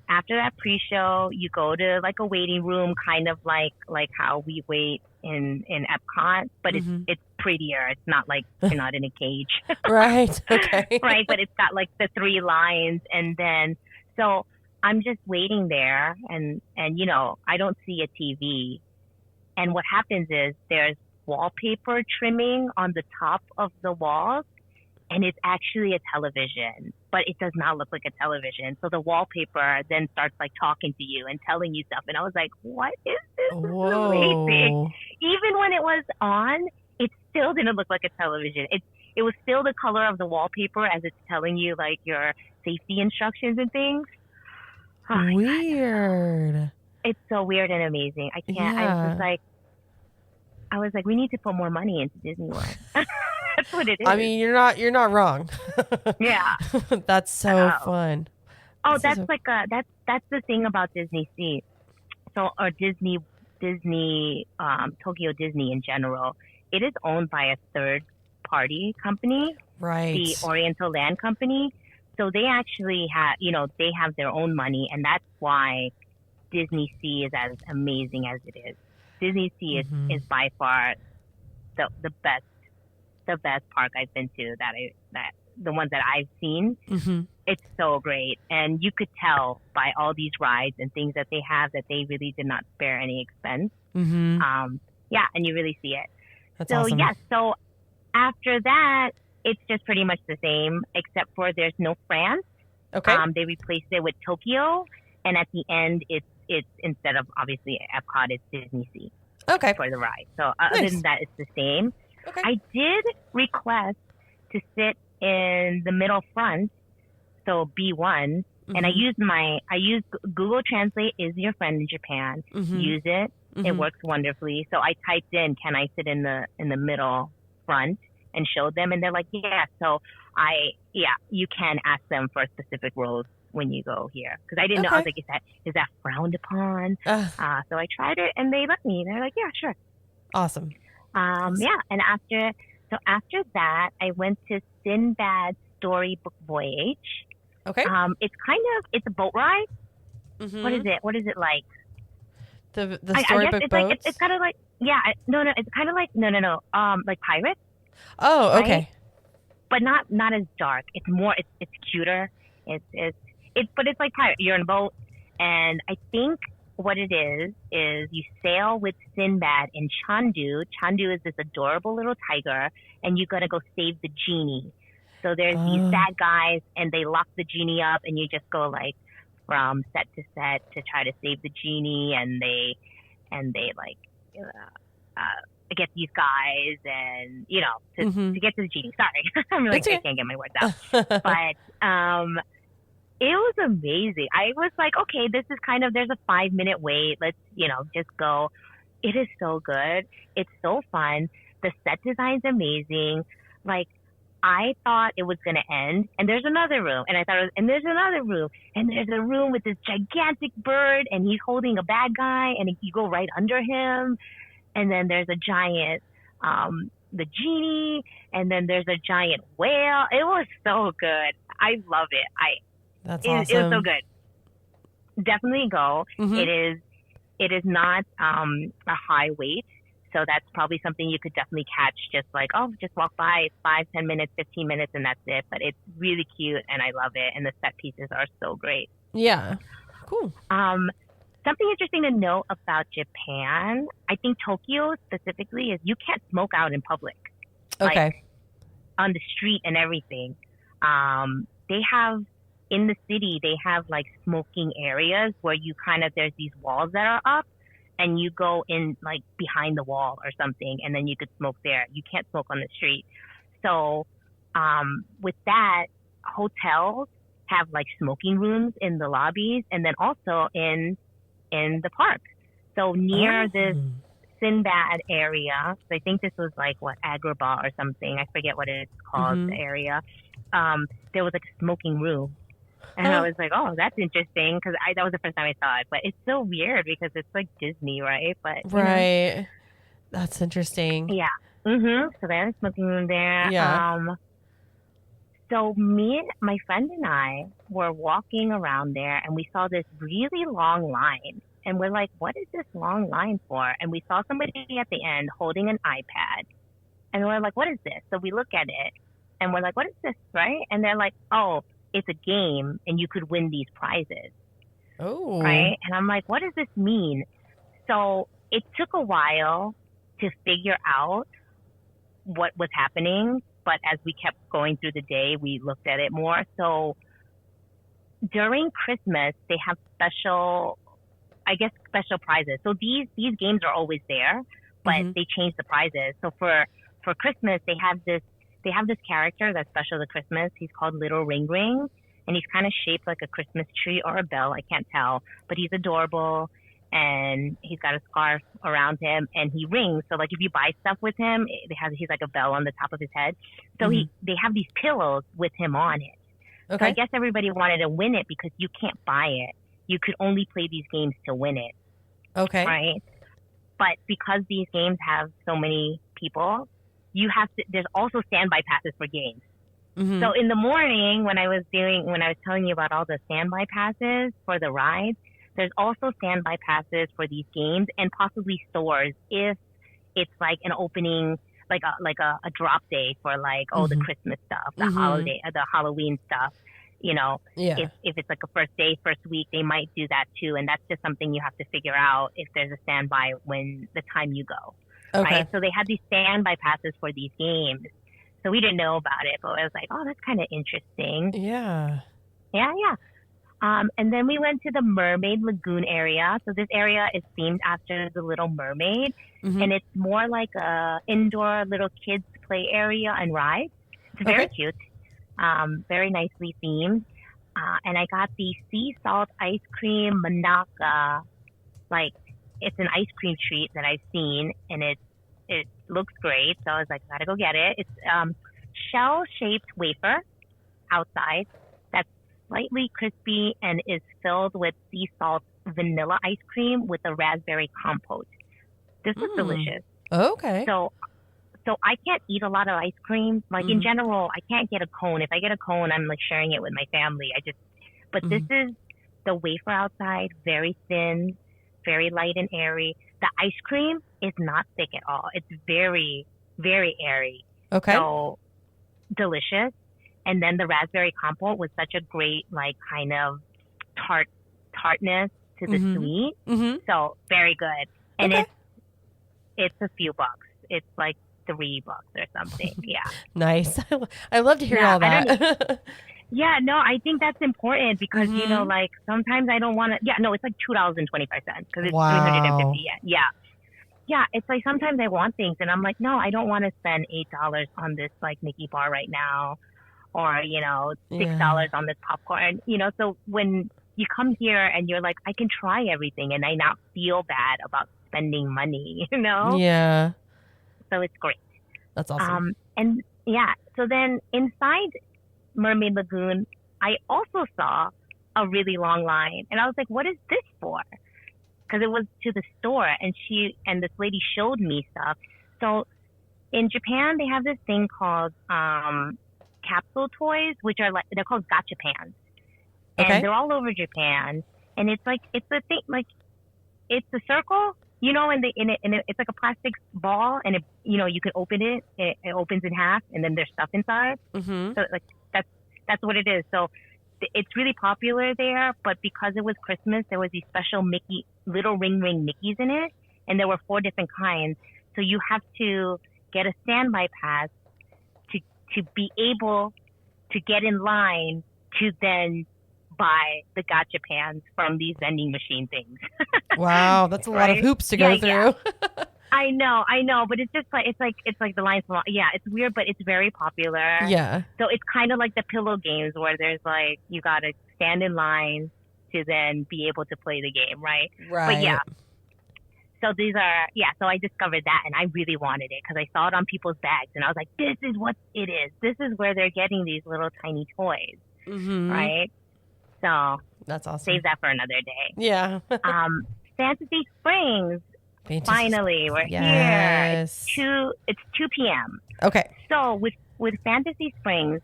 after that pre-show, you go to like a waiting room, kind of like how we wait in Epcot, but it's prettier. It's not like you're not in a cage. Right. Okay. Right. But it's got like the 3 lines. And then, so I'm just waiting there and, you know, I don't see a TV. And what happens is there's wallpaper trimming on the top of the walls. And it's actually a television, but it does not look like a television. So the wallpaper then starts like talking to you and telling you stuff. And I was like, what is this? Whoa. This is amazing. Even when it was on, it still didn't look like a television. It was still the color of the wallpaper as it's telling you like your safety instructions and things. Oh, weird. It's so weird and amazing. I can't. Yeah. I was like, we need to put more money into Disney World. That's what it is. I mean, you're not wrong. Yeah. That's so fun. Oh, that's the thing about Disneysea. So, or Disney, Tokyo Disney in general. It is owned by a third party company, right? The Oriental Land Company. So they actually they have their own money, and that's why Disneysea is as amazing as it is. Disneysea is by far the best park I've been to. The ones that I've seen, it's so great, and you could tell by all these rides and things that they have that they really did not spare any expense. Yeah, and you really see it. That's awesome. Yes, so after that, it's just pretty much the same, except for there's no France. Okay. They replaced it with Tokyo, and at the end, it's instead of obviously Epcot, it's Disneysea. Okay. For the ride. So other than that, it's the same. Okay. I did request to sit in the middle front, so B1, And I use Google Translate is your friend in Japan. Use it. It works wonderfully. So I typed in, can I sit in the middle front, and showed them, and they're like, yeah. So you can ask them for specific roles when you go here, because I didn't know. I was like, is that frowned upon? So I tried it, and they let me. They're like, yeah, sure. Awesome. Yeah, and after that, I went to Sinbad's Storybook Voyage. Okay. It's a boat ride. What is it? What is it like? The storybook boats? Like, it's kind of like, it's kind of like, like Pirates. Oh, okay. Right? But not as dark. It's more, it's cuter. But it's like Pirate. You're in a boat, and I think what it is you sail with Sinbad in Chandu. Chandu is this adorable little tiger, and you gotta go save the genie. So there's these bad guys, and they lock the genie up, and you just go like from set to set to try to save the genie, and they like get these guys, and to get to the genie. Sorry, I can't get my words out. But it was amazing. I was like, okay, this is kind of, there's a 5-minute wait. Let's just go. It is so good. It's so fun. The set design's amazing. Like, I thought it was going to end, and there's another room, and and there's another room, and there's a room with this gigantic bird, and he's holding a bad guy, and you go right under him, and then there's a giant, the genie, and then there's a giant whale. It was so good. I love it. That's awesome. It was so good. Definitely go. It is not a high wait. So that's probably something you could definitely catch, just like, just walk by 5, 10 minutes, 15 minutes, and that's it. But it's really cute, and I love it. And the set pieces are so great. Yeah. Cool. Something interesting to note about Japan, I think Tokyo specifically, is you can't smoke out in public. Okay. Like, on the street and everything. They have, in the city, they have like smoking areas where there's these walls that are up, and you go in like behind the wall or something, and then you could smoke there. You can't smoke on the street. So with that, hotels have like smoking rooms in the lobbies, and then also in the park. So near this Sinbad area, so I think this was like Agrabah or something. I forget what it's called, the area. There was like a smoking room. And I was like, oh, that's interesting, because that was the first time I saw it. But it's so weird because it's like Disney, right? But right. That's interesting. Yeah. So they had a smoking room there. Yeah. So my friend and I were walking around there, and we saw this really long line. And we're like, what is this long line for? And we saw somebody at the end holding an iPad. And we're like, what is this? So we look at it, and we're like, what is this, right? And they're like, oh, it's a game, and you could win these prizes. Oh. Right? And I'm like, what does this mean? So it took a while to figure out what was happening. But as we kept going through the day, we looked at it more. So during Christmas, they have special prizes. So these games are always there, but they change the prizes. So for Christmas, they have this character that's special to Christmas. He's called Little Ring Ring, and he's kind of shaped like a Christmas tree or a bell. I can't tell, but he's adorable, and he's got a scarf around him, and he rings. So like if you buy stuff with him, he's like a bell on the top of his head. So they have these pillows with him on it. Okay. So I guess everybody wanted to win it because you can't buy it. You could only play these games to win it. Okay. Right? But because these games have so many people, there's also standby passes for games. So in the morning when I was telling you about all the standby passes for the rides, there's also standby passes for these games, and possibly stores if it's like an opening, like a drop day for like, the Christmas stuff, the holiday, the Halloween stuff. If it's like a first week, they might do that too. And that's just something you have to figure out if there's a standby when the time you go. Okay. Right? So they had these standby passes for these games. So we didn't know about it, but I was like, oh, that's kind of interesting. Yeah. Yeah. And then we went to the Mermaid Lagoon area. So this area is themed after the Little Mermaid. And it's more like a indoor little kids play area and rides. It's very cute. Very nicely themed. and I got the sea salt ice cream manaka. Like, it's an ice cream treat that I've seen, and it looks great. So I was like, gotta go get it. It's shell-shaped wafer outside that's slightly crispy and is filled with sea salt vanilla ice cream with a raspberry compote. This was delicious. Okay. So I can't eat a lot of ice cream. Like, in general, I can't get a cone. If I get a cone, I'm like sharing it with my family. But this is the wafer outside, very thin, very light and airy. The ice cream is not thick at all. It's very, very airy. Okay. So delicious. And then the raspberry compote was such a great, like, kind of tartness to the sweet. So very good. And it's a few bucks. It's like $3 or something. Yeah. Nice. I love to hear all that. Yeah, no, I think that's important because, you know, like, sometimes I don't want to, it's like $2.25 because it's 350 yen. Yeah. Yeah, it's like sometimes I want things and I'm like, no, I don't want to spend $8 on this, like, Mickey bar right now, or, you know, $6 on this popcorn, you know. So when you come here and you're like, I can try everything and I not feel bad about spending money, you know? Yeah. So it's great. That's awesome. And yeah, so then inside Mermaid Lagoon, I also saw a really long line, and I was like, "What is this for?" Because it was to the store, and this lady showed me stuff. So in Japan, they have this thing called capsule toys, which are like, they're called gachapans, and they're all over Japan. And it's a thing, like, it's a circle, you know, and it's like a plastic ball, and it, you know, you can open it. It opens in half, and then there's stuff inside. So like that's what it is. So it's really popular there. But because it was Christmas, there was these special little ring Mickeys in it, and there were 4 different kinds. So you have to get a standby pass to be able to get in line to then buy the gachapans from these vending machine things. Wow, that's a lot of hoops to go through. Yeah. I know, but it's just like it's like the line's long. Yeah, it's weird, but it's very popular. Yeah. So it's kind of like the pillow games where there's like, you got to stand in line to then be able to play the game, right? Right. But yeah. So so I discovered that, and I really wanted it because I saw it on people's bags, and I was like, this is what it is. This is where they're getting these little tiny toys, right? So that's awesome. Save that for another day. Yeah. Fantasy Springs. Finally, we're here. It's 2 p.m. Okay. So with Fantasy Springs,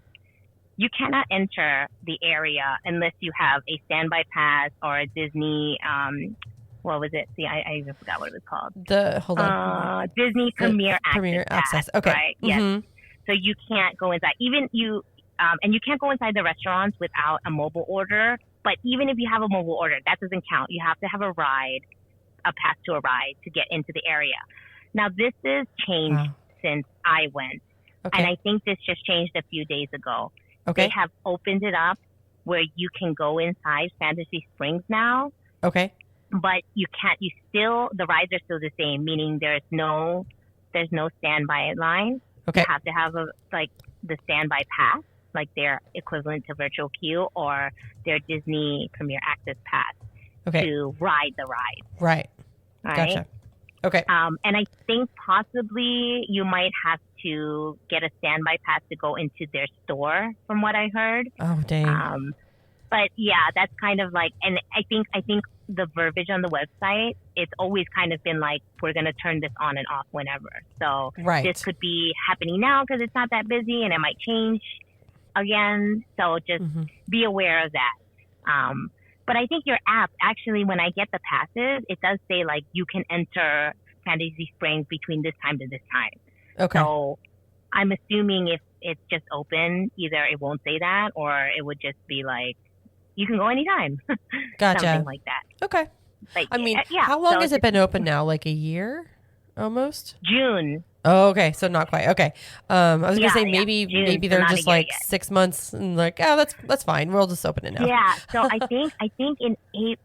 you cannot enter the area unless you have a standby pass or a Disney. What was it? See, I even forgot what it was called. Hold on. Disney Premier Access. Okay. Right. Yes. So you can't go inside. And you can't go inside the restaurants without a mobile order. But even if you have a mobile order, that doesn't count. You have to have a pass to a ride to get into the area. Now, this is changed since I went. And I think this just changed a few days ago. Okay. They have opened it up where you can go inside Fantasy Springs now. Okay. But the rides are still the same, meaning there's no standby line. Okay. You have to have the standby pass, like their equivalent to virtual queue or their Disney Premier Access Pass to ride the ride. Right. Gotcha. Okay. And I think possibly you might have to get a standby pass to go into their store, from what I heard. Oh, dang. But yeah, that's kind of like, and I think the verbiage on the website, it's always kind of been like, we're going to turn this on and off whenever. So this could be happening now because it's not that busy, and it might change again. So just be aware of that. But I think your app, actually, when I get the passes, it does say like you can enter Fantasy Springs between this time to this time. Okay. So I'm assuming if it's just open, either it won't say that or it would just be like, you can go anytime. Gotcha. Something like that. Okay. But, I mean, how long has it been open now? Like a year almost? June. Oh, okay. So not quite. Okay. I was going to say maybe they're so just like 6 months and like, oh, that's fine. We'll just open it now. Yeah. So I think in April,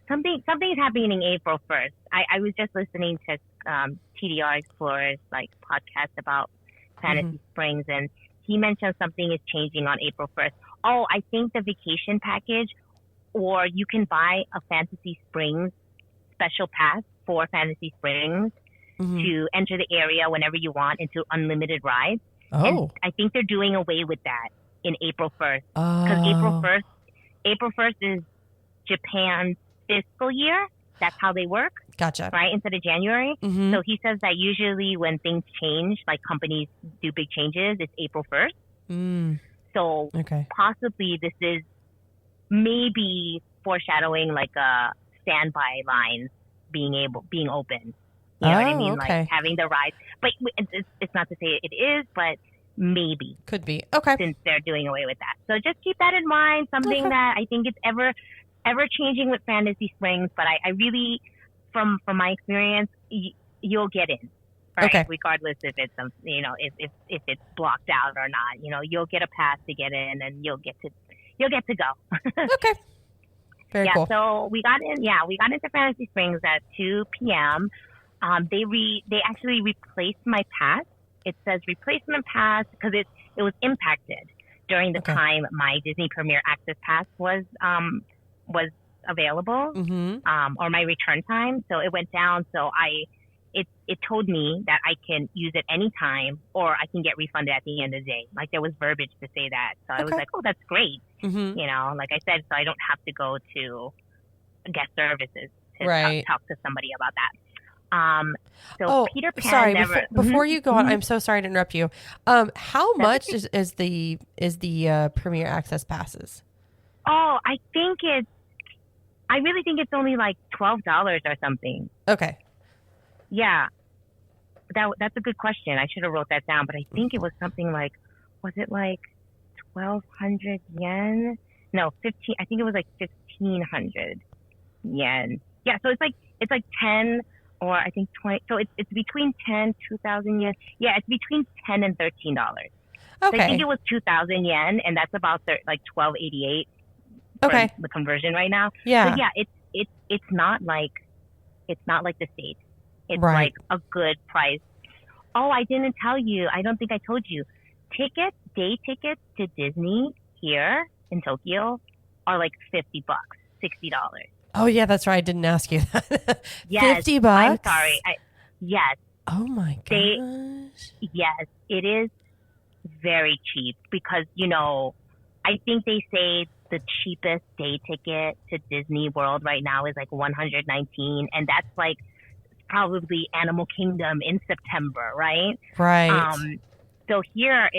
something's happening in April 1st. I was just listening to TDR Explorer's like podcast about Fantasy Springs, and he mentioned something is changing on April 1st. Oh, I think the vacation package, or you can buy a Fantasy Springs special pass for Fantasy Springs to enter the area whenever you want into unlimited rides. Oh. And I think they're doing away with that in April 1st. Because April 1st is Japan's fiscal year. That's how they work. Gotcha. Right? Instead of January. So he says that usually when things change, like companies do big changes, it's April 1st. So possibly this is maybe foreshadowing like a standby lines being open. You know what I mean? Like having the rides. But it's not to say it is, but maybe. Could be. Okay. Since they're doing away with that. So just keep that in mind. Something that I think it's ever changing with Fantasy Springs. But I really, from my experience, you'll get in. Right? Regardless if it's if it's blocked out or not. You'll get a pass to get in and you'll get to go. Okay. Very cool. So we got into Fantasy Springs at 2 p.m. They actually replaced my pass. It says replacement pass because it was impacted during the time my Disney Premier Access Pass was available, or my return time. So it went down. So it told me that I can use it anytime or I can get refunded at the end of the day. Like there was verbiage to say that. So I was like, oh, that's great. Like I said, so I don't have to go to guest services to talk to somebody about that. Peter Pan. Sorry, before you go on, I'm so sorry to interrupt you. How much is the Premier Access passes? Oh, I really think it's only like $12 or something. Okay. Yeah. That's a good question. I should have wrote that down, but I think it was something like, was it like 1,200 yen? No, 15. I think it was like 1,500 yen. Yeah. So it's like 10 or I think 20. So it's between 2,000 yen. Yeah. It's between 10 and $13. Okay. So I think it was 2,000 yen and that's about like 12.88. Okay. The conversion right now. Yeah. So yeah, it's not like the States. It's like a good price. Oh, I didn't tell you. I don't think I told you. Day tickets to Disney here in Tokyo are like $50, $60. Oh yeah, that's right. I didn't ask you that. Yes, $50? I'm sorry. Yes. Oh my gosh. Yes, it is very cheap because, I think they say the cheapest day ticket to Disney World right now is like $119, and that's like probably Animal Kingdom in September, right? Right. So here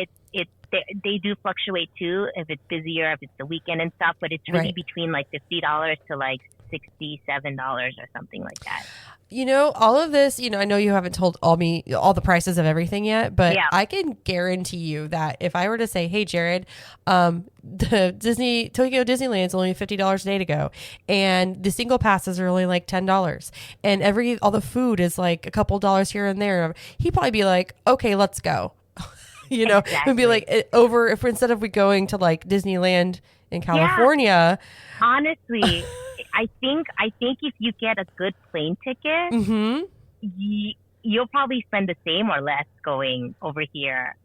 they do fluctuate too if it's busier, if it's the weekend and stuff, but it's really between like $50 to like $67 or something like that. All of this, I know you haven't told all the prices of everything yet, but I can guarantee you that if I were to say, hey, Jared, the Tokyo Disneyland is only $50 a day to go. And the single passes are only like $10. And all the food is like a couple dollars here and there. He'd probably be like, okay, let's go. Exactly. It'd be like if instead of we going to like Disneyland in California. Yeah. Honestly, I think if you get a good plane ticket, you'll probably spend the same or less going over here.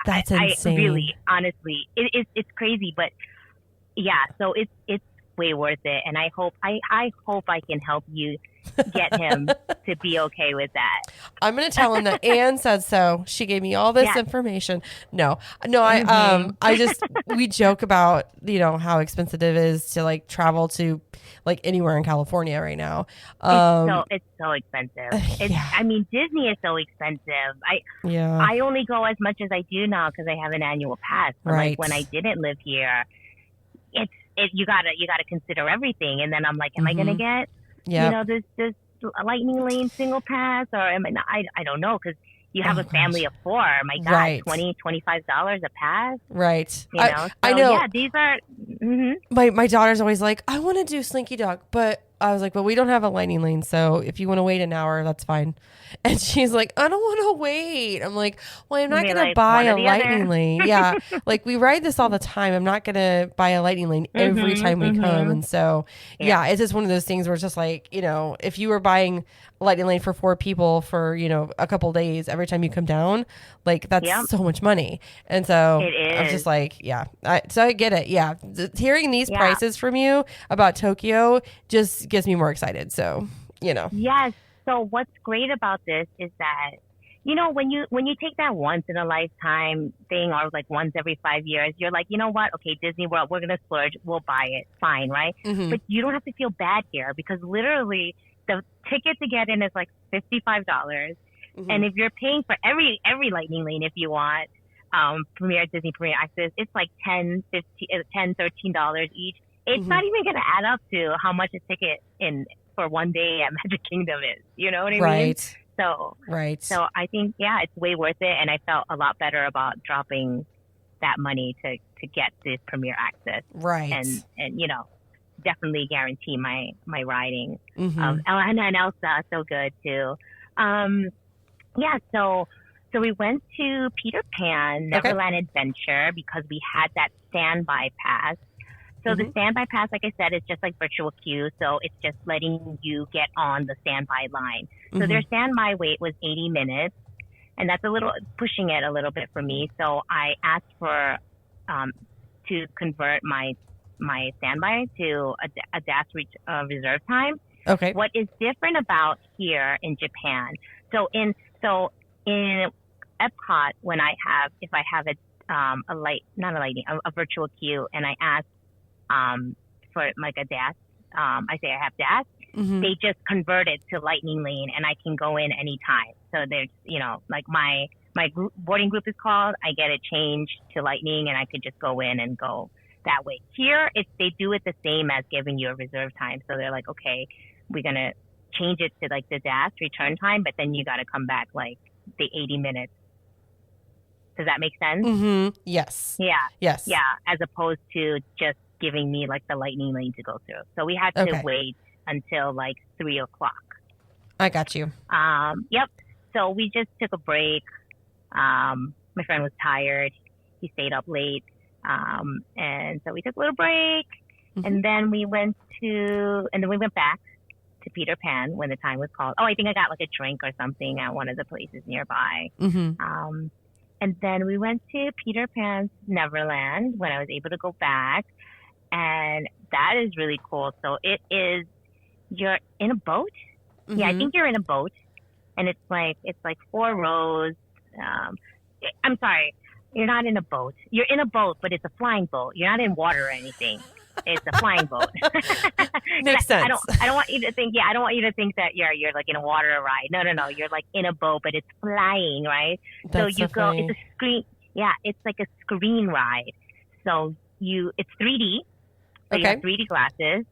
That's insane. I really, honestly, it's crazy, but yeah. So it's way worth it, and I hope I can help you get him to be okay with that. I'm gonna tell him that Anne said so. She gave me all this information. No, I just we joke about how expensive it is to like travel to like anywhere in California right now. It's so expensive. I mean, Disney is so expensive. I only go as much as I do now because I have an annual pass. But like when I didn't live here, you gotta consider everything. And then I'm like, am I gonna get this lightning lane single pass, or am I not? I don't know, because you have a family of four. My God, $25 a pass. Right. I know. I know. Yeah, these are. My daughter's always like, I want to do Slinky Dog, but I was like, but we don't have a lightning lane. So if you want to wait an hour, that's fine. And she's like, I don't want to wait. I'm like, well, I'm not going to buy a lightning lane. Yeah. Like we ride this all the time. I'm not going to buy a lightning lane every time we come. And so, yeah, it's just one of those things where it's just like, you know, if you were buying a lightning lane for 4 people for, you know, a couple days, every time you come down, like that's so much money. And so I was just like, so I get it. Yeah. Hearing these prices from you about Tokyo just gets me more excited. So, you know. Yes. So what's great about this is that, you know, when you take that once in a lifetime thing or like once every 5 years, you're like, you know what? Okay, Disney World, we're going to splurge. We'll buy it. Fine, right? But you don't have to feel bad here because literally the ticket to get in is like $55. And if you're paying for every lightning lane if you want, Disney Premier Access, it's like $10, $13 each. It's not even going to add up to how much a ticket in for one day at Magic Kingdom is. You know what I mean? So I think, it's way worth it. And I felt a lot better about dropping that money to get this Premier Access. And you know, definitely guarantee my riding. And Elsa, so good too. So we went to Peter Pan Neverland Adventure because we had that standby pass. So the standby pass, like I said, is just like virtual queue. So it's just letting you get on the standby line. So their standby wait was 80 minutes. And that's a little pushing it a little bit for me. So I asked for to convert my standby to a DAS reserve time. Okay. What is different about here in Japan? So in Epcot, when if I have a virtual queue, and I ask for like a DAS, I say I have DAS. They just convert it to Lightning Lane, and I can go in anytime. So there's, you know, like my boarding group is called. I get it changed to Lightning, and I could just go in and go that way. Here, they do it the same as giving you a reserve time. So they're like, okay, we're gonna change it to like the DAS return time, but then you got to come back like the 80 minutes. Does that make sense? Yes. Yeah. Yes. Yeah. As opposed to just giving me like the Lightning Lane to go through. So we had to wait until like 3 o'clock. I got you. Yep. So we just took a break. My friend was tired. He stayed up late. And so we took a little break, and then we went back to Peter Pan when the time was called. Oh, I think I got like a drink or something at one of the places nearby. And then we went to Peter Pan's Neverland when I was able to go back. And that is really cool. So you're in a boat. Yeah, I think you're in a boat, and it's like 4 rows. I'm sorry. You're not in a boat. You're in a boat, but it's a flying boat. You're not in water or anything. It's a flying boat. Makes sense. I don't want you to think. Yeah, I don't want you to think that you're like in a water ride. No. You're like in a boat, but it's flying, right? That's so you so go. funny. It's a screen. Yeah, it's like a screen ride. So it's 3D. So you have 3D glasses,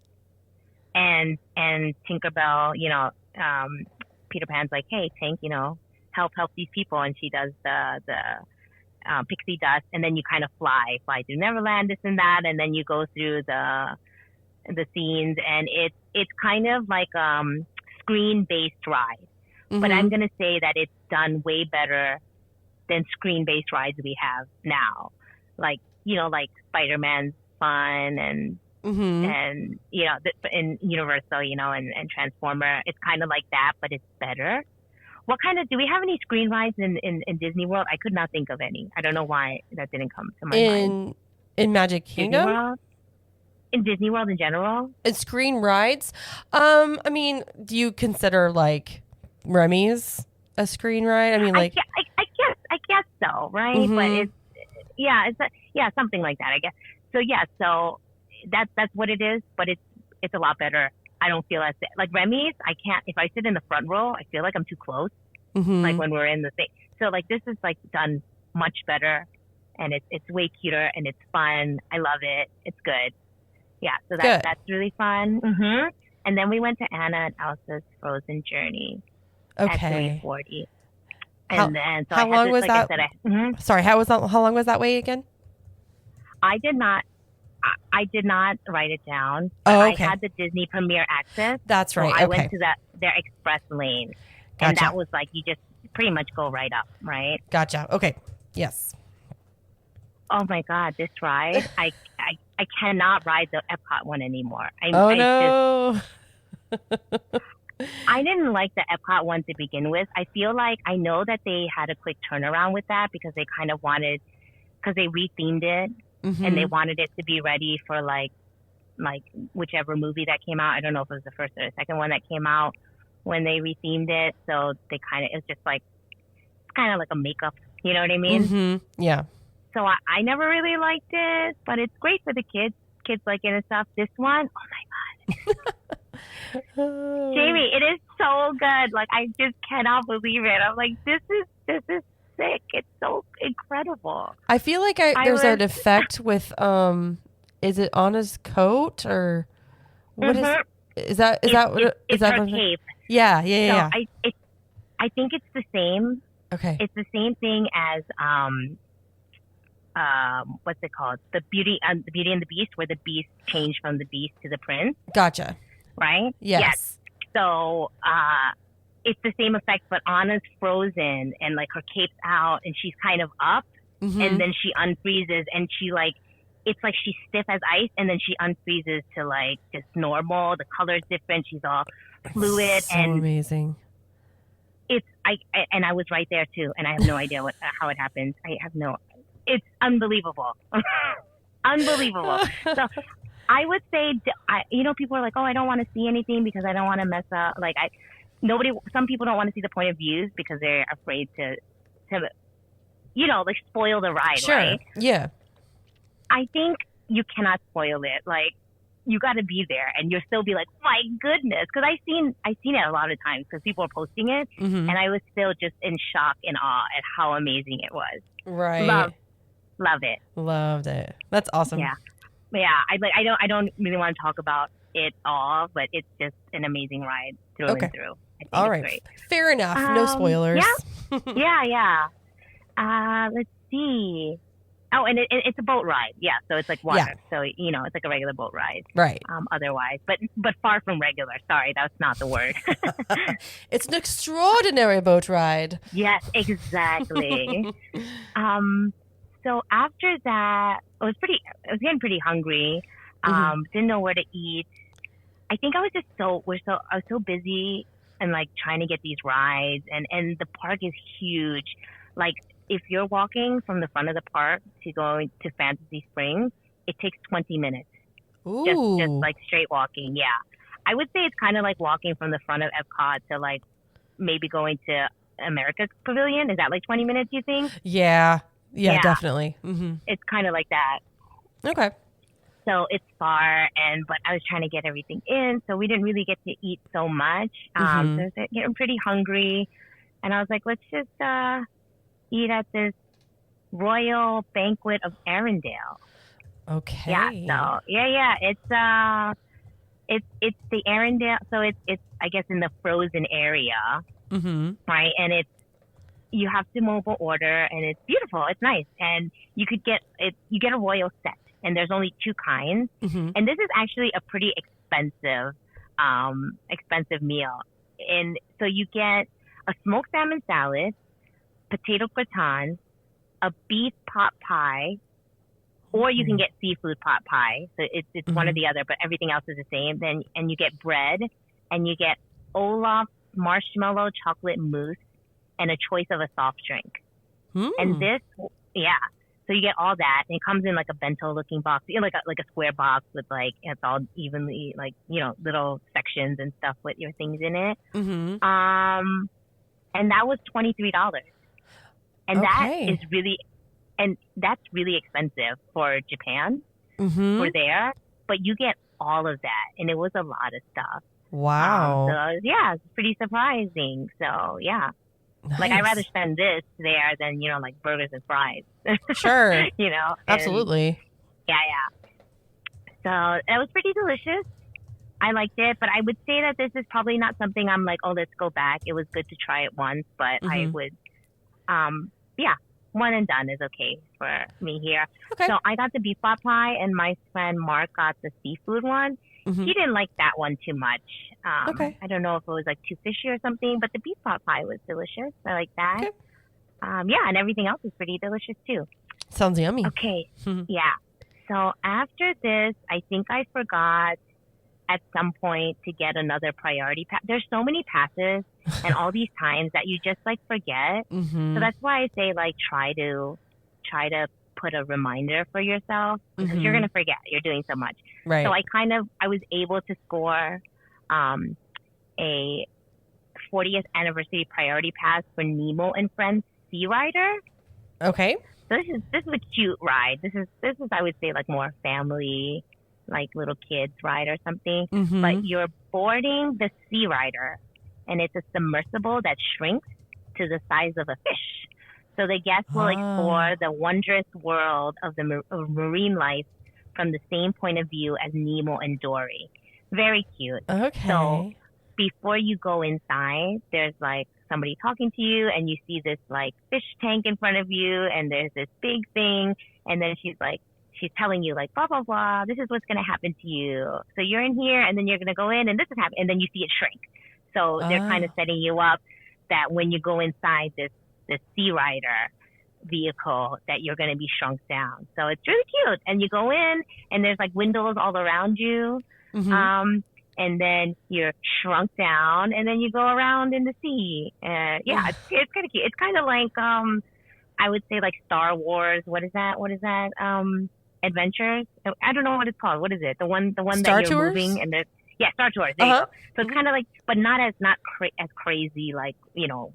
and Tinkerbell. You know, Peter Pan's like, hey, Tink, you know, help these people, and she does the pixie dust, and then you kind of fly through Neverland, this and that, and then you go through the scenes, and it's kind of like screen based ride. But I'm gonna say that it's done way better than screen based rides we have now. Like, you know, like Spider-Man's fun, and you know, in Universal, you know, and Transformer, it's kind of like that, but it's better. Do we have any screen rides in Disney World? I could not think of any. I don't know why that didn't come to my mind. In Magic Kingdom? Disney World? In Disney World in general? In screen rides? I mean, do you consider like Remy's a screen ride? I mean, like I guess so, right? But it's something like that, I guess. So so that's what it is, but it's a lot better. I don't feel as like Remy's. I can't, if I sit in the front row, I feel like I'm too close. Like when we're in the thing. So like this is like done much better, and it's way cuter, and it's fun. I love it. It's good. Yeah. So that's really fun. And then we went to Anna and Elsa's Frozen Journey at 3:40. And then so how long was that? Sorry, how long was that wait again? I did not I did not write it down. Oh, okay. I had the Disney Premier access. That's right. So I Okay. went to their express lane. Gotcha. And that was like, you just pretty much go right up, right? Gotcha. Okay. Yes. Oh my God, this ride, I cannot ride the Epcot one anymore. No. I didn't like the Epcot one to begin with. I feel like I know that they had a quick turnaround with that because they kind of wanted, because they rethemed it and they wanted it to be ready for like whichever movie that came out. I don't know if it was the first or the second one that came out when they rethemed it. So they kind of, it's just like, it's kind of like a makeup, you know what I mean? Yeah. So I never really liked it, but it's great for the kids. Kids like it and stuff. This one, oh my God. Jamie, it is so good. Like, I just cannot believe it. I'm like, this is sick. It's so incredible. I feel like there's an effect with, is it Anna's coat or what is that what it's her cape. Yeah. So I think it's the same. Okay. It's the same thing as what's it called? The Beauty and the Beast, where the Beast changed from the Beast to the Prince. Gotcha. Right? Yes. So it's the same effect, but Anna's frozen and like her cape's out and she's kind of up, and then she unfreezes and she like, it's like she's stiff as ice, and then she unfreezes to like just normal. The color's different. She's all fluid. So and amazing. I was right there too, and I have no idea how it happened. It's unbelievable. Unbelievable. So I would say, people are like, oh, I don't want to see anything because I don't want to mess up. Like some people don't want to see the point of views because they're afraid to like spoil the ride, sure. Right? Yeah. I think you cannot spoil it. Like, you got to be there, and you'll still be like, my goodness, because I seen it a lot of times because people are posting it, and I was still just in shock and awe at how amazing it was. Right. Love it. Loved it. That's awesome. Yeah. I don't really want to talk about it all, but it's just an amazing ride through and through. I think all it's right. Great. Fair enough. No spoilers. Yeah. Let's see. Oh, and it's a boat ride. Yeah, so it's like water. Yeah. So, it's like a regular boat ride. Right. Otherwise, but far from regular. Sorry, that's not the word. It's an extraordinary boat ride. Yes, exactly. So after that, I was getting pretty hungry. Didn't know where to eat. I think I was just I was so busy and like trying to get these rides, and the park is huge. Like, if you're walking from the front of the park to go to Fantasy Springs, it takes 20 minutes. Ooh. Just like straight walking. Yeah. I would say it's kind of like walking from the front of Epcot to like maybe going to America Pavilion. Is that like 20 minutes, you think? Yeah, definitely. It's kind of like that. Okay. So it's far, but I was trying to get everything in, so we didn't really get to eat so much. So I was getting pretty hungry, and I was like, let's just eat at this Royal Banquet of Arendelle. Okay. Yeah. So it's the Arendelle. So it's I guess in the frozen area, right? And you have to mobile order, and it's beautiful. It's nice, and you get a royal set, and there's only 2 kinds, and this is actually a pretty expensive meal. And so you get a smoked salmon salad, potato gratins, a beef pot pie, or you can get seafood pot pie. So it's one or the other, but everything else is the same. And you get bread, and you get Olaf marshmallow chocolate mousse, and a choice of a soft drink. And this, so you get all that, and it comes in like a bento-looking box, like a square box with like, it's all evenly like, little sections and stuff with your things in it. And that was $23. And that's really expensive for Japan, for there. But you get all of that, and it was a lot of stuff. Wow. So yeah, it's pretty surprising. So yeah, nice. Like, I'd rather spend this there than like burgers and fries. Sure. And, absolutely. yeah. So it was pretty delicious. I liked it, but I would say that this is probably not something I'm like, oh, let's go back. It was good to try it once, but I would, one and done is okay for me here. Okay. So I got the beef pot pie, and my friend Mark got the seafood one. Mm-hmm. He didn't like that one too much. Okay. I don't know if it was like too fishy or something, but the beef pot pie was delicious. I like that. Okay. Yeah, and everything else is pretty delicious too. Sounds yummy. Okay. Yeah. So after this, I think I forgot at some point to get another priority pass. There's so many passes and all these times that you just like forget. Mm-hmm. So that's why I say like try to put a reminder for yourself because you're gonna forget. You're doing so much. Right. So I was able to score a 40th anniversary priority pass for Nemo and Friends Sea Rider. Okay. So this is a cute ride. This is I would say like more family, like little kids ride or something. Mm-hmm. But you're boarding the Sea Rider, and it's a submersible that shrinks to the size of a fish. So the guests will explore the wondrous world of of marine life from the same point of view as Nemo and Dory. Very cute. Okay. So before you go inside, there's like somebody talking to you, and you see this like fish tank in front of you, and there's this big thing, and then she's telling you like blah blah blah. This is what's gonna happen to you. So you're in here, and then you're gonna go in, and this is happening, and then you see it shrink. So they're kind of setting you up that when you go inside this Sea Rider vehicle, that you're gonna be shrunk down. So it's really cute, and you go in, and there's like windows all around you. Mm-hmm. And then you're shrunk down, and then you go around in the sea. Yeah, it's kind of cute. It's kind of like I would say like Star Wars. What is that? Adventures. I don't know what it's called. What is it? The one Star that you're Tours? moving and there's Star Tours. There you go. So it's kind of like, but not as crazy like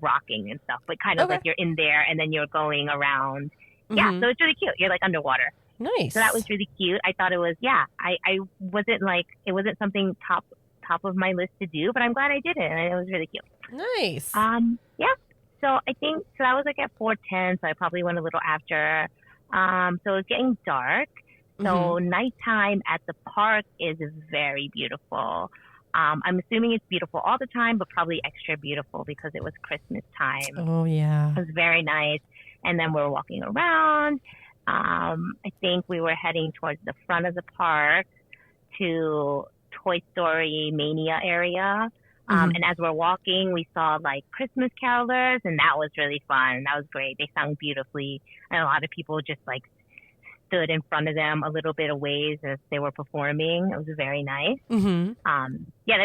rocking and stuff, but kind of like you're in there and then you're going around. Yeah, so it's really cute. You're like underwater. Nice. So that was really cute. I thought it was, I wasn't like, it wasn't something top of my list to do, but I'm glad I did it. And it was really cute. Nice. Yeah. So I think, so that was like at 4:10. So I probably went a little after. So it was getting dark. So nighttime at the park is very beautiful. I'm assuming it's beautiful all the time, but probably extra beautiful because it was Christmas time. Oh, yeah. It was very nice. And then we're walking around. I think we were heading towards the front of the park to Toy Story Mania area. And as we're walking, we saw like Christmas carolers, and that was really fun. That was great. They sung beautifully. And a lot of people just like stood in front of them a little bit of ways as they were performing. It was very nice. They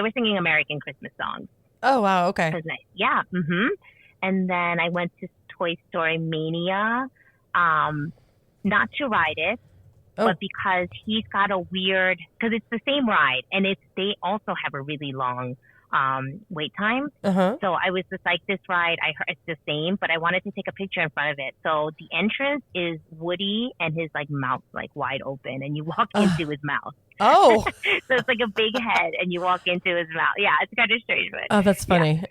were singing American Christmas songs. Oh, wow. Okay. It was nice. Yeah. And then I went to Toy Story Mania. Not to ride it, but because he's got a weird, because it's the same ride, and they also have a really long wait time. So I was just like, this ride, I heard it's the same, but I wanted to take a picture in front of it. So the entrance is Woody and his like mouth like wide open, and you walk into his mouth. Oh. So it's like a big head, and you walk into his mouth. Yeah, it's kind of strange, but oh, that's funny.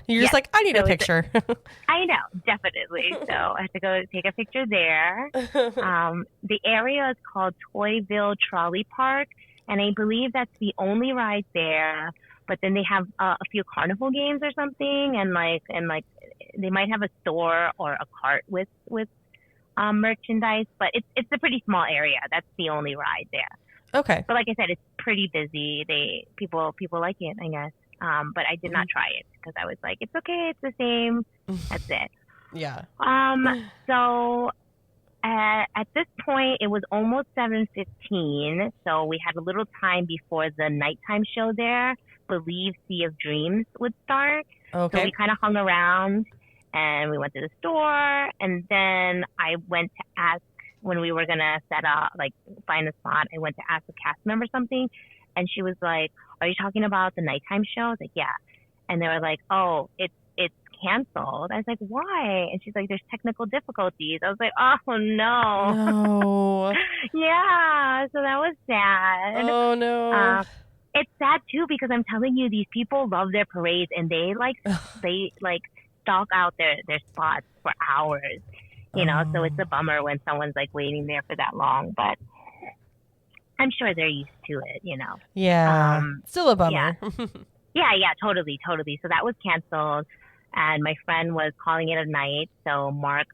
You're just like, I need a picture. I know, definitely. So I had to go take a picture there. The area is called Toyville Trolley Park, and I believe that's the only ride there. But then they have a few carnival games or something, and like they might have a store or a cart with merchandise. But it's a pretty small area. That's the only ride there. Okay. But like I said, it's pretty busy. People like it, I guess. But I did not try it because I was like, it's okay, it's the same. That's it. Yeah. So at this point, it was almost 7:15, so we had a little time before the nighttime show there. Believe Sea of Dreams would start. Okay. So we kind of hung around, and we went to the store, and then I went to ask when we were gonna set up, like find a spot. I went to ask a cast member something, and she was like, "Are you talking about the nighttime show?" I was like, "Yeah," and they were like, "Oh, it's canceled." I was like, "Why?" And she's like, "There's technical difficulties." I was like, "Oh no." No. Yeah, so that was sad. Oh no. It's sad too because I'm telling you, these people love their parades, and they stalk out their spots for hours. You know, so it's a bummer when someone's like waiting there for that long, but I'm sure they're used to it, you know. Yeah. Still a bummer. Yeah, totally. So that was canceled, and my friend was calling it a night. So Mark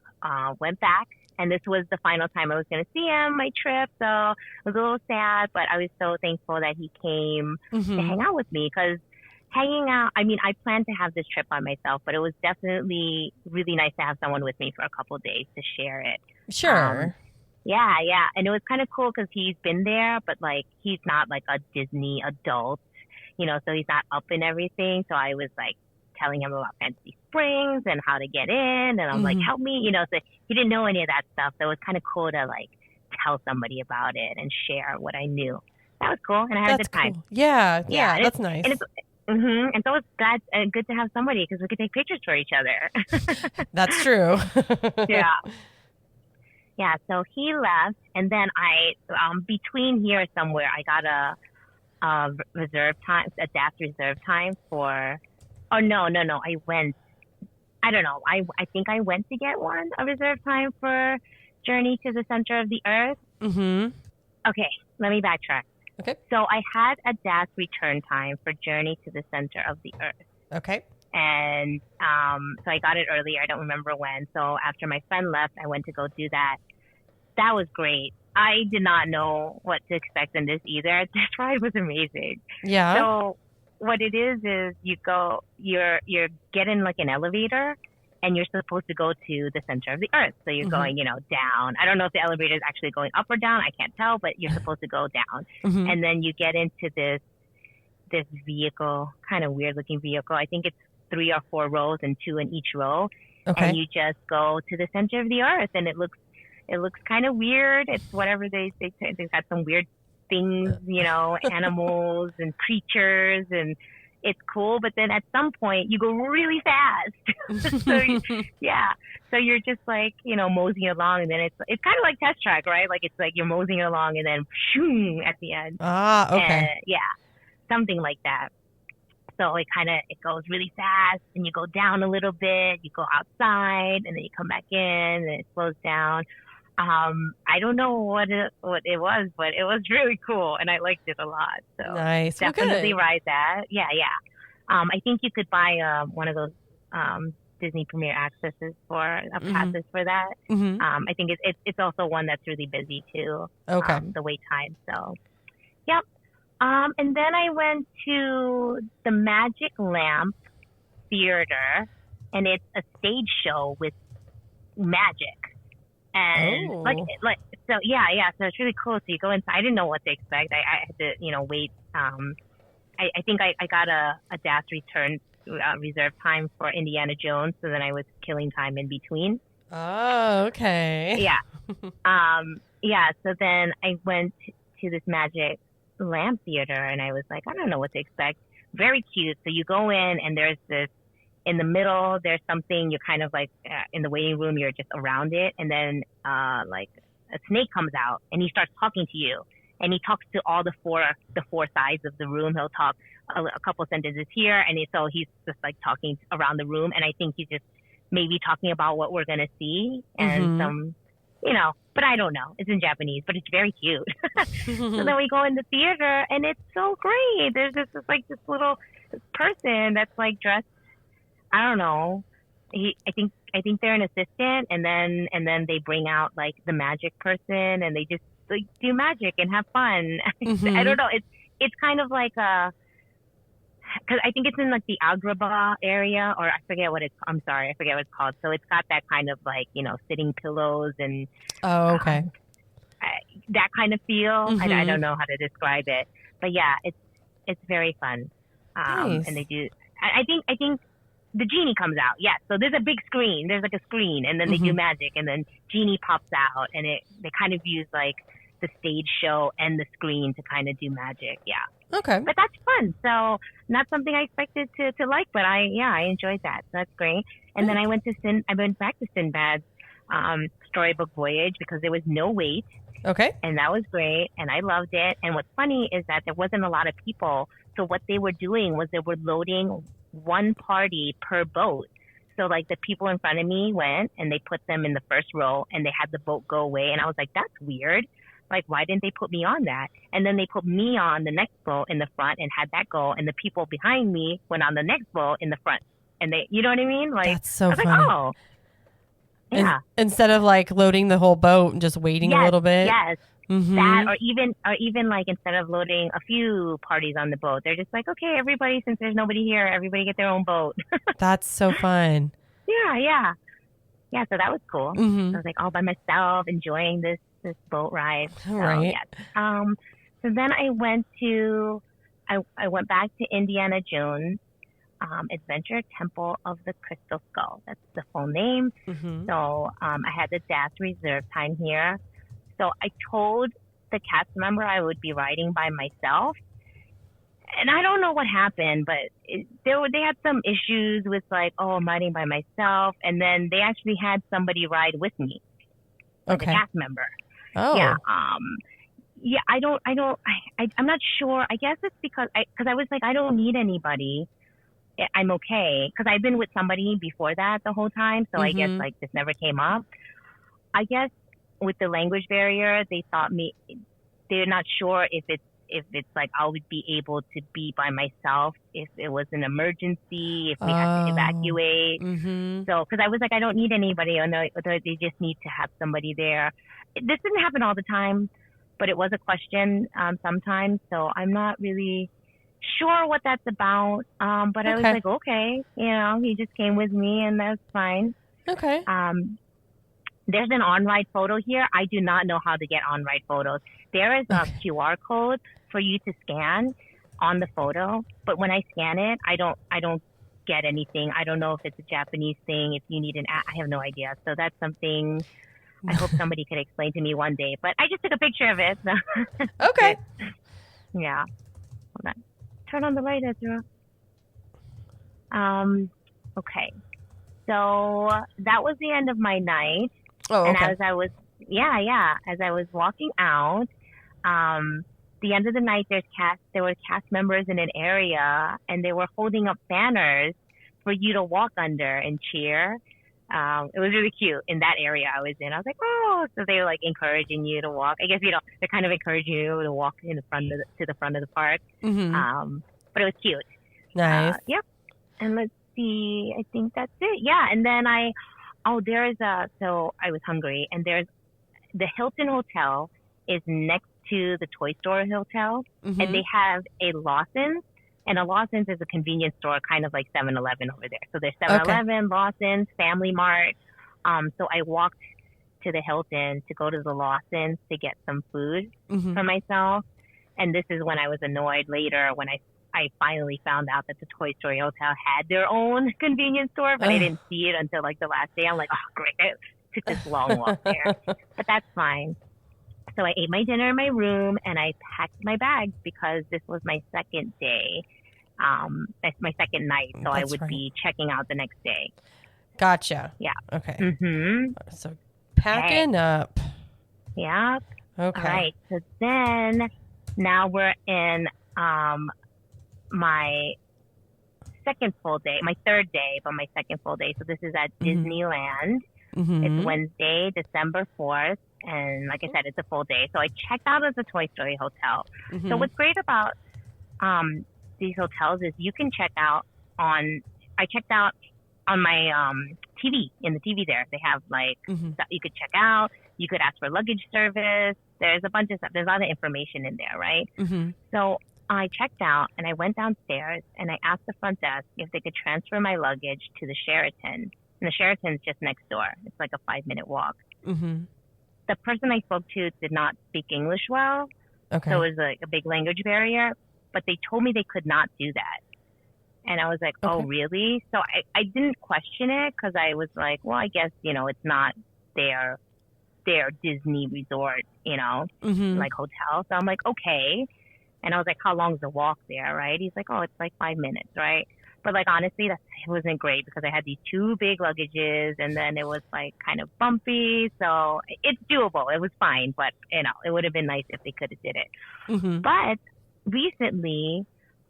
went back. And this was the final time I was going to see him, my trip. So I was a little sad, but I was so thankful that he came to hang out with me because hanging out, I mean, I planned to have this trip by myself, but it was definitely really nice to have someone with me for a couple of days to share it. Sure. Yeah. And it was kind of cool because he's been there, but like, he's not like a Disney adult, so he's not up in everything. So I was like telling him about Fantasy Springs and how to get in. And I'm like, help me, so he didn't know any of that stuff. So it was kind of cool to like tell somebody about it and share what I knew. That was cool. And I had a good time. Cool. Yeah. That's nice. And so it's good to have somebody because we could take pictures for each other. That's true. Yeah. So he left, and then I, between here somewhere, I got a reserve time, a DAS reserve time for. Oh no! I went. I don't know. I think I went to get a reserve time for Journey to the Center of the Earth. Okay, let me backtrack. Okay. So I had a DAS return time for Journey to the Center of the Earth. Okay. And so I got it earlier. I don't remember when. So after my friend left, I went to go do that. That was great. I did not know what to expect in this either. This ride was amazing. Yeah. So what it is you're getting like an elevator and you're supposed to go to the center of the earth. So you're going, down. I don't know if the elevator is actually going up or down. I can't tell, but you're supposed to go down. And then you get into this vehicle, kind of weird looking vehicle. I think it's 3 or 4 rows and 2 in each row. Okay. And you just go to the center of the earth and it looks kind of weird. It's whatever they've got some weird things, animals and creatures, and it's cool. But then at some point you go really fast. So you're just like, moseying along, and then it's kind of like Test Track, right? Like it's like you're moseying along and then shoom at the end. Ah, okay. And, something like that. So it goes really fast, and you go down a little bit, you go outside, and then you come back in, and it slows down. I don't know what it was, but it was really cool, and I liked it a lot. So nice. Definitely ride that. Yeah. I think you could buy one of those Disney Premier Accesses passes for that. I think it's also one that's really busy too. Okay. The wait time. So, yep. And then I went to the Magic Lamp Theater, and it's a stage show with magic. And so it's really cool. So you go inside. I didn't know what to expect. I had to, wait. I think I got a DAS reserve time for Indiana Jones. So then I was killing time in between. Oh, okay. Yeah. So then I went to this Magic Lamp Theater, and I was like, I don't know what to expect. Very cute. So you go in, and there's this. In the middle, there's something, you're kind of like in the waiting room, you're just around it. And then like a snake comes out and he starts talking to you. And he talks to all the four sides of the room. He'll talk a couple sentences here. And so he's just like talking around the room. And I think he's just maybe talking about what we're going to see. And some, but I don't know. It's in Japanese, but it's very cute. So then we go in the theater, and it's so great. There's this little person that's like dressed, I don't know. I think they're an assistant, and then they bring out like the magic person, and they just like do magic and have fun. I don't know. It's kind of like because I think it's in like the Agrabah area, or I forget what it's called. So it's got that kind of like sitting pillows and okay, that kind of feel. I don't know how to describe it, but yeah, it's very fun. Nice. And they do. I think. The genie comes out, yes. So there's a big screen. There's like a screen, and then they do magic, and then genie pops out, and they kind of use like the stage show and the screen to kind of do magic, yeah. Okay. But that's fun. So not something I expected to like, but I enjoyed that. So that's great. And then I went back to Sinbad's storybook voyage because there was no wait. Okay. And that was great, and I loved it. And what's funny is that there wasn't a lot of people. So what they were doing was they were loading one party per boat. So like the people in front of me went and they put them in the first row, and they had the boat go away. And I was like, that's weird. Like, why didn't they put me on that? And then they put me on the next boat in the front and had that go. And the people behind me went on the next boat in the front. And they, you know what I mean? Like, that's so I was funny. like, oh, Yeah. Instead of like loading the whole boat and just waiting a little bit. Yes. Mm-hmm. That, or even like instead of loading a few parties on the boat, they're just like, okay, everybody, since there's nobody here, everybody get their own boat. That's so fun. Yeah. So that was cool. Mm-hmm. I was like all by myself, enjoying this boat ride. So, Right. yes. So then I went back to Indiana Jones Adventure Temple of the Crystal Skull. That's the full name. Mm-hmm. So I had the DAS reserve time here. So I told the cast member I would be riding by myself. And I don't know what happened, but they had some issues with like, oh, I'm riding by myself. And then they actually had somebody ride with me, like a cast member. Oh. Yeah. I'm not sure. I guess it's because I was like, I don't need anybody. I'm okay. Because I've been with somebody before that the whole time. So I guess like this never came up. I guess with the language barrier, they're not sure if it's like I would be able to be by myself if it was an emergency, if we had to evacuate. Mm-hmm. So, because I was like, I don't need anybody, or they just need to have somebody there. This didn't happen all the time, but it was a question sometimes. So I'm not really sure what that's about. But I was like, okay, he just came with me, and that's fine. Okay. There's an on-ride photo here. I do not know how to get on-ride photos. There is a QR code for you to scan on the photo, but when I scan it, I don't get anything. I don't know if it's a Japanese thing. If you need I have no idea. So that's something I hope somebody could explain to me one day. But I just took a picture of it. So. Okay. Yeah. Hold on. Turn on the light, Ezra. Okay. So that was the end of my night. Oh, okay. And as I was walking out, the end of the night, there were cast members in an area, and they were holding up banners for you to walk under and cheer. It was really cute in that area I was in. I was like, oh, so they were like encouraging you to walk. I guess, they're kind of encouraging you to walk to the front of the park. Mm-hmm. But it was cute. Nice. Yep. And let's see, I think that's it. Yeah. And then so I was hungry, and there's the Hilton Hotel is next to the Toy Story Hotel, and they have a Lawson's, and a Lawson's is a convenience store, kind of like 7-Eleven over there. So there's 7-Eleven, Lawson's, Family Mart. So I walked to the Hilton to go to the Lawson's to get some food for myself. And this is when I was annoyed later when I finally found out that the Toy Story Hotel had their own convenience store, but I didn't see it until like the last day. I'm like, oh, great. I took this long walk there. But that's fine. So I ate my dinner in my room, and I packed my bags because this was my second day. That's my second night. So I would be checking out the next day. Gotcha. Yeah. Okay. Mm-hmm. So packing up. Yeah. Okay. All right. So then now we're in my second full day, my third day, but my second full day. So this is at Disneyland. It's Wednesday, December 4th. And like I said, it's a full day. So I checked out of the Toy Story Hotel. So what's great about these hotels is you can check out I checked out on my TV, in the TV there. They have like stuff you could check out. You could ask for luggage service. There's a bunch of stuff. There's a lot of information in there, right? So I checked out, and I went downstairs, and I asked the front desk if they could transfer my luggage to the Sheraton. And the Sheraton's just next door. It's like a 5-minute walk. The person I spoke to did not speak English well. Okay. So it was like a big language barrier, but they told me they could not do that. And I was like, oh, really? So I didn't question it because I was like, well, I guess, it's not their Disney resort, like hotel. So I'm like, okay. And I was like, how long's the walk there, right? He's like, oh, it's like 5 minutes, right? But like, honestly, it wasn't great because I had these 2 big luggages, and then it was like kind of bumpy. So it's doable. It was fine, but it would have been nice if they could have did it. But recently,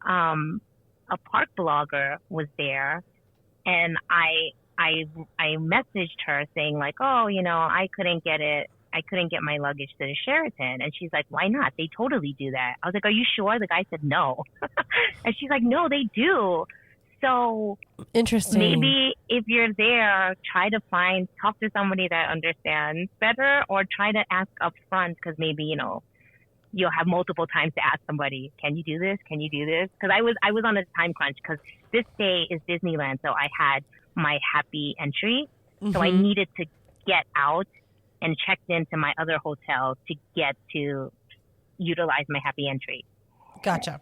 a park blogger was there, and I messaged her saying like, oh, I couldn't get my luggage to the Sheraton. And she's like, why not? They totally do that. I was like, are you sure? The guy said no. And she's like, no, they do. So Interesting. maybe if you're there, try to talk to somebody that understands better, or try to ask up front, because maybe, you'll have multiple times to ask somebody, can you do this? Can you do this? Because I was on a time crunch, because this day is Disneyland. So I had my happy entry. So I needed to get out and checked into my other hotel to get to utilize my happy entry. Gotcha.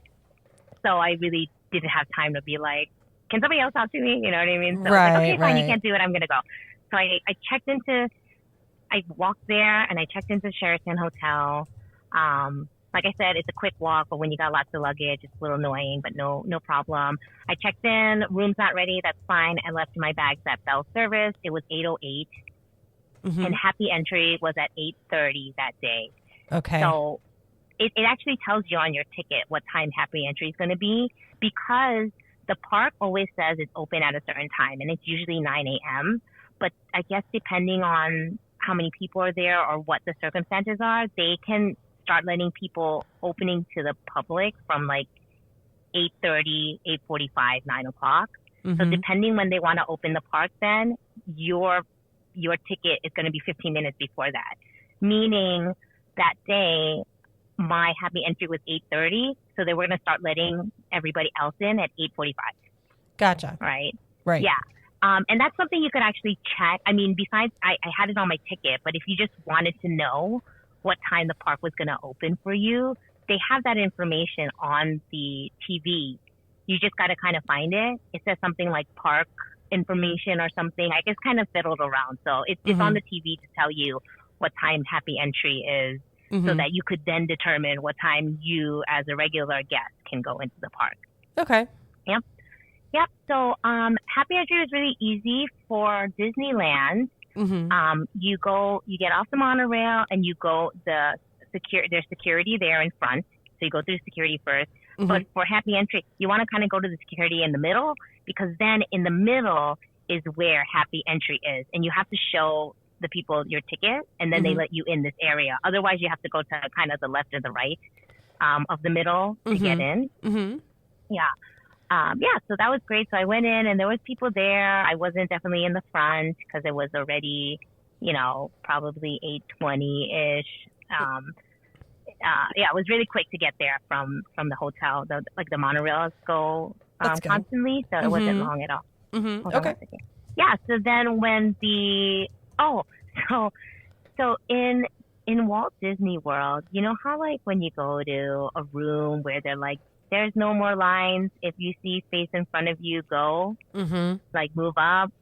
So I really didn't have time to be like, can somebody else talk to me? You know what I mean? So Right, I was like, okay, fine, right. you can't do it. I'm going to go. So I walked there and I checked into Sheraton Hotel. Like I said, it's a quick walk, but when you got lots of luggage, it's a little annoying, but no problem. I checked in, room's not ready, that's fine. I left my bags at Bell Service. It was 8:08, and happy entry was at 8:30 that day. Okay. So it actually tells you on your ticket what time happy entry is going to be, because the park always says it's open at a certain time, and it's usually 9 a.m. But I guess depending on how many people are there or what the circumstances are, they can start letting people opening to the public from like 8:30, 8:45, 9 o'clock. So depending when they want to open the park, then your ticket is going to be 15 minutes before that. Meaning that day, my happy entry was 8:30, so they were going to start letting everybody else in at 8:45. Gotcha. Right? Right. Yeah. And that's something you could actually check. I mean, besides, I had it on my ticket, but if you just wanted to know what time the park was going to open for you, they have that information on the TV. You just got to kind of find it. It says something like park information or something. I guess kind of fiddled around. So it's on the TV to tell you what time happy entry is, so that you could then determine what time you, as a regular guest, can go into the park. Okay. Yep. So happy entry is really easy for Disneyland. You get off the monorail and you go there's security there in front. So you go through security first. But for happy entry, you want to kind of go to the security in the middle, because then in the middle is where happy entry is. And you have to show the people your ticket, and then they let you in this area. Otherwise, you have to go to kind of the left or the right of the middle to get in. Yeah. So that was great. So I went in and there was people there. I wasn't definitely in the front because it was already, probably 8:20-ish. It was really quick to get there from the hotel. The monorails go constantly, so it wasn't long at all. Okay. Yeah. So then when so in Walt Disney World, you know how like when you go to a room where they're like, there's no more lines. If you see space in front of you, go. Like, move up.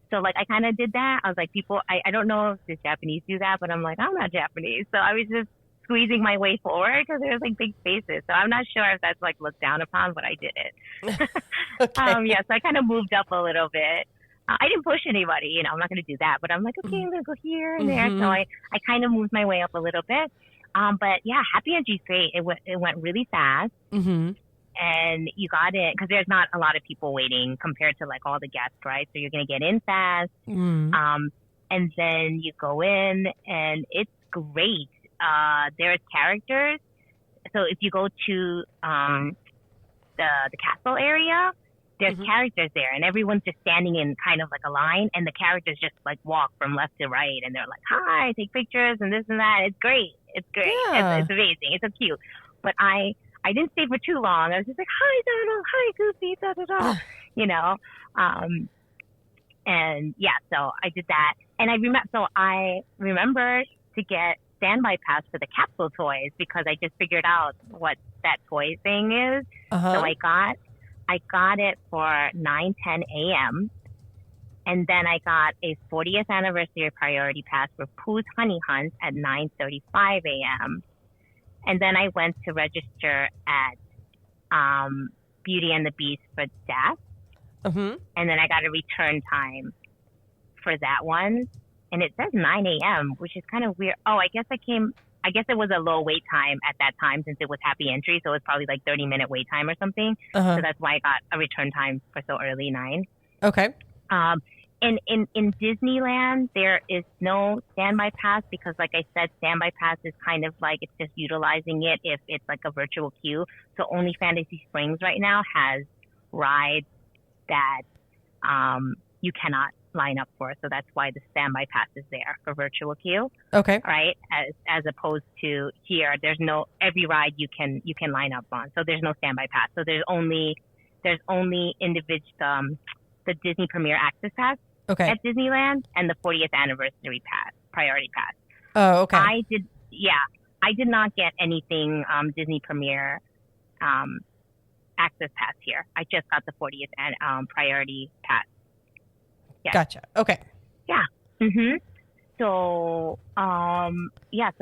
So, like, I kind of did that. I was like, I don't know if the Japanese do that, but I'm like, I'm not Japanese. So I was just squeezing my way forward because there's, like, big spaces. So I'm not sure if that's, like, looked down upon, but I did it. Okay. So I kind of moved up a little bit. I didn't push anybody. I'm not going to do that. But I'm like, okay, I'm going to go here and there. So I kind of moved my way up a little bit. But yeah, happy entry's great. It went really fast, and you got in because there's not a lot of people waiting compared to like all the guests, right? So you're gonna get in fast, and then you go in, and it's great. There's characters. So if you go to the castle area, there's characters there, and everyone's just standing in kind of like a line, and the characters just like walk from left to right, and they're like, hi, take pictures and this and that. It's great. It's great. Yeah. It's amazing. It's so cute. But I didn't stay for too long. I was just like, hi, Donald. Hi, Goofy. Da, da, da. And yeah, so I did that. And I remember to get standby pass for the capsule toys because I just figured out what that toy thing is. So I got it for 9:10 a.m. And then I got a 40th anniversary priority pass for Pooh's Honey Hunt at 9:35 a.m. And then I went to register at Beauty and the Beast for Death. And then I got a return time for that one. And it says 9 a.m., which is kind of weird. Oh, I guess it was a low wait time at that time since it was happy entry. So it was probably like 30-minute wait time or something. So that's why I got a return time for so early, 9. Okay. In Disneyland, there is no standby pass because, like I said, standby pass is kind of like it's just utilizing it if it's like a virtual queue. So only Fantasy Springs right now has rides that you cannot line up for. So that's why the standby pass is there for virtual queue. Okay. Right. As opposed to here, there's no, every ride you can line up on. So there's no standby pass. So there's only individual, the Disney Premier Access Pass at Disneyland and the 40th anniversary pass, priority pass. Oh, okay. I did not get anything Disney Premier Access Pass here. I just got the 40th and priority pass. Yeah. Gotcha. Okay. Yeah. So, so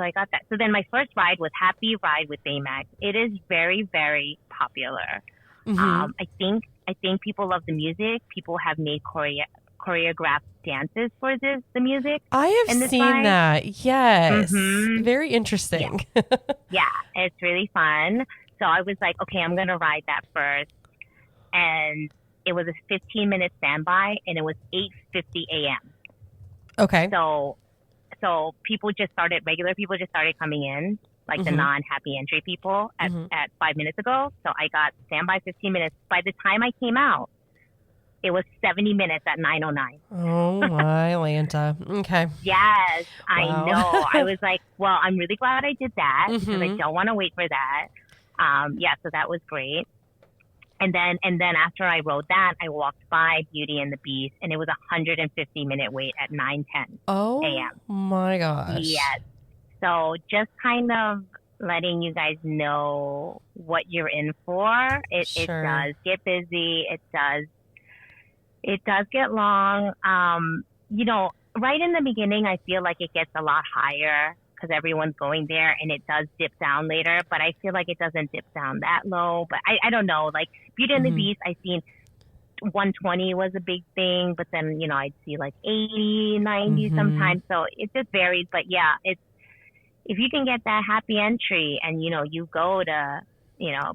I got that. So then my first ride was Happy Ride with Baymax. It is very, very popular. I think people love the music. People have made choreographed dances for the music. I have seen ride. that. Yes. Very interesting. Yeah, it's really fun. So I was like, okay, I'm going to ride that first. And it was a 15-minute standby, and it was 8:50 a.m. Okay. So regular people just started coming in, like the non-happy entry people at 5 minutes ago. So I got standby 15 minutes. By the time I came out, it was 70 minutes at 9:09. Oh, my Lanta. Okay. Yes, I know. I was like, well, I'm really glad I did that because I don't want to wait for that. So that was great. And then after I rode that, I walked by Beauty and the Beast, and it was a 150-minute wait at 9:10 a.m. Oh, my gosh. Yes. So just kind of letting you guys know what you're in for. It does get busy. It does get long. Right in the beginning, I feel like it gets a lot higher because everyone's going there, and it does dip down later. But I feel like it doesn't dip down that low. But I don't know. Like Beauty and the Beast, I seen 120 was a big thing, but then I'd see like 80, 90 sometimes. So it just varies. But yeah, if you can get that happy entry, and you go to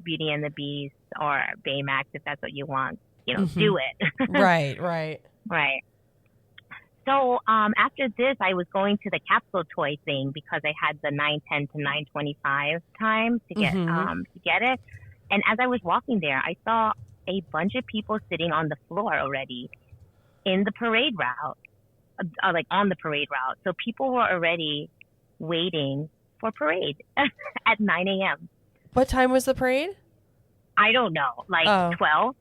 Beauty and the Beast or Baymax if that's what you want, do it. Right. So after this, I was going to the capsule toy thing because I had the 9:10 to 9:25 time to get it. And as I was walking there, I saw a bunch of people sitting on the floor already in the parade route, like on the parade route. So people were already waiting for parade at 9 a.m. What time was the parade? I don't know, like 12.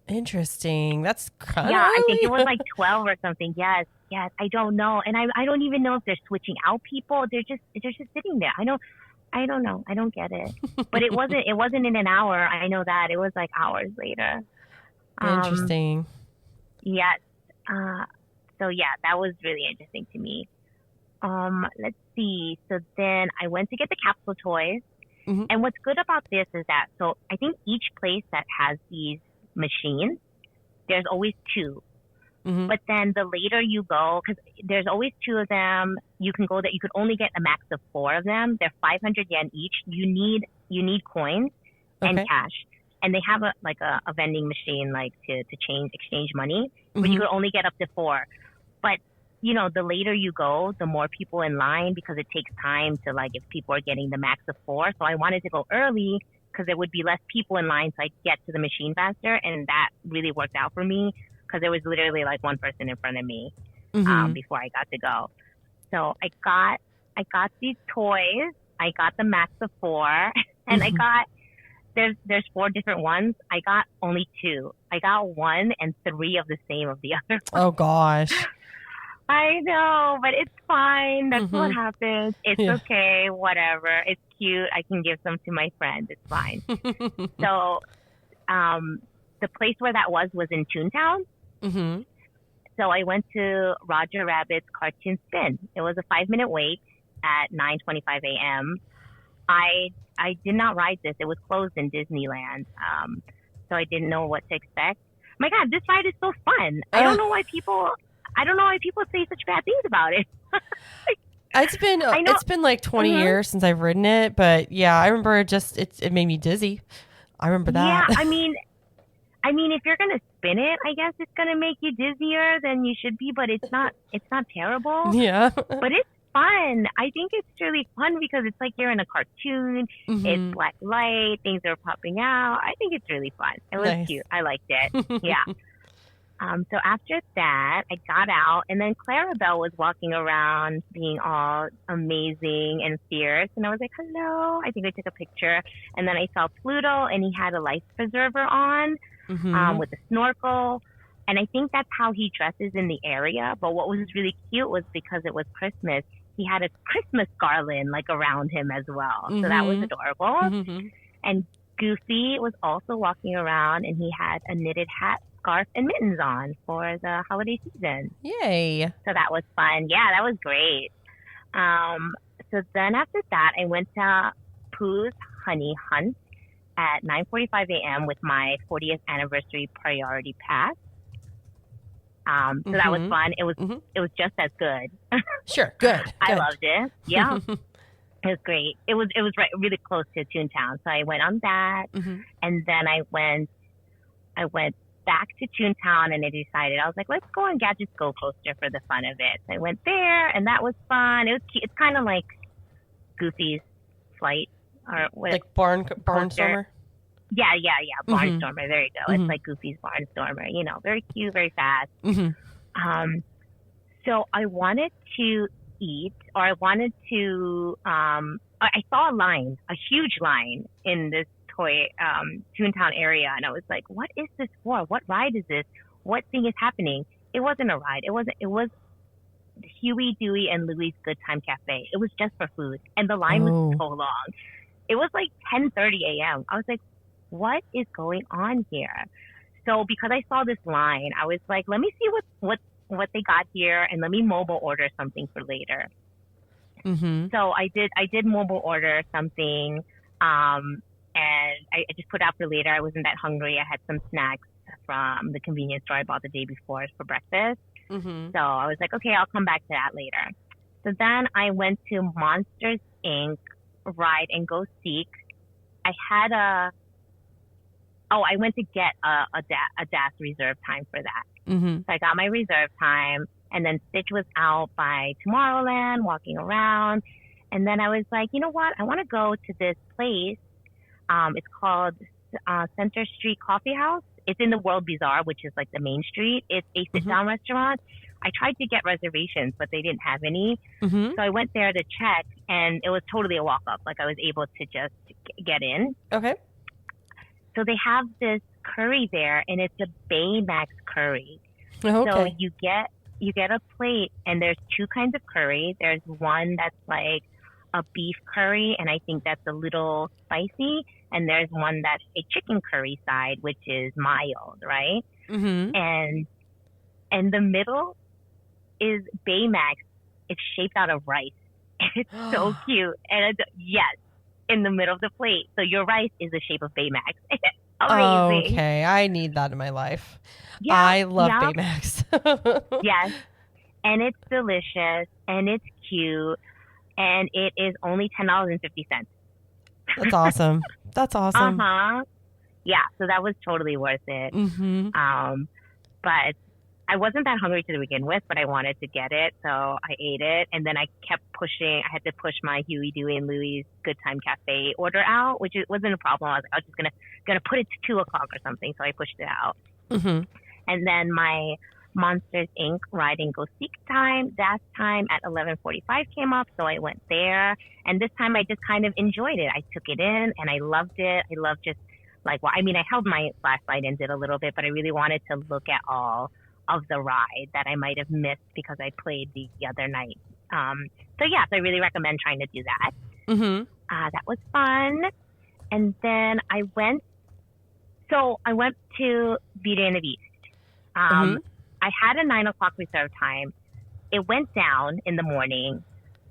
Interesting. That's kind of I think it was like 12 or something. Yes. I don't know, and I don't even know if they're switching out people. They're just sitting there. I don't know. I don't get it. But it wasn't in an hour. I know that it was like hours later. Interesting. Yes. So yeah, that was really interesting to me. Let's see. So then I went to get the capsule toys, and what's good about this is that I think each place that has these machines, there's always two. But then the later you go, because there's always two of them, you can go that you could only get a max of 4 of them. They're 500 yen each. You need coins and cash, and they have a vending machine to exchange money, but you could only get up to 4. But the later you go, the more people in line, because it takes time to if people are getting the max of 4. So I wanted to go early because there would be less people in line, so I'd get to the machine faster, and that really worked out for me because there was literally one person in front of me before I got to go. So I got these toys. I got the max of 4, and I got there's 4 different ones. I got only 2. I got 1 and 3 of the same of the other one. Oh gosh. I know, but it's fine. That's what happens. It's okay. Whatever. It's cute. I can give some to my friends. It's fine. So, the place where that was in Toontown. So I went to Roger Rabbit's Cartoon Spin. It was a 5-minute wait at 9:25 a.m. I did not ride this. It was closed in Disneyland. So I didn't know what to expect. My God, this ride is so fun. I don't know why people say such bad things about it. It's been like 20 years since I've ridden it, but yeah, I remember it made me dizzy. I remember that. Yeah, I mean, if you're gonna spin it, I guess it's gonna make you dizzier than you should be, but it's not terrible. Yeah. But fun. I think it's really fun because it's like you're in a cartoon. It's black light. Things are popping out. I think it's really fun. It was cute. I liked it. Yeah. So after that, I got out, and then Clarabelle was walking around being all amazing and fierce. And I was like, hello. I think I took a picture. And then I saw Pluto, and he had a life preserver on with a snorkel. And I think that's how he dresses in the area. But what was really cute was because it was Christmas, he had a Christmas garland like around him as well. So that was adorable. And Goofy was also walking around, and he had a knitted hat, scarf, and mittens on for the holiday season. Yay. So that was fun. Yeah, that was great. So then after that, I went to Pooh's Honey Hunt at 9:45 a.m. with my 40th anniversary priority pass. So that was fun. It was just as good. Sure, good. I loved it. Yeah. It was great. It was really close to Toontown. So I went on that, and then I went back to Toontown, and I decided, I was like, let's go on Gadget's Go Coaster for the fun of it. So I went there, and that was fun. It was cute. It's kind of like Goofy's Flight, or what? Like Barnstormer? Yeah. Barnstormer. There you go. It's like Goofy's Barnstormer. You know, very cute, very fast. So I wanted to eat, or I wanted to, I saw a huge line in this toy Toontown area, and I was like, what is this for? What ride is this? What thing is happening? It wasn't a ride. It was Huey, Dewey, and Louie's Good Time Cafe. It was just for food, and the line was so long. It was like 10:30 a.m. I was like, what is going on here? So because I saw this line, I was like, let me see what they got here, and let me mobile order something for later. So I did mobile order something, and I just put out for later. I wasn't that hungry. I had some snacks from the convenience store I bought the day before for breakfast. So I was like, okay, I'll come back to that later. So then I went to Monsters Inc. Ride and Go Seek. I went to get a DAS reserve time for that. So I got my reserve time, and then Stitch was out by Tomorrowland walking around. And then I was like, you know what? I want to go to this place. It's called Center Street Coffee House. It's in the World Bazaar, which is like the main street. It's a sit-down restaurant. I tried to get reservations, but they didn't have any. So I went there to check, and it was totally a walk-up. Like, I was able to just get in. Okay. So they have this curry there, and it's a Baymax curry. So you get a plate, and there's two kinds of curry. There's one that's like a beef curry, and I think that's a little spicy. And there's one that's a chicken curry side, which is mild, right? And the middle is Baymax. It's shaped out of rice. It's so cute. And yes, in the middle of the plate. So your rice is the shape of Baymax. Amazing. Okay, I need that in my life. Yeah, I love Baymax. Yes, and it's delicious, and it's cute, and it is only $10.50. That's awesome. That's awesome. Yeah, so that was totally worth it. But I wasn't that hungry to begin with, but I wanted to get it, so I ate it, and then I kept pushing. I had to push my Huey, Dewey, and Louie's Good Time Cafe order out, which wasn't a problem. I was like, I was just gonna put it to 2:00 or something, so I pushed it out. And then my Monsters Inc. Ride and Go Seek time, that time at 11:45 came up, so I went there, and this time I just kind of enjoyed it. I took it in, and I loved it. I loved just like, well, I mean, I held my flashlight and did a little bit, but I really wanted to look at all of the ride that I might have missed because I played the other night. So yeah, so I really recommend trying to do that. That was fun. And then I went to Beauty and the Beast. I had a 9:00 reserve time. It went down in the morning.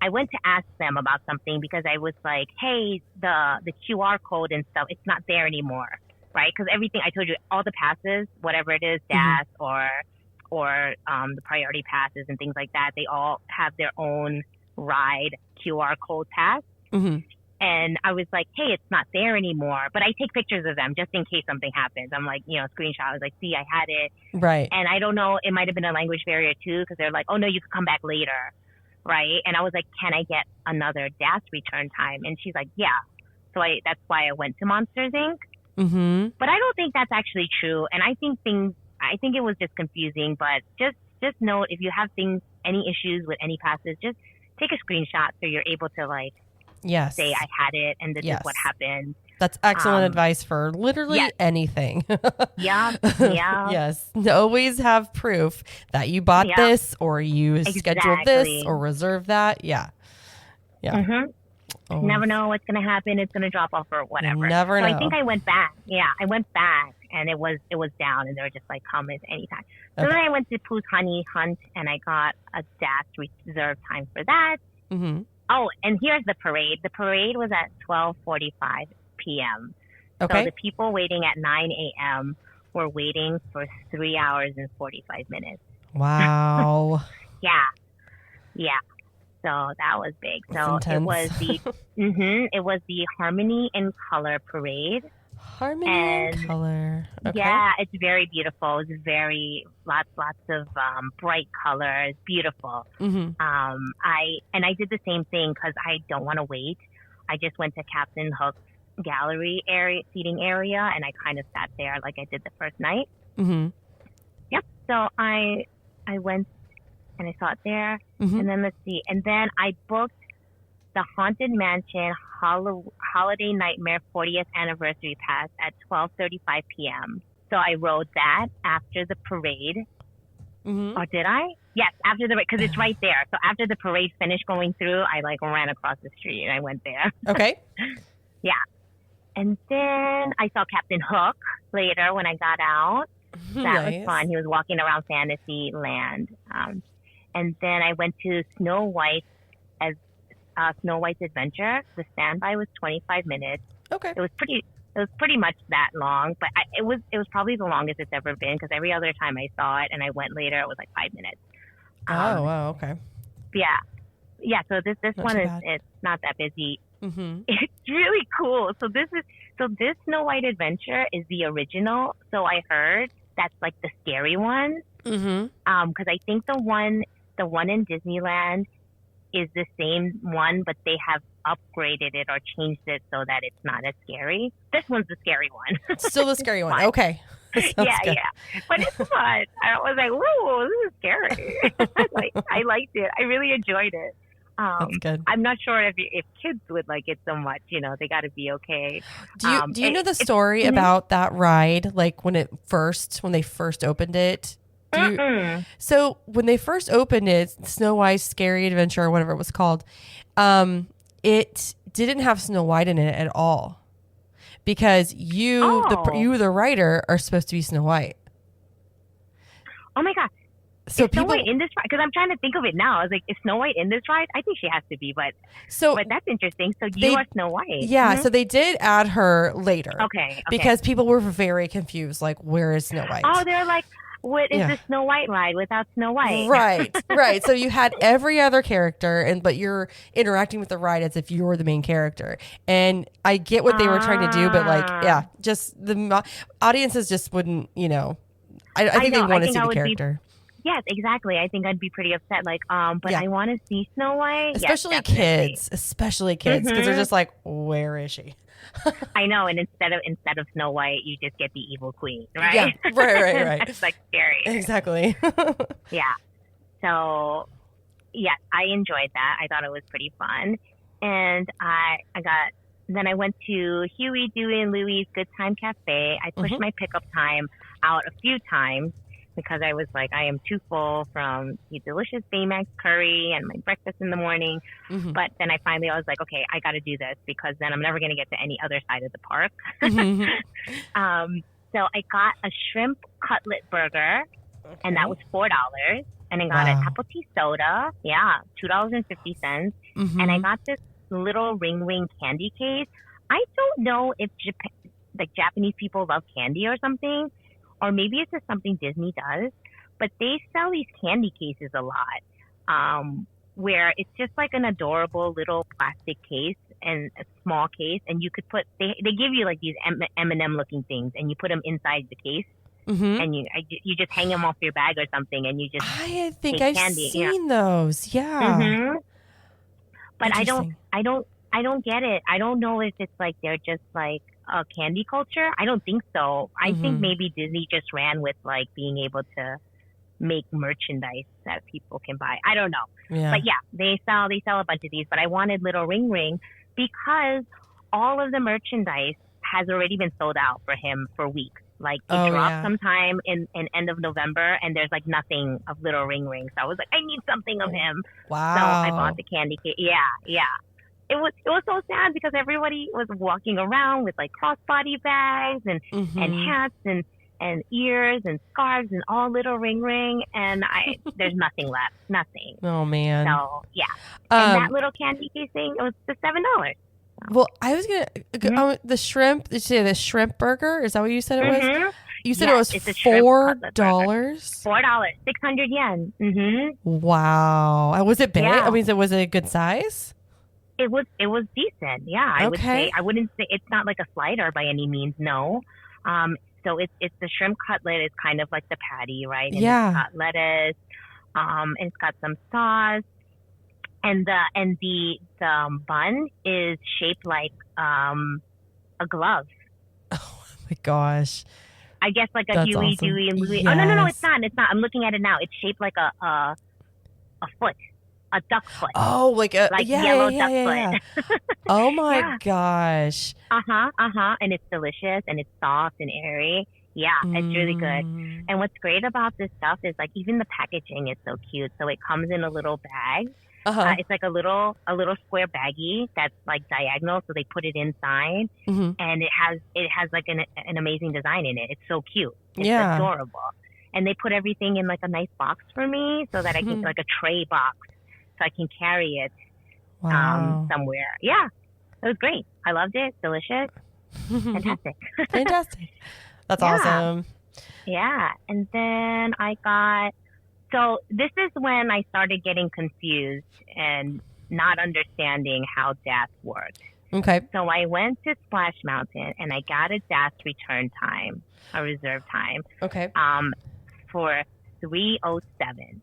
I went to ask them about something because I was like, hey, the QR code and stuff, it's not there anymore, right? Because everything, I told you, all the passes, whatever it is, DAS or the priority passes and things like that, they all have their own ride QR code pass. And I was like, hey, it's not there anymore. But I take pictures of them just in case something happens. I'm like, screenshot. I was like, see, I had it. Right. And I don't know, it might have been a language barrier too, because they're like, oh, no, you could come back later. right? And I was like, can I get another DAS return time? And she's like, yeah. So that's why I went to Monsters Inc. Mm-hmm. But I don't think that's actually true. And I think it was just confusing. But just note, if you have any issues with any passes, just take a screenshot so you're able to like Yes. say I had it and this Yes. is what happened. That's excellent advice for literally anything. Yeah. Yes. Always have proof that you bought this or you scheduled this or reserved that. Yeah. Yeah. Mm-hmm. Never know what's going to happen. It's going to drop off or whatever. Never know. I think I went back. Yeah, I went back and it was down and they were just like, come at any time. So then I went to Pooh's Honey Hunt and I got a DAS reserved time for that. Mm-hmm. Oh, and here's the parade. The parade was at 12:45 p.m. Okay. So the people waiting at 9 a.m. were waiting for 3 hours and 45 minutes. Wow. Yeah. So that was big. So it was the Harmony in Color parade. Harmony in Color. Okay. Yeah, it's very beautiful. It's lots of bright colors, beautiful. Mm-hmm. I did the same thing because I don't want to wait. I just went to Captain Hook's gallery seating area, and I kind of sat there like I did the first night. Mm-hmm. Yep. So I went and I saw it there, and then let's see, and then I booked the Haunted Mansion Holiday Nightmare 40th Anniversary Pass at 12:35 p.m. So I rode that after the parade. Mm-hmm. Or did I? Yes, after the because it's right there. So after the parade finished going through, I like ran across the street and I went there. Okay. Yeah. And then I saw Captain Hook later when I got out. That was fun. He was walking around Fantasyland. And then I went to Snow White's Adventure. The standby was 25 minutes. Okay. It was pretty much that long, but it was probably the longest it's ever been because every other time I saw it and I went later, it was like 5 minutes. Wow. Okay. Yeah. So this one it's not that busy. Mm-hmm. It's really cool. So this Snow White Adventure is the original. So I heard that's like the scary one. Mm-hmm. Because I think the one in Disneyland is the same one, but they have upgraded it or changed it so that it's not as scary. This one's the scary one. Still the scary one. Okay. Yeah. But it's fun. I was like, whoa, this is scary. I liked it. I really enjoyed it. That's good. I'm not sure if kids would like it so much. You know, they got to be okay. Do you know the story about that ride? Like when they first opened it? So when they first opened it, Snow White's Scary Adventure or whatever it was called, it didn't have Snow White in it at all because the writer, are supposed to be Snow White. Oh my God. So Snow White in this ride? Because I'm trying to think of it now. I was like, is Snow White in this ride? I think she has to be, but that's interesting. So you are Snow White. Yeah, so they did add her later. Okay. Because people were very confused, like, where is Snow White? Oh, they're like, what is the Snow White ride without Snow White? Right. So you had every other character, but you're interacting with the ride as if you were the main character. And I get what they were trying to do, but just the audiences just wouldn't, I think they want to see the character. Yes, exactly. I think I'd be pretty upset. But I want to see Snow White. Especially kids, because they're just like, where is she? I know, and instead of Snow White, you just get the evil queen, right? Yeah, right. That's like scary. Exactly. Yeah. So, yes, I enjoyed that. I thought it was pretty fun, and then I went to Huey, Dewey, and Louie's Good Time Cafe. I pushed my pickup time out a few times because I was like, I am too full from the delicious Baymax curry and my breakfast in the morning. Mm-hmm. But then I was like, okay, I got to do this because then I'm never going to get to any other side of the park. Mm-hmm. So I got a shrimp cutlet burger, and that was $4. And I got an apple tea soda, $2.50. Mm-hmm. And I got this little ring ring candy case. I don't know if Japanese people love candy or something, or maybe it's just something Disney does, but they sell these candy cases a lot, where it's just like an adorable little plastic case and a small case, and you could they give you like these M&M looking things, and you put them inside the case. Mm-hmm. and you just hang them off your bag or something, and you just I think take I've candy. seen those. Yeah. Mm-hmm. But Interesting. I don't get it. I don't know if it's like they're just like a candy culture. I don't think so. I think maybe Disney just ran with like being able to make merchandise that people can buy. I don't know. Yeah. But yeah, they sell a bunch of these, but I wanted Little Ring Ring because all of the merchandise has already been sold out for him for weeks. Like it dropped sometime in end of November, and there's like nothing of Little Ring Ring. So I was like, I need something of him. Wow. So I bought the candy cane. Yeah. It was so sad because everybody was walking around with like crossbody bags and hats and ears and scarves and all Little Ring Ring, and there's nothing left. Nothing. Oh man. So yeah. And that little candy casing, it was just $7. Well, I was gonna the shrimp. Did you say the shrimp burger? Is that what you said it was? You said it was $4. $4, 600 yen. Wow. Was it big? Yeah. I mean, was it a good size? It was decent. Yeah, I would say. I wouldn't say it's not like a slider by any means. No. So it's the shrimp cutlet is kind of like the patty, right? And it's got lettuce. And it's got some sauce. And the bun is shaped like a glove. Oh my gosh! I guess like a Huey, awesome. Dewey, and Louie. Yes. Oh no, it's not. It's not. I'm looking at it now. It's shaped like a foot, a duck foot. Oh, like yellow duck foot. Oh my gosh! And it's delicious and it's soft and airy. Yeah, it's really good. And what's great about this stuff is like even the packaging is so cute. So it comes in a little bag. It's like a little square baggie that's like diagonal, so they put it inside, and it has like an amazing design in it. It's so cute. It's adorable, and they put everything in like a nice box for me, so that I can like a tray box, so I can carry it somewhere. Yeah, it was great. I loved it. Delicious, fantastic, fantastic. That's awesome. Yeah, and then I got. So this is when I started getting confused and not understanding how DAS worked. Okay. So I went to Splash Mountain and I got a DAS return time, a reserve time. Okay. For 3:07.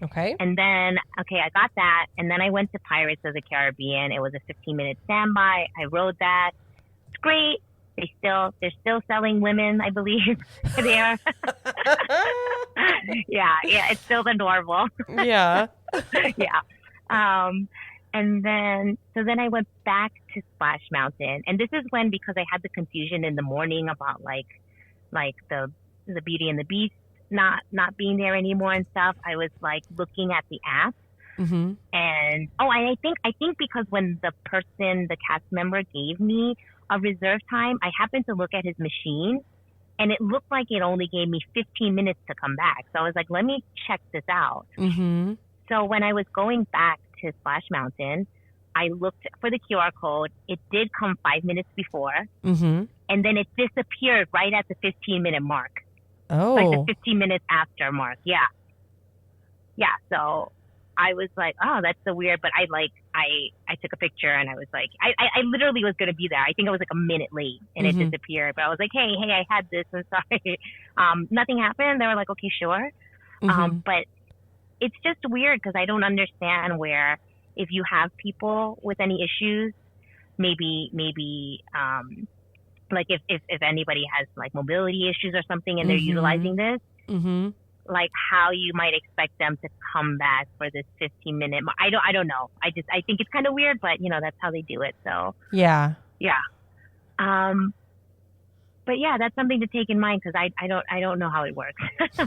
Okay. And then, I got that. And then I went to Pirates of the Caribbean. It was a 15-minute standby. I rode that. It's great. They're still selling women, I believe, there. yeah, it's still adorable. Yeah. Yeah. And then I went back to Splash Mountain, and this is when, because I had the confusion in the morning about like the Beauty and the Beast not being there anymore and stuff. I was like looking at the app, and I think because when the cast member gave me a reserve time, I happened to look at his machine, and it looked like it only gave me 15 minutes to come back. So I was like, let me check this out. So when I was going back to Splash Mountain, I looked for the QR code. It did come 5 minutes before, and then it disappeared right at the 15-minute mark. Oh. Like the 15 minutes after mark. Yeah. So I was like, oh, that's so weird. But I took a picture and I was like, I literally was going to be there. I think I was like a minute late and it disappeared. But I was like, hey, I had this. I'm sorry. Nothing happened. They were like, okay, sure. But it's just weird because I don't understand where if you have people with any issues, maybe like if anybody has like mobility issues or something and they're utilizing this, like how you might expect them to come back for this 15-minute. I don't know. I think it's kind of weird, but that's how they do it. So yeah. But yeah, that's something to take in mind because I don't know how it works. So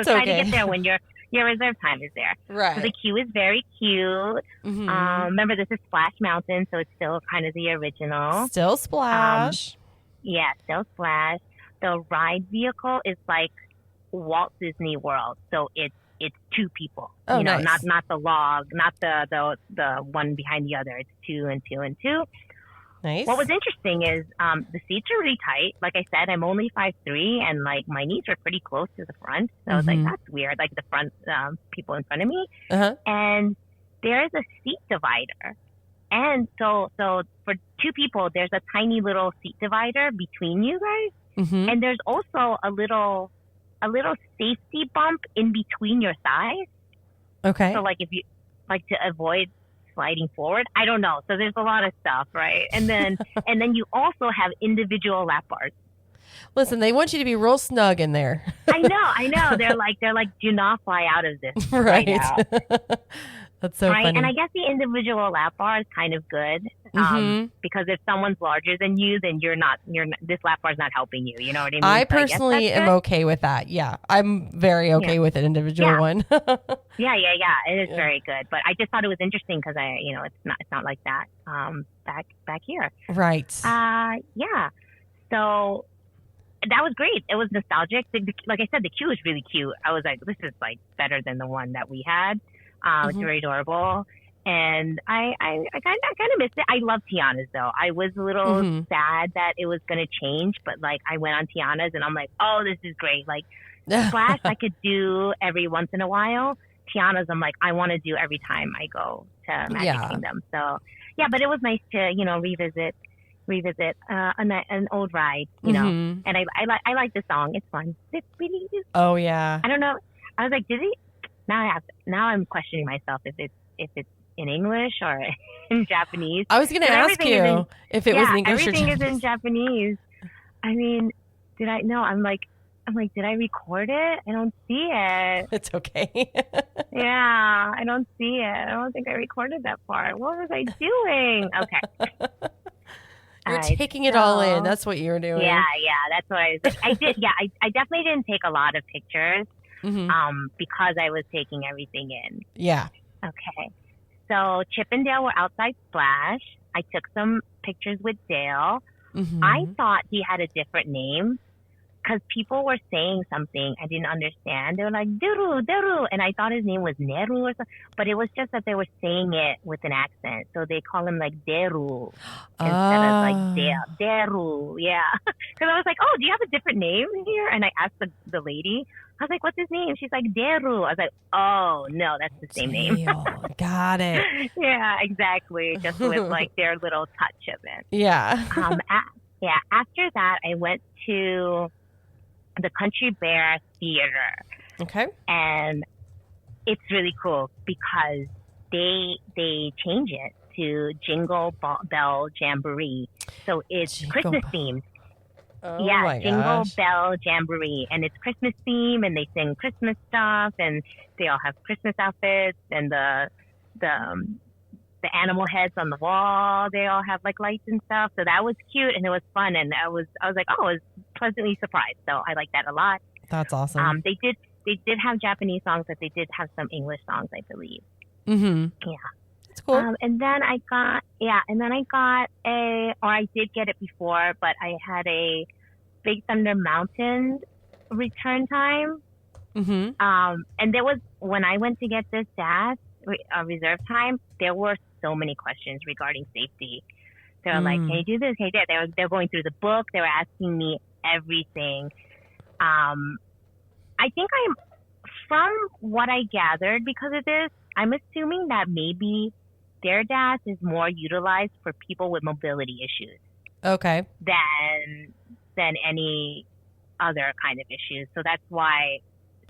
try to get there when your reserve time is there. Right. So the queue is very cute. Remember, this is Splash Mountain, so it's still kind of the original. Still Splash. Yeah, still Splash. The ride vehicle is like Walt Disney World, so it's two people. Nice. Not the log, not the one behind the other. It's two and two and two. Nice. What was interesting is the seats are really tight. Like I said, I'm only 5'3", and like my knees are pretty close to the front. So I was like, that's weird. Like the front people in front of me, and there is a seat divider. And so for two people, there's a tiny little seat divider between you guys. And there's also a little safety bump in between your thighs. Okay. So like if you like to avoid sliding forward, I don't know. So there's a lot of stuff, right? And then you also have individual lap bars. Listen, they want you to be real snug in there. I know. They're like, do not fly out of this right now. That's so funny. And I guess the individual lap bar is kind of good because if someone's larger than you, then this lap bar is not helping you. You know what I mean? I personally am okay with that. Yeah, I'm very okay with an individual one. Yeah. It is very good. But I just thought it was interesting because it's not like that back here. Right. Yeah. So that was great. It was nostalgic. Like I said, the queue was really cute. I was like, this is like better than the one that we had. It's very adorable. And I kind of missed it. I love Tiana's though. I was a little sad that it was going to change, but like I went on Tiana's and I'm like, oh, this is great. Like Splash I could do every once in a while. Tiana's I'm like, I want to do every time I go to Magic Kingdom. So yeah, but it was nice to, revisit an old ride, and I like the song. It's fun. Oh yeah. I don't know. I was like, did he? Now I'm questioning myself if it's in English or in Japanese. I was going to ask you if it was in English or Japanese. Everything is in Japanese. I mean, did I? No, I'm like, did I record it? I don't see it. It's okay. Yeah, I don't see it. I don't think I recorded that part. What was I doing? Okay. You're taking it all in. That's what you were doing. Yeah. That's what I was. I did. Yeah, I definitely didn't take a lot of pictures because I was taking everything in. Yeah. Okay. So Chip and Dale were outside Splash. I took some pictures with Dale. I thought he had a different name because people were saying something I didn't understand. They were like, Deru, and I thought his name was Neru or something. But it was just that they were saying it with an accent. So they call him like Deru instead of like Dale. Deru, yeah. Because I was like, oh, do you have a different name here? And I asked the lady, I was like, what's his name? She's like, Deru. I was like, oh, no, that's the same name. Got it. Yeah, exactly. Just with like their little touch of it. Yeah. After that, I went to the Country Bear Theater. Okay. And it's really cool because they change it to Jingle Bell Jamboree. So it's Christmas themed. Oh yeah, my Jingle gosh. Bell Jamboree. And it's Christmas theme and they sing Christmas stuff and they all have Christmas outfits and the animal heads on the wall, they all have like lights and stuff. So that was cute and it was fun and I was like, oh, I was pleasantly surprised. So I like that a lot. That's awesome. They did have Japanese songs, but they did have some English songs, I believe. Yeah. It's cool. And then I did get it before, but I had a Big Thunder Mountain return time. And there was, when I went to get this DAS, reserve time, there were so many questions regarding safety. They were like, can you do this? Can you do that? They're going through the book. They were asking me everything. I think from what I gathered because of this, I'm assuming that maybe their DAS is more utilized for people with mobility issues. Okay. Than any other kind of issues. So that's why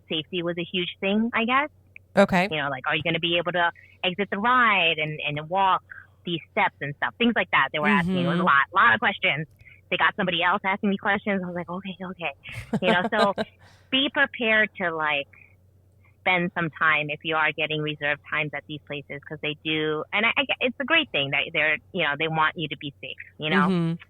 safety was a huge thing, I guess. Okay. Like, are you going to be able to exit the ride and walk these steps and stuff? Things like that. They were asking me. It was a lot of questions. They got somebody else asking me questions. I was like, okay. So be prepared to like spend some time if you are getting reserved times at these places because they do. And it's a great thing that they're, they want you to be safe,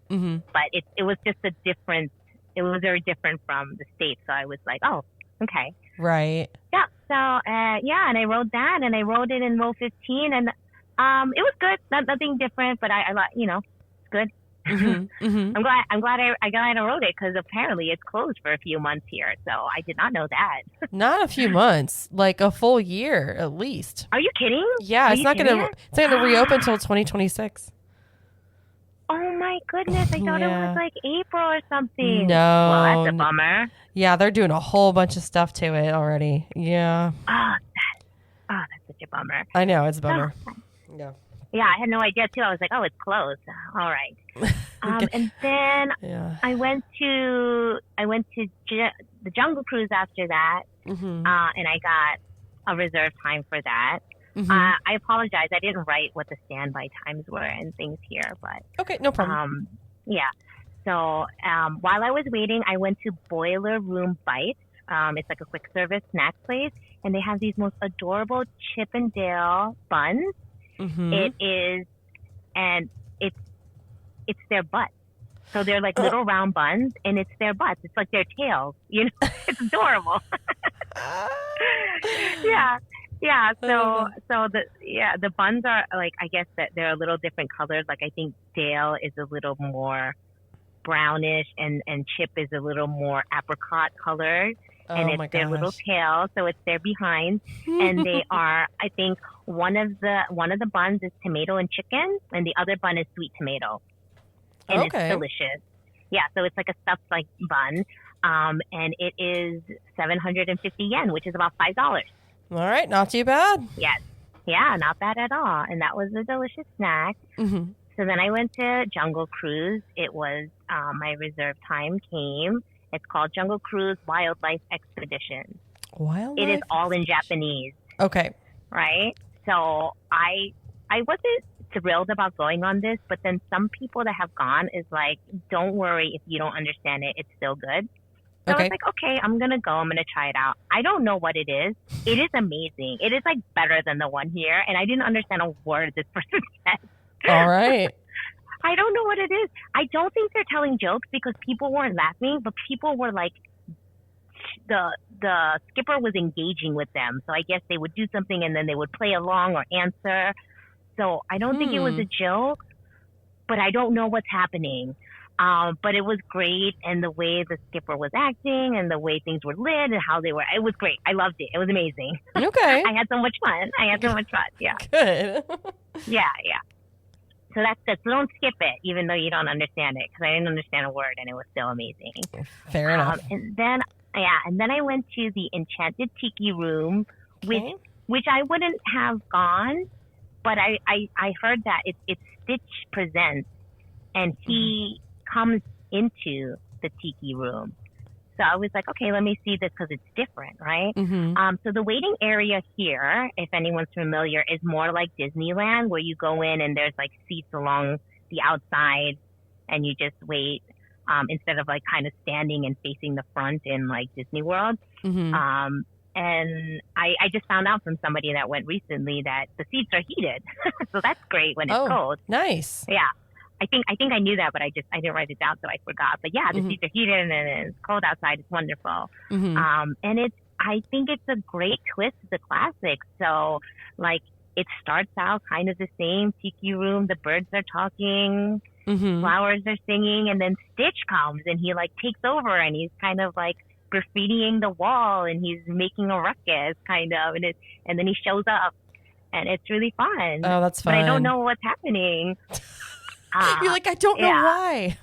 But it was just a difference. It was very different from the States. So I was like, oh, okay. Right. Yeah. So, and I rode that and I rode it in row 15 and, it was good. Nothing different, but I it's good. I'm glad I rode it because apparently it's closed for a few months here. So I did not know that. Not a few months, like a full year at least. Are you kidding? Yeah. It's not going to reopen until 2026. Oh my goodness. I thought it was like April or something. No. Well, that's a bummer. Yeah, they're doing a whole bunch of stuff to it already. Yeah. Oh, that's such a bummer. I know, it's a bummer. Yeah. Yeah, I had no idea too. I was like, oh, it's closed. All right. Okay. And then Yeah. I went to the Jungle Cruise after that, Mm-hmm. and I got a reserved time for that. Mm-hmm. I apologize. I didn't write what the standby times were and things here, but Okay, no problem. yeah. So while I was waiting, I went to Boiler Room Bites. It's like a quick service snack place, and they have these most adorable Chip and Dale buns. Mm-hmm. It is, and it's their butts. So they're like little round buns, and it's their butts. It's like their tails. You know, it's adorable. Yeah, yeah. So the buns are like, I guess that they're a little different colors. Like I think Dale is a little more brownish, and Chip is a little more apricot colored. And Oh it's my their little gosh. tail, so it's their behind, and they are. I think one of the buns is tomato and chicken, and the other bun is sweet tomato, and Okay. it's delicious. Yeah, so it's like a stuffed like bun, and it is 750 yen, which is about $5. All right, not too bad. Yes, yeah, not bad at all, and that was a delicious snack. Mm-hmm. So then I went to Jungle Cruise. It was my reserve time came. It's called Jungle Cruise Wildlife Expedition. Wildlife. It is all in Japanese, Okay. right? So I wasn't thrilled about going on this, but then some people that have gone is like, don't worry if you don't understand it, it's still good. So I Okay. was like, okay, I'm gonna go. I'm gonna try it out. I don't know what it is. It is amazing. It is like better than the one here, and I didn't understand a word this person said. All right. I don't know what it is. I don't think they're telling jokes because people weren't laughing, but people were like, the skipper was engaging with them. So I guess they would do something and then they would play along or answer. So I don't think it was a joke, but I don't know what's happening. But it was great, and the way the skipper was acting and the way things were lit and how they were, it was great. I loved it. It was amazing. Okay. I had so much fun. Yeah. Good. Yeah. So that's good. So don't skip it, even though you don't understand it, because I didn't understand a word, and it was still amazing. Fair enough. And then I went to the Enchanted Tiki Room, Okay. which I wouldn't have gone, but I heard that it's Stitch Presents, and he comes into the Tiki Room. So I was like, okay, let me see this because it's different, right? Mm-hmm. So the waiting area here, if anyone's familiar, is more like Disneyland, where you go in and there's like seats along the outside, and you just wait instead of like kind of standing and facing the front in like Disney World. Mm-hmm. And I just found out from somebody that went recently that the seats are heated, so that's great when it's cold. Nice. Yeah. I think I knew that, but I didn't write it down, so I forgot. But yeah, the seats are heated and it's cold outside. It's wonderful. Mm-hmm. And I think it's a great twist to the classic. So like it starts out kind of the same Tiki Room. The birds are talking, Mm-hmm. flowers are singing, and then Stitch comes and he like takes over and he's kind of like graffitiing the wall and he's making a ruckus kind of, and then he shows up and it's really fun. Oh, that's fun. But I don't know what's happening. You're like, I don't know why.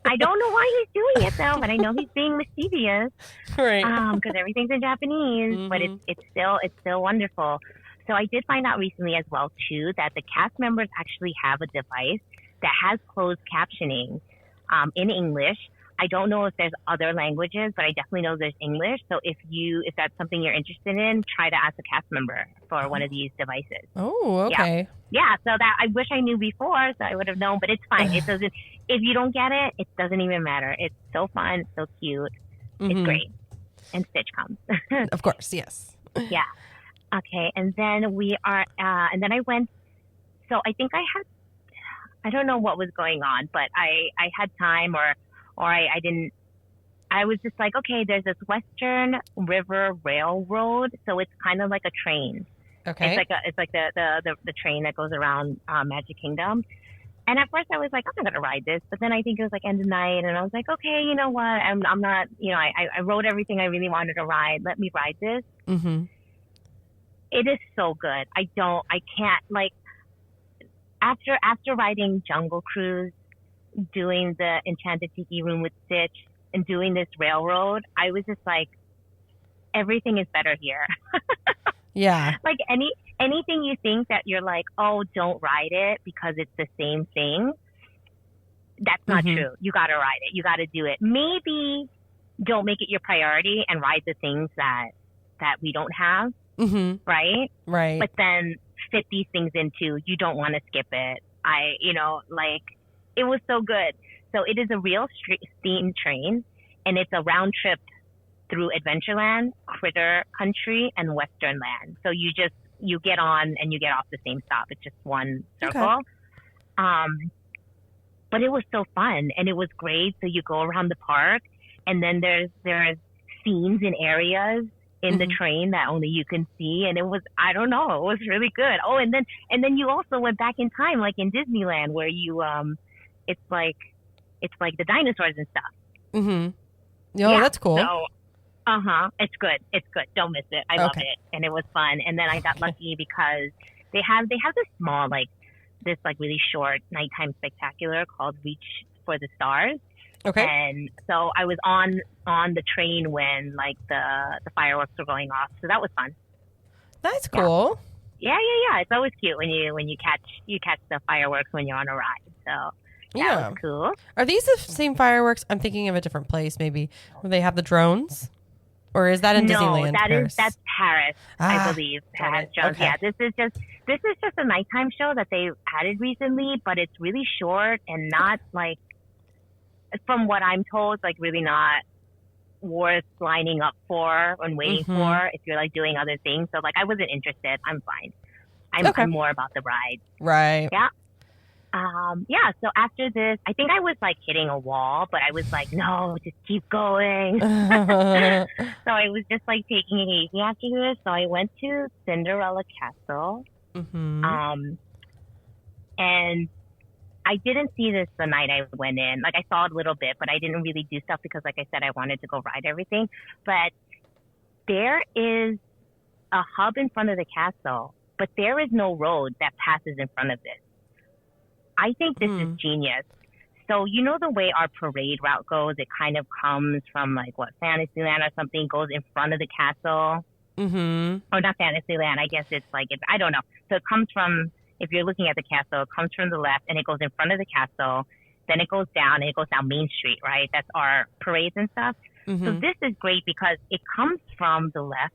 I don't know why he's doing it though, but I know he's being mischievous. Right. Because everything's in Japanese, but it's still wonderful. So I did find out recently as well too that the cast members actually have a device that has closed captioning in English. I don't know if there's other languages, but I definitely know there's English. So if that's something you're interested in, try to ask a cast member for one of these devices. Oh, okay. Yeah, so that I wish I knew before, so I would have known. But it's fine. It doesn't. If you don't get it, it doesn't even matter. It's so fun, so cute. It's great. And Stitch comes. Of course, yes. Yeah. Okay, and then and then I went. So I think I don't know what was going on, but I had time or I didn't. I was just like, okay, there's this Western River Railroad, so it's kind of like a train. Okay. It's like the train that goes around Magic Kingdom. And at first I was like, I'm not gonna ride this, but then I think it was like end of night, and I was like, okay, you know what? I'm not. You know, I wrote everything I really wanted to ride. Let me ride this. Mm-hmm. It is so good. I can't like after riding Jungle Cruise, doing the Enchanted Tiki Room with Stitch, and doing this railroad, I was just like, everything is better here. Yeah. Like anything you think that you're like, oh, don't ride it because it's the same thing. That's not true. You got to ride it. You got to do it. Maybe don't make it your priority and ride the things that we don't have. Right. Right. But then fit these things into, you don't want to skip it. It was so good. So it is a real steam train, and it's a round trip through Adventureland, Critter Country, and Western Land. So you get on and you get off the same stop. It's just one circle. Okay. But it was so fun, and it was great. So you go around the park, and then there's scenes in areas in the train that only you can see, and it was, I don't know, it was really good. Oh, and then you also went back in time, like in Disneyland, where you it's like the dinosaurs and stuff. Yeah, that's cool. So, it's good. Don't miss it. I love it, and it was fun. And then I got lucky because they have this small, this really short nighttime spectacular called Reach for the Stars. Okay. And so I was on the train when the fireworks were going off. So that was fun. That's cool. Yeah. It's always cute when you catch the fireworks when you're on a ride. So that was cool. Are these the same fireworks? I'm thinking of a different place, maybe, where they have the drones. Or is that in Disneyland? No, that's Paris, I believe. Paris drones. Okay. Yeah, this is just a nighttime show that they added recently, but it's really short and not from what I'm told, really not worth lining up for and waiting for if you're doing other things. So I wasn't interested. I'm fine. I'm more about the ride. Right. Yeah. So after this, I think I was hitting a wall, but I was no, just keep going. So I was just taking it easy after this. So I went to Cinderella Castle. And I didn't see this the night I went in. I saw it a little bit, but I didn't really do stuff because, like I said, I wanted to go ride everything. But there is a hub in front of the castle, but there is no road that passes in front of this. I think this is genius. So you know the way our parade route goes? It kind of comes from Fantasyland or something, goes in front of the castle. Or not Fantasyland. I guess it's I don't know. So it comes from, if you're looking at the castle, it comes from the left and it goes in front of the castle. Then it goes down and it goes down Main Street, right? That's our parades and stuff. So this is great because it comes from the left,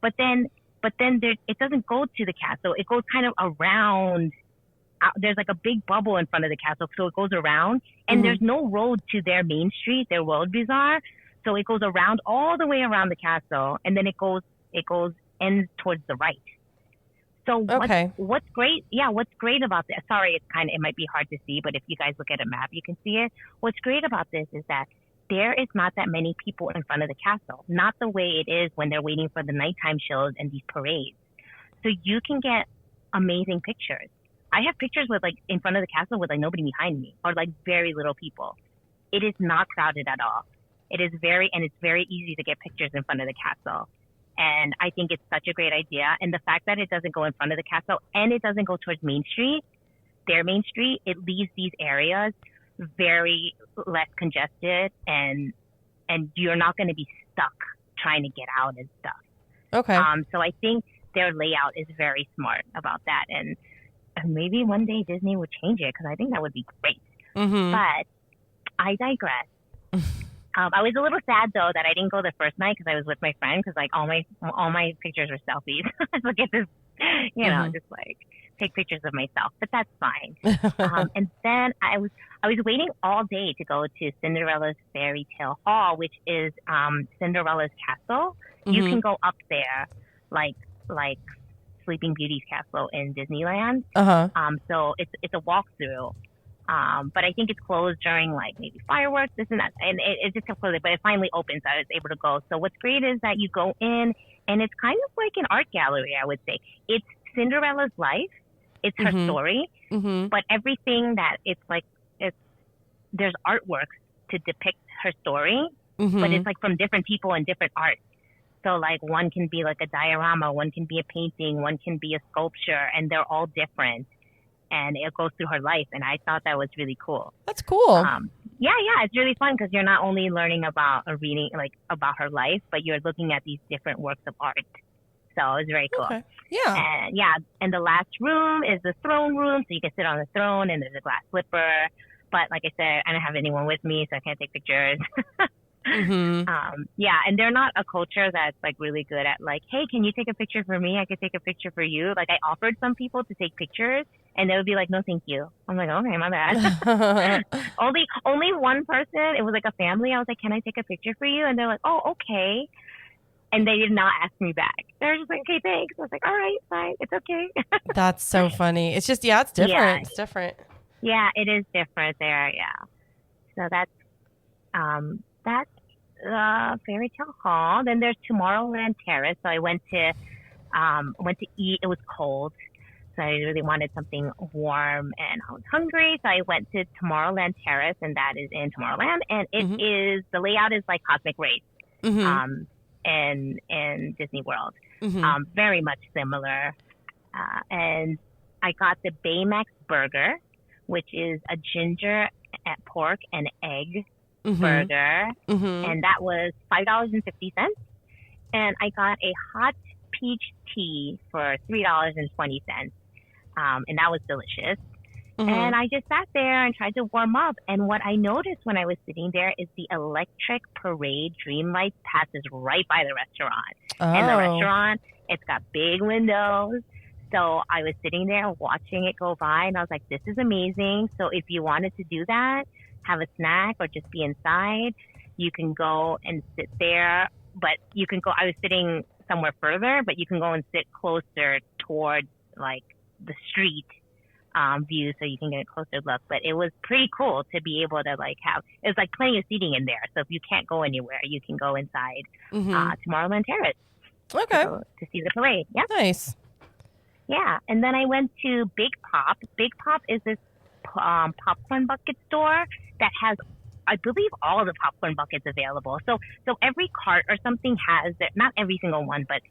but then it doesn't go to the castle. It goes kind of around. There's a big bubble in front of the castle, so it goes around, and there's no road to their Main Street, their World Bazaar. So it goes around all the way around the castle, and then it ends towards the right. So what's great? Yeah, what's great about this? Sorry, it might be hard to see, but if you guys look at a map, you can see it. What's great about this is that there is not that many people in front of the castle. Not the way it is when they're waiting for the nighttime shows and these parades. So you can get amazing pictures. I have pictures with in front of the castle with nobody behind me or very little people. It is not crowded at all. It's very easy to get pictures in front of the castle. And I think it's such a great idea. And the fact that it doesn't go in front of the castle and it doesn't go towards Main Street, their Main Street, it leaves these areas very less congested and you're not going to be stuck trying to get out and stuff. Okay. So I think their layout is very smart about that. And maybe one day Disney would change it because I think that would be great. But I digress. I was a little sad though that I didn't go the first night because I was with my friend because all my pictures were selfies. So get this, just take pictures of myself, but that's fine. And then I was waiting all day to go to Cinderella's Fairy Tale Hall, which is Cinderella's castle. You can go up there like Sleeping Beauty's castle in Disneyland. So it's a walkthrough. But I think it's closed during maybe fireworks, this and that. And it just kept closing, but it finally opened, so I was able to go. So what's great is that you go in and it's kind of like an art gallery, I would say. It's Cinderella's life. It's her story. But everything that there's artworks to depict her story, but it's from different people and different art. So one can be a diorama, one can be a painting, one can be a sculpture, and they're all different. And it goes through her life, and I thought that was really cool. That's cool. Yeah, it's really fun because you're not only learning about about her life, but you're looking at these different works of art. So it was very cool. Okay. Yeah. And yeah, and the last room is the throne room, so you can sit on the throne, and there's a glass slipper. But like I said, I don't have anyone with me, so I can't take pictures. Mm-hmm. Yeah, and they're not a culture that's like really good at like, hey, can you take a picture for me? I could take a picture for you. Like I offered some people to take pictures, and they would be like, no, thank you. I'm like, okay, my bad. Only one person. It was like a family. I was like, can I take a picture for you? And they're like, oh, okay. And they did not ask me back. They were just like, okay, thanks. I was like, all right, fine, it's okay. That's so funny. It's just, yeah, it's different. Yeah. It's different. Yeah, it is different there. Yeah. So that's Fairy Tale Hall. Then there's Tomorrowland Terrace. So I went to eat. It was cold, so I really wanted something warm, and I was hungry. So I went to Tomorrowland Terrace, and that is in Tomorrowland. And it is, the layout is like Cosmic Race, in Disney World. Very much similar. And I got the Baymax burger, which is a ginger pork and egg burger, and that was $5.50. And I got a hot peach tea for $3.20, and that was delicious. And I just sat there and tried to warm up. And what I noticed when I was sitting there is the electric parade Dreamlight passes right by the restaurant. And the restaurant, it's got big windows. So I was sitting there watching it go by, and I was like, this is amazing. So if you wanted to do that, have a snack or just be inside, you can go and sit there. But you can go, I was sitting somewhere further, but you can go and sit closer towards like the street view, so you can get a closer look. But it was pretty cool to be able to like have, it was like plenty of seating in there. So if you can't go anywhere, you can go inside Tomorrowland Terrace. Okay. To see the parade. Yeah. Nice. Yeah. And then I went to Big Pop. Big Pop is this popcorn bucket store that has, I believe, all of the popcorn buckets available. So every cart or something has, not every single one, but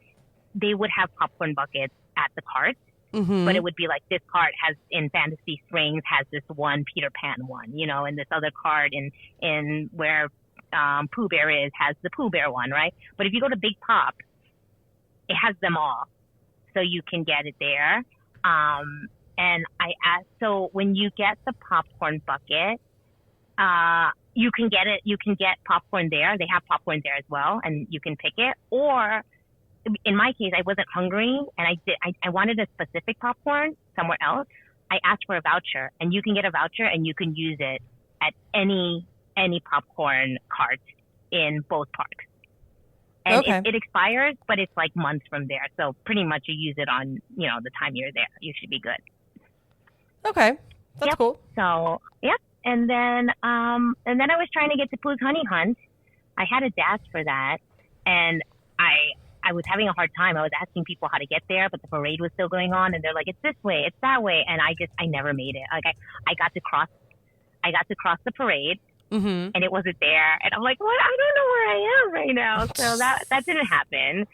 they would have popcorn buckets at the cart. But it would be like, this cart has, in Fantasy Springs, has this one Peter Pan one, you know, and this other cart in where Pooh Bear is has the Pooh Bear one, right? But if you go to Big Pop, it has them all. So you can get it there. And I asked, so when you get the popcorn bucket, you can get popcorn there. They have popcorn there as well, and you can pick it. Or in my case, I wasn't hungry, and I wanted a specific popcorn somewhere else. I asked for a voucher, and you can get a voucher, and you can use it at any popcorn cart in both parks. And it expires, but it's like months from there. So pretty much you use it on, you know, the time you're there. You should be good. Okay. That's cool. So, yep. And then I was trying to get to Pooh's Honey Hunt. I had a dash for that, and I was having a hard time. I was asking people how to get there, but the parade was still going on, and they're like, it's this way, it's that way. And I never made it. Like I got to cross the parade, and it wasn't there. And I'm like, what? I don't know where I am right now. So that didn't happen.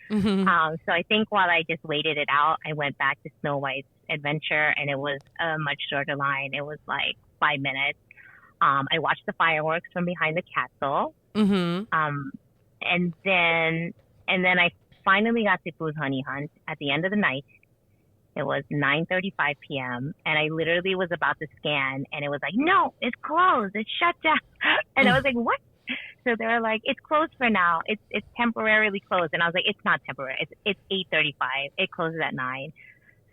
So I think while I just waited it out, I went back to Snow White's adventure, and it was a much shorter line. It was like 5 minutes. I watched the fireworks from behind the castle. And then I finally got to Pooh's Honey Hunt at the end of the night. It was 9:35 p.m. and I literally was about to scan, and it was like, no, it's closed. It's shut down. And I was like, what? So they were like, it's closed for now. It's temporarily closed. And I was like, it's not temporary. It's 8:35. It closes at 9.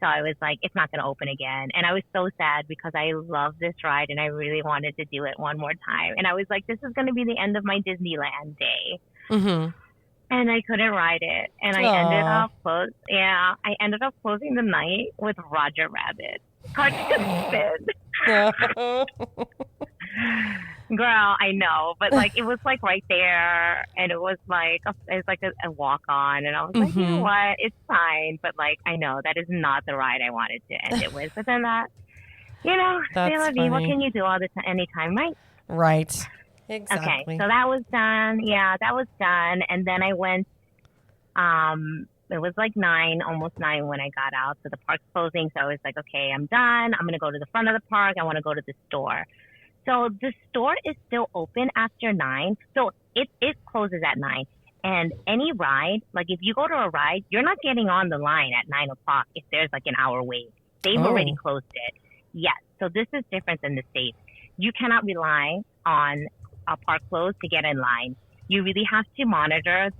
So I was like, it's not going to open again. And I was so sad because I love this ride and I really wanted to do it one more time. And I was like, this is going to be the end of my Disneyland day. And I couldn't ride it. And I ended up closing the night with Roger Rabbit. Cartoon Girl, I know, but like it was like right there, and it was like a walk on, and I was like, you know what, it's fine, but like I know that is not the ride I wanted to end it with. But then that, you know, what can you do all the time, anytime, right? Right. Exactly. Okay, so that was done. Yeah, that was done, and then I went. It was like 9, almost 9 when I got out. So the park's closing, so I was like, okay, I'm done. I'm gonna go to the front of the park. I want to go to the store. So the store is still open after 9. So it closes at 9. And any ride, like if you go to a ride, you're not getting on the line at 9 o'clock if there's like an hour wait. They've already closed it. Yes. So this is different than the States. You cannot rely on a park close to get in line. You really have to monitor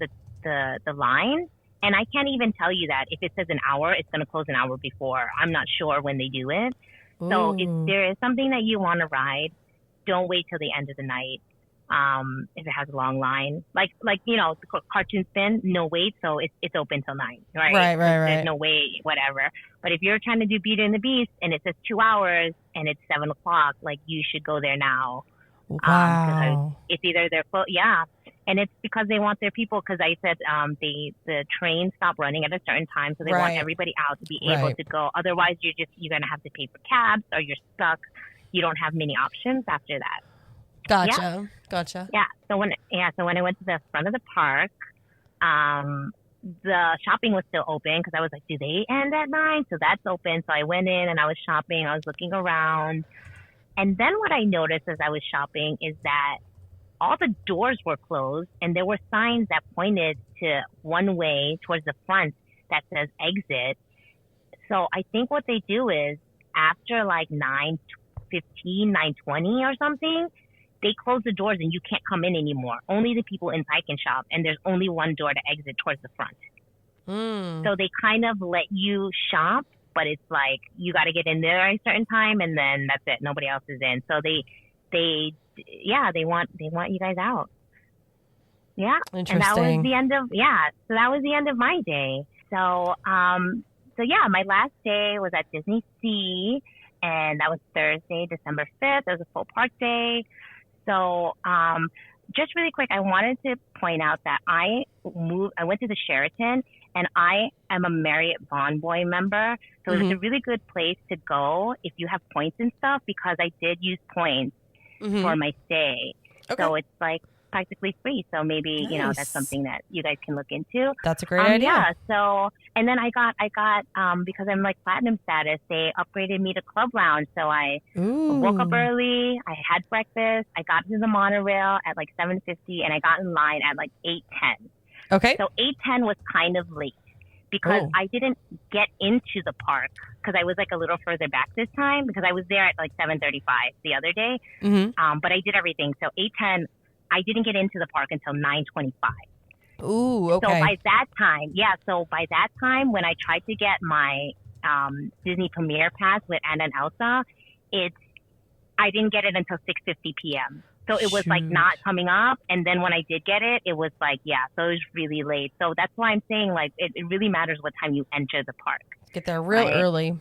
the line. And I can't even tell you that if it says an hour, it's going to close an hour before. I'm not sure when they do it. Ooh. So if there is something that you want to ride, don't wait till the end of the night. If it has a long line, like the cartoon spin, no wait, so it's open till 9, right? Right. There's no wait, whatever. But if you're trying to do Beauty and the Beast and it says 2 hours and it's 7 o'clock, like you should go there now. Wow. It's either they're and it's because they want their people. Because I said the trains stop running at a certain time, so they want everybody out to be able to go. Otherwise, you're gonna have to pay for cabs, or you're stuck. You don't have many options after that. Gotcha. Yeah. So when I went to the front of the park, the shopping was still open because I was like, do they end at 9? So that's open. So I went in and I was shopping. I was looking around. And then what I noticed as I was shopping is that all the doors were closed and there were signs that pointed to one way towards the front that says exit. So I think what they do is after like 9:15, 9:20 or something, they close the doors and you can't come in anymore. Only the people inside can shop, and there's only one door to exit towards the front. So they kind of let you shop, but it's like you got to get in there at a certain time, and then that's it. Nobody else is in. So they want you guys out. Yeah, Interesting. And that was the end of So that was the end of my day. So my last day was at Disneysea, and that was Thursday, December 5th. It was a full park day. So, just really quick, I wanted to point out that I went to the Sheraton, and I am a Marriott Bonvoy member. So it's a really good place to go if you have points and stuff, because I did use points for my stay. Okay. So it's like practically free. So maybe, that's something that you guys can look into. That's a great idea. Yeah. So, and then I got, because I'm like platinum status, they upgraded me to Club Lounge. So I woke up early, I had breakfast, I got to the monorail at like 7:50, and I got in line at like 8:10. Okay. So 8:10 was kind of late because I didn't get into the park because I was like a little further back this time, because I was there at like 7:35 the other day. But I did everything. So 8:10, I didn't get into the park until 9:25. Ooh, okay. So by that time, when I tried to get my Disney Premiere Pass with Anna and Elsa, I didn't get it until 6:50 p.m. So it was like not coming up. And then when I did get it, it was like, so it was really late. So that's why I'm saying like it really matters what time you enter the park. Get there real early.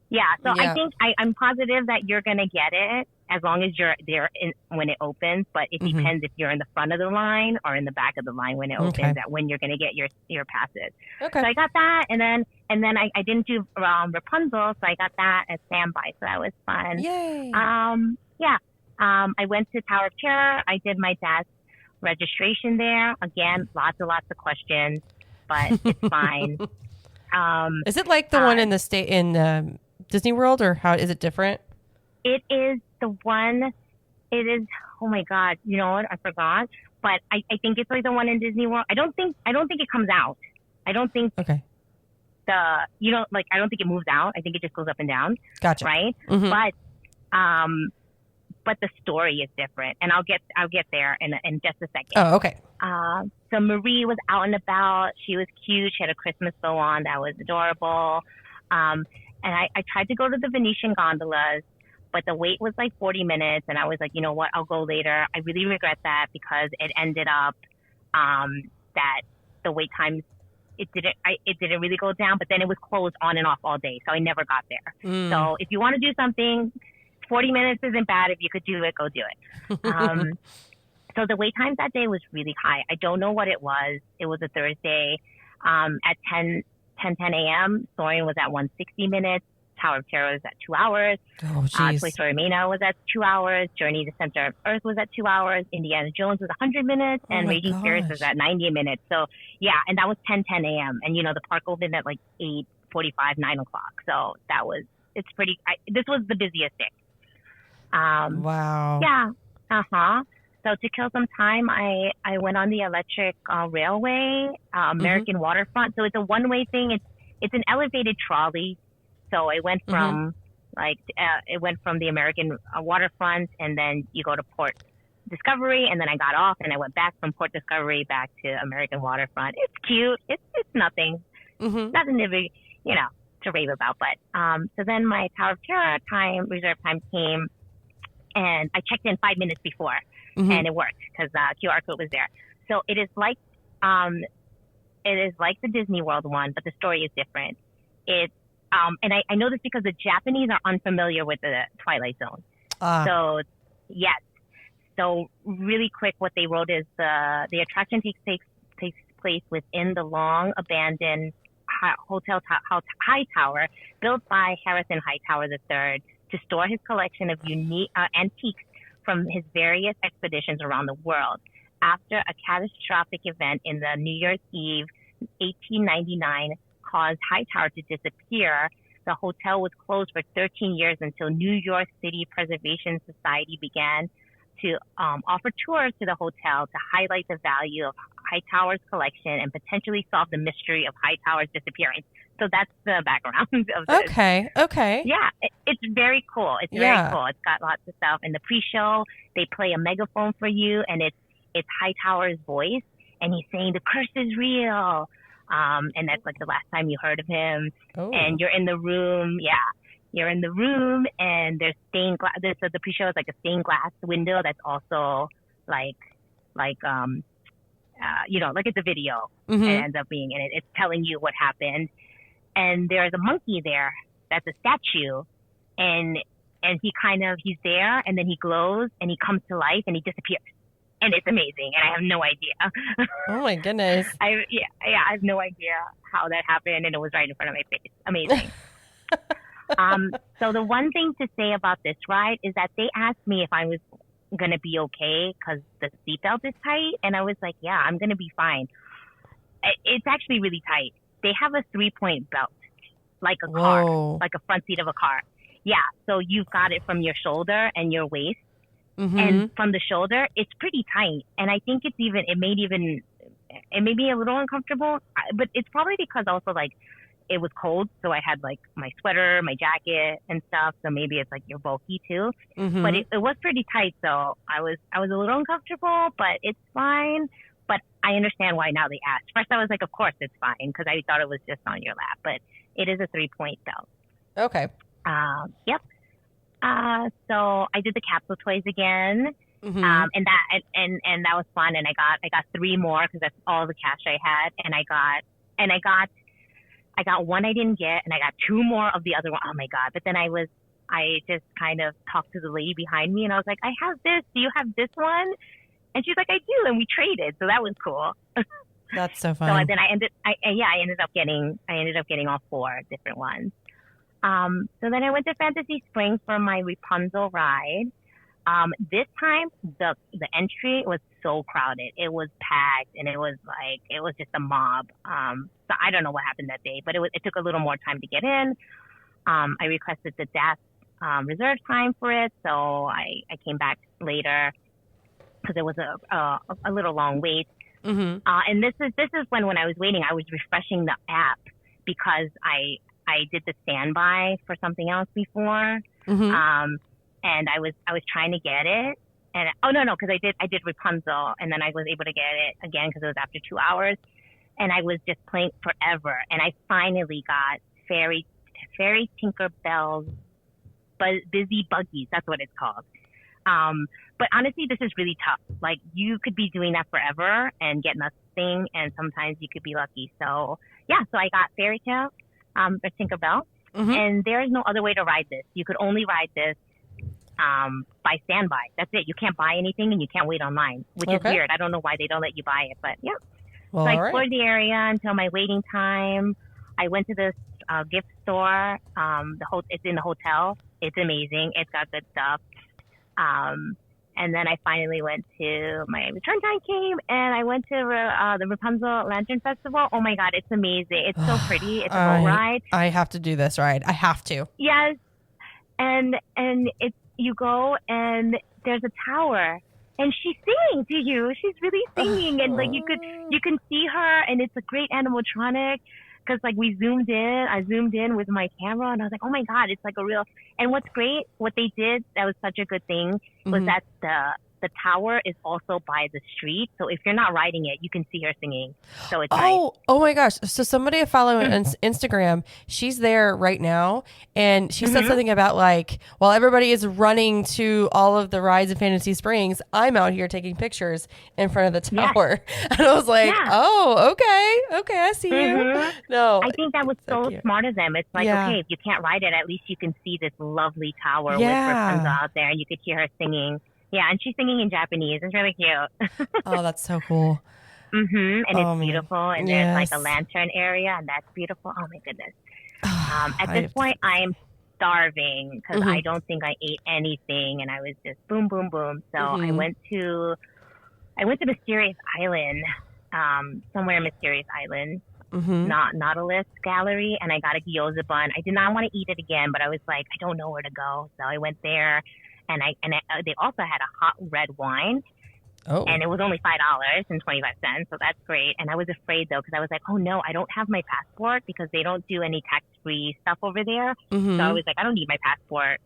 Yeah. So I think I'm positive that you're going to get it as long as you're there when it opens. But it depends if you're in the front of the line or in the back of the line when it opens, that when you're going to get your passes. Okay. So I got that. And then I didn't do Rapunzel. So I got that as standby. So that was fun. Yay. I went to Tower of Terror. I did my dad's registration there. Again, lots of questions, but it's fine. Is it like the one in the state in Disney World, or how is it different? It is the one. It is. Oh my God! You know what? I forgot. But I think it's like the one in Disney World. I don't think it comes out. I don't think. Okay. I don't think it moves out. I think it just goes up and down. Gotcha. Right. But the story is different, and I'll get there in just a second. Oh, okay. So Marie was out and about. She was cute. She had a Christmas bow on that was adorable. And I tried to go to the Venetian gondolas, but the wait was like 40 minutes, and I was like, you know what, I'll go later. I really regret that because it ended up that the wait times it didn't really go down, but then it was closed on and off all day, so I never got there. So if you want to do something, 40 minutes isn't bad. If you could do it, go do it. So the wait times that day was really high. I don't know what it was. It was a Thursday. At 10 a.m., Soaring was at 160 minutes. Tower of Terror was at 2 hours. Oh, jeez. Toy Story Mania was at 2 hours. Journey to the Center of Earth was at 2 hours. Indiana Jones was 100 minutes. And Raging Spirits was at 90 minutes. So, yeah, and that was 10 a.m. And, the park opened at like 8:45, 9 o'clock. So this was the busiest day. Wow. Yeah. So to kill some time, I went on the electric railway, American Waterfront. So it's a one-way thing. It's an elevated trolley. So I went from it went from the American Waterfront, and then you go to Port Discovery, and then I got off and I went back from Port Discovery back to American Waterfront. It's cute. It's nothing, nothing to be, to rave about. But so then my Tower of Terror reserve time came, and I checked in 5 minutes before, and it worked because QR code was there. So it is like the Disney World one, but the story is different. It's and I know this because the Japanese are unfamiliar with the Twilight Zone. So yes. So really quick, what they wrote is the attraction takes place within the long abandoned high tower built by Harrison Hightower III to store his collection of unique antiques from his various expeditions around the world. After a catastrophic event in the New Year's Eve 1899 caused Hightower to disappear, the hotel was closed for 13 years until New York City Preservation Society began to offer tours to the hotel to highlight the value of Hightower's collection and potentially solve the mystery of Hightower's disappearance. So that's the background of this. Okay. Yeah, it's very cool. It's very cool. It's got lots of stuff. In the pre-show, they play a megaphone for you, and it's Hightower's voice, and he's saying the curse is real. And that's like the last time you heard of him. Oh. And you're in the room. Yeah. You're in the room, and there's stained glass. So the pre-show is like a stained glass window that's also like it's a video. It ends up being in it. It's telling you what happened. And there's a monkey there that's a statue, and he's there, and then he glows, and he comes to life, and he disappears. And it's amazing, and I have no idea. Oh my goodness! I have no idea how that happened, and it was right in front of my face. Amazing. So the one thing to say about this ride is that they asked me if I was going to be okay because the seatbelt is tight. And I was like, yeah, I'm going to be fine. It's actually really tight. They have a 3-point belt, like a car, like a front seat of a car. Yeah. So you've got it from your shoulder and your waist. And from the shoulder, it's pretty tight. And I think it may be a little uncomfortable, but it's probably because also like, it was cold, so I had like my sweater, my jacket, and stuff. So maybe it's like you're bulky too. But it was pretty tight, so I was a little uncomfortable, but it's fine. But I understand why now they asked. First, I was like, of course it's fine, because I thought it was just on your lap. But it is a 3-point belt. Okay. Yep. So I did the capsule toys again, and that was fun. And I got 3 more because that's all the cash I had, and I got one I didn't get, and I got 2 more of the other one. Oh my God. But then I just kind of talked to the lady behind me, and I was like, I have this. Do you have this one? And she's like, I do. And we traded. So that was cool. That's so fun. So then I ended up getting all 4 different ones. So then I went to Fantasy Springs for my Rapunzel ride. This time the entry was so crowded. It was packed, and it was just a mob. So I don't know what happened that day, but it took a little more time to get in. I requested the DAS reserve time for it, so I came back later because it was a little long wait. And this is when I was waiting, I was refreshing the app because I did the standby for something else before. And I was trying to get it, and because I did Rapunzel, and then I was able to get it again because it was after 2 hours, and I was just playing forever, and I finally got Fairy Tinkerbell's Busy Buggies. That's what it's called. But honestly, this is really tough. Like, you could be doing that forever and get nothing, and sometimes you could be lucky. So yeah, so I got Fairy Tale, or Tinkerbell, and there is no other way to ride this. You could only ride this by standby. That's it. You can't buy anything, and you can't wait online, which is weird. I don't know why they don't let you buy it, but yeah. Well, so I explored the area until my waiting time. I went to this gift store. It's in the hotel. It's amazing. It's got good stuff. And then I finally went to my return time came, and I went to the Rapunzel Lantern Festival. Oh my God, it's amazing. It's so pretty. It's a boat ride. I have to do this ride. I have to. Yes. And you go, and there's a tower, and she sings to you. She's really singing, and like you can see her, and it's a great animatronic. Because like I zoomed in with my camera, and I was like, oh my god, it's like a real. And what's great, what they did that was such a good thing was that the tower is also by the street, so if you're not riding it, you can see her singing. So it's nice. Oh my gosh. So somebody I follow on Instagram, she's there right now. And she said something about like, while everybody is running to all of the rides in Fantasy Springs, I'm out here taking pictures in front of the tower. And I was like, oh, okay. Okay. I see you. No, I think that was so smart of them. It's like, okay, if you can't ride it, at least you can see this lovely tower with Rapunzel out there, and you could hear her singing. Yeah, and she's singing in Japanese. It's really cute. Oh, that's so cool. And it's beautiful. And there's like a lantern area, and that's beautiful. Oh my goodness. At this point, I'm starving because I don't think I ate anything, and I was just boom, boom, boom. So I went to Mysterious Island, somewhere in Mysterious Island, not Nautilus Gallery, and I got a gyoza bun. I did not want to eat it again, but I was like, I don't know where to go, so I went there. And they also had a hot red wine, and it was only $5.25, so that's great. And I was afraid though, because I was like, oh no, I don't have my passport because they don't do any tax-free stuff over there. So I was like, I don't need my passport.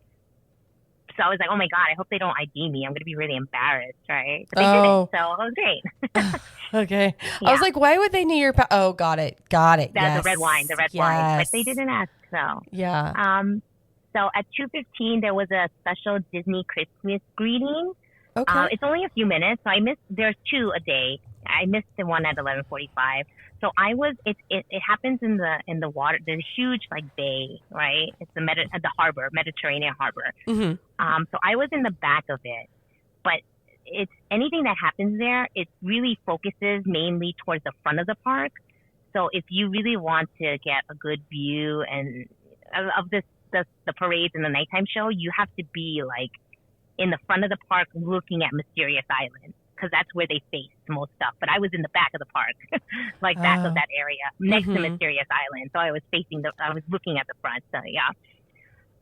So I was like, oh my god, I hope they don't ID me. I'm going to be really embarrassed, right? But they didn't, so it was great. Okay. Yeah. I was like, why would they need your Oh, got it. That's the red wine, wine. But they didn't ask, so. Yeah. So at 2:15, there was a special Disney Christmas greeting. Okay. It's only a few minutes, so there's two a day. I missed the one at 11:45. So it happens in the water. There's a huge like bay, right? It's the harbor, Mediterranean harbor. So I was in the back of it, but it's anything that happens there, it really focuses mainly towards the front of the park. So if you really want to get a good view and of the parades and the nighttime show, you have to be like in the front of the park looking at Mysterious Island, because that's where they face most stuff. But I was in the back of the park, like back of that area next to Mysterious Island. So I was looking at the front. So yeah.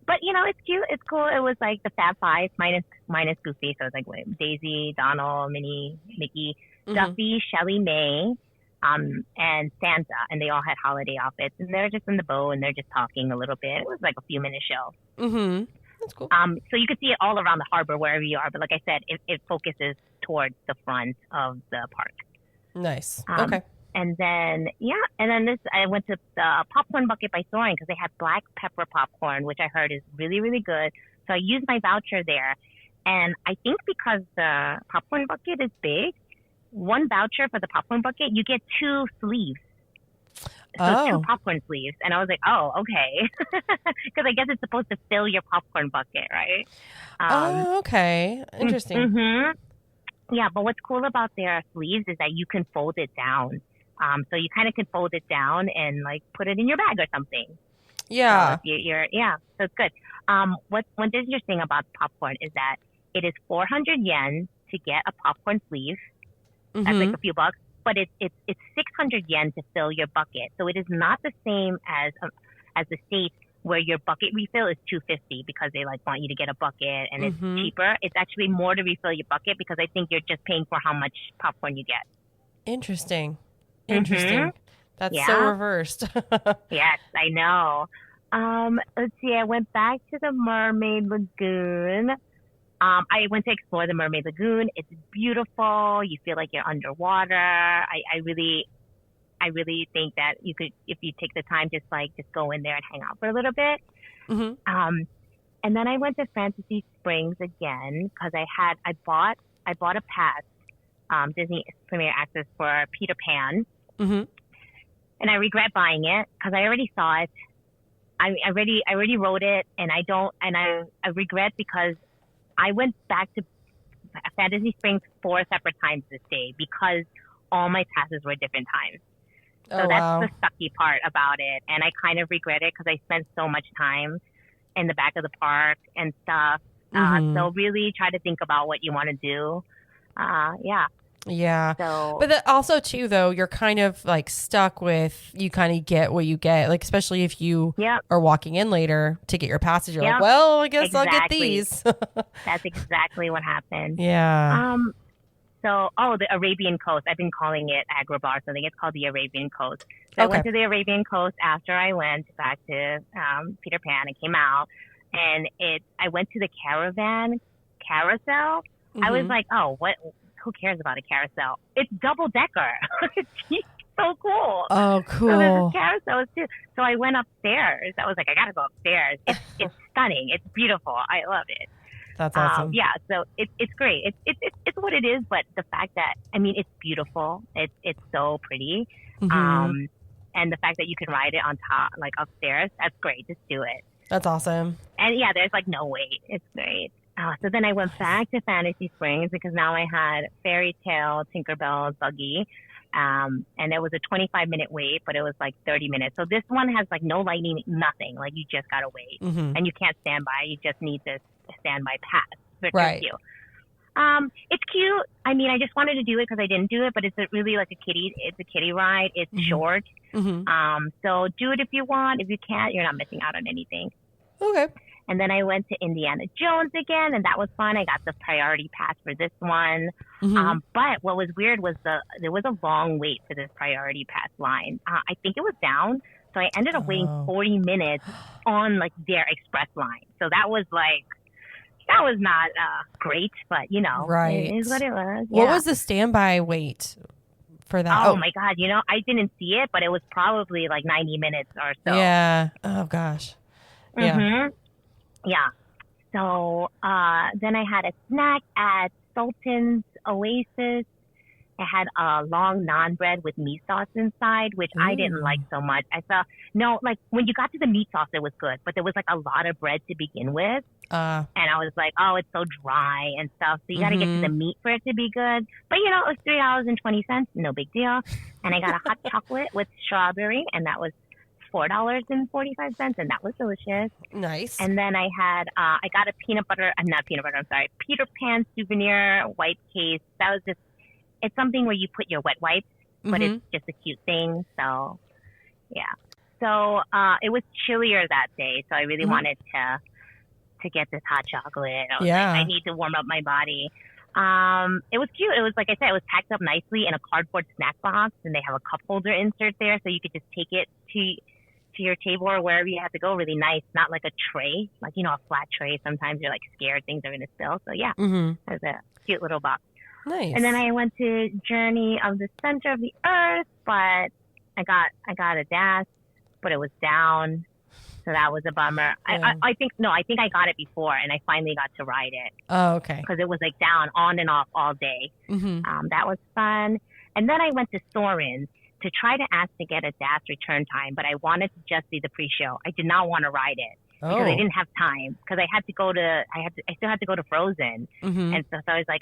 But it's cute. It's cool. It was like the Fab Five minus Goofy. So it was like Daisy, Donald, Minnie, Mickey, Duffy, Shelly May, and Santa, and they all had holiday outfits, and they're just in the boat and they're just talking a little bit. It was like a few minute show. That's cool. So you could see it all around the harbor wherever you are, but like I said, it focuses towards the front of the park. Nice. Okay. And then I went to the Popcorn Bucket by Soaring because they had black pepper popcorn, which I heard is really, really good. So I used my voucher there, and I think because the Popcorn Bucket is big, one voucher for the popcorn bucket, you get two sleeves. So two popcorn sleeves. And I was like, oh, okay. Because I guess it's supposed to fill your popcorn bucket, right? Okay. Interesting. Yeah, but what's cool about their sleeves is that you can fold it down. So you kind of can fold it down and like put it in your bag or something. Yeah. So so it's good. What's interesting about popcorn is that it is 400 yen to get a popcorn sleeve. That's like a few bucks, but it's 600 yen to fill your bucket. So it is not the same as the States where your bucket refill is $250 because they like want you to get a bucket and it's cheaper. It's actually more to refill your bucket because I think you're just paying for how much popcorn you get. Interesting. That's so reversed. Yes, I know. Let's see. I went back to the Mermaid Lagoon. I went to explore the Mermaid Lagoon. It's beautiful. You feel like you're underwater. I really think that you could, if you take the time, just go in there and hang out for a little bit. And then I went to Fantasy Springs again because I bought a pass, Disney Premier Access for Peter Pan. And I regret buying it because I already saw it. I already wrote it, and I regret because I went back to Fantasy Springs 4 separate times this day because all my passes were different times. So that's the sucky part about it. And I kind of regret it because I spent so much time in the back of the park and stuff. So really try to think about what you want to do. Yeah. Yeah. So But also too, though, you're kind of like stuck with, you kind of get what you get. Like, especially if you yeah, are walking in later to get your passage, you're like, yeah, well, I guess I'll get exactly. these. That's exactly what happened. Yeah. So, the Arabian Coast. I've been calling it Agrabah, so I think it's called the Arabian Coast. So I Okay. went to the Arabian Coast after I went back to Peter Pan and came out, and I went to the caravan carousel. I was like, oh, what? Who cares about a carousel? It's double decker. It's so cool. Oh, So there's cool. this carousel too. So I went upstairs. I was like, I gotta go upstairs. It's stunning. It's beautiful. I love it. That's awesome. Yeah, so it's great. It's what it is, but the fact that, I mean, it's beautiful. It's so pretty. And the fact that you can ride it on top, like upstairs, that's great. Just do it. That's awesome. And yeah, there's like no wait. It's great. So then I went back to Fantasy Springs because now I had Fairy Tale Tinkerbell's buggy. And it was a 25-minute wait, but it was like 30 minutes. So this one has like no lighting, nothing. Like you just gotta wait, and you can't stand by. You just need this standby pass, which is cute. It's cute. I mean, I just wanted to do it because I didn't do it, but it's really like it's a kiddie ride. It's short. So do it if you want. If you can't, you're not missing out on anything. Okay. And then I went to Indiana Jones again, and that was fun. I got the priority pass for this one. But what was weird was there was a long wait for this priority pass line. I think it was down, so I ended up waiting 40 minutes on like their express line. So that was not great, but it is what it was. Yeah. What was the standby wait for that? Oh my God, I didn't see it, but it was probably like 90 minutes or so. Yeah. Oh gosh. Yeah. Yeah. So then I had a snack at Sultan's Oasis. It had a long naan bread with meat sauce inside, which I didn't like so much. Like when you got to the meat sauce, it was good, but there was like a lot of bread to begin with. And I was like, oh, it's so dry and stuff. So you got to get to the meat for it to be good. But it was $3.20, no big deal. And I got a hot chocolate with strawberry, and that was $4.45, and that was delicious. Nice. And then I got a Peter Pan souvenir wipe case. That was it's something where you put your wet wipes, but it's just a cute thing. So, yeah. So, it was chillier that day, so I really wanted to get this hot chocolate. I was like, I need to warm up my body. It was cute. It was, like I said, it was packed up nicely in a cardboard snack box, and they have a cup holder insert there, so you could just take it to your table or wherever you have to go. Really nice, not like a tray, like a flat tray. Sometimes you're like scared things are gonna spill. So yeah, it was a cute little box. Nice. And then I went to Journey of the Center of the Earth, but I got a dash, but it was down, so that was a bummer. Yeah. I think I got it before, and I finally got to ride it. Oh, okay. Because it was like down, on and off all day. That was fun. And then I went to Soarin' to try to ask to get a DAS return time, but I wanted to just see the pre-show. I did not want to ride it because I didn't have time, because I still had to go to Frozen. And so I was like,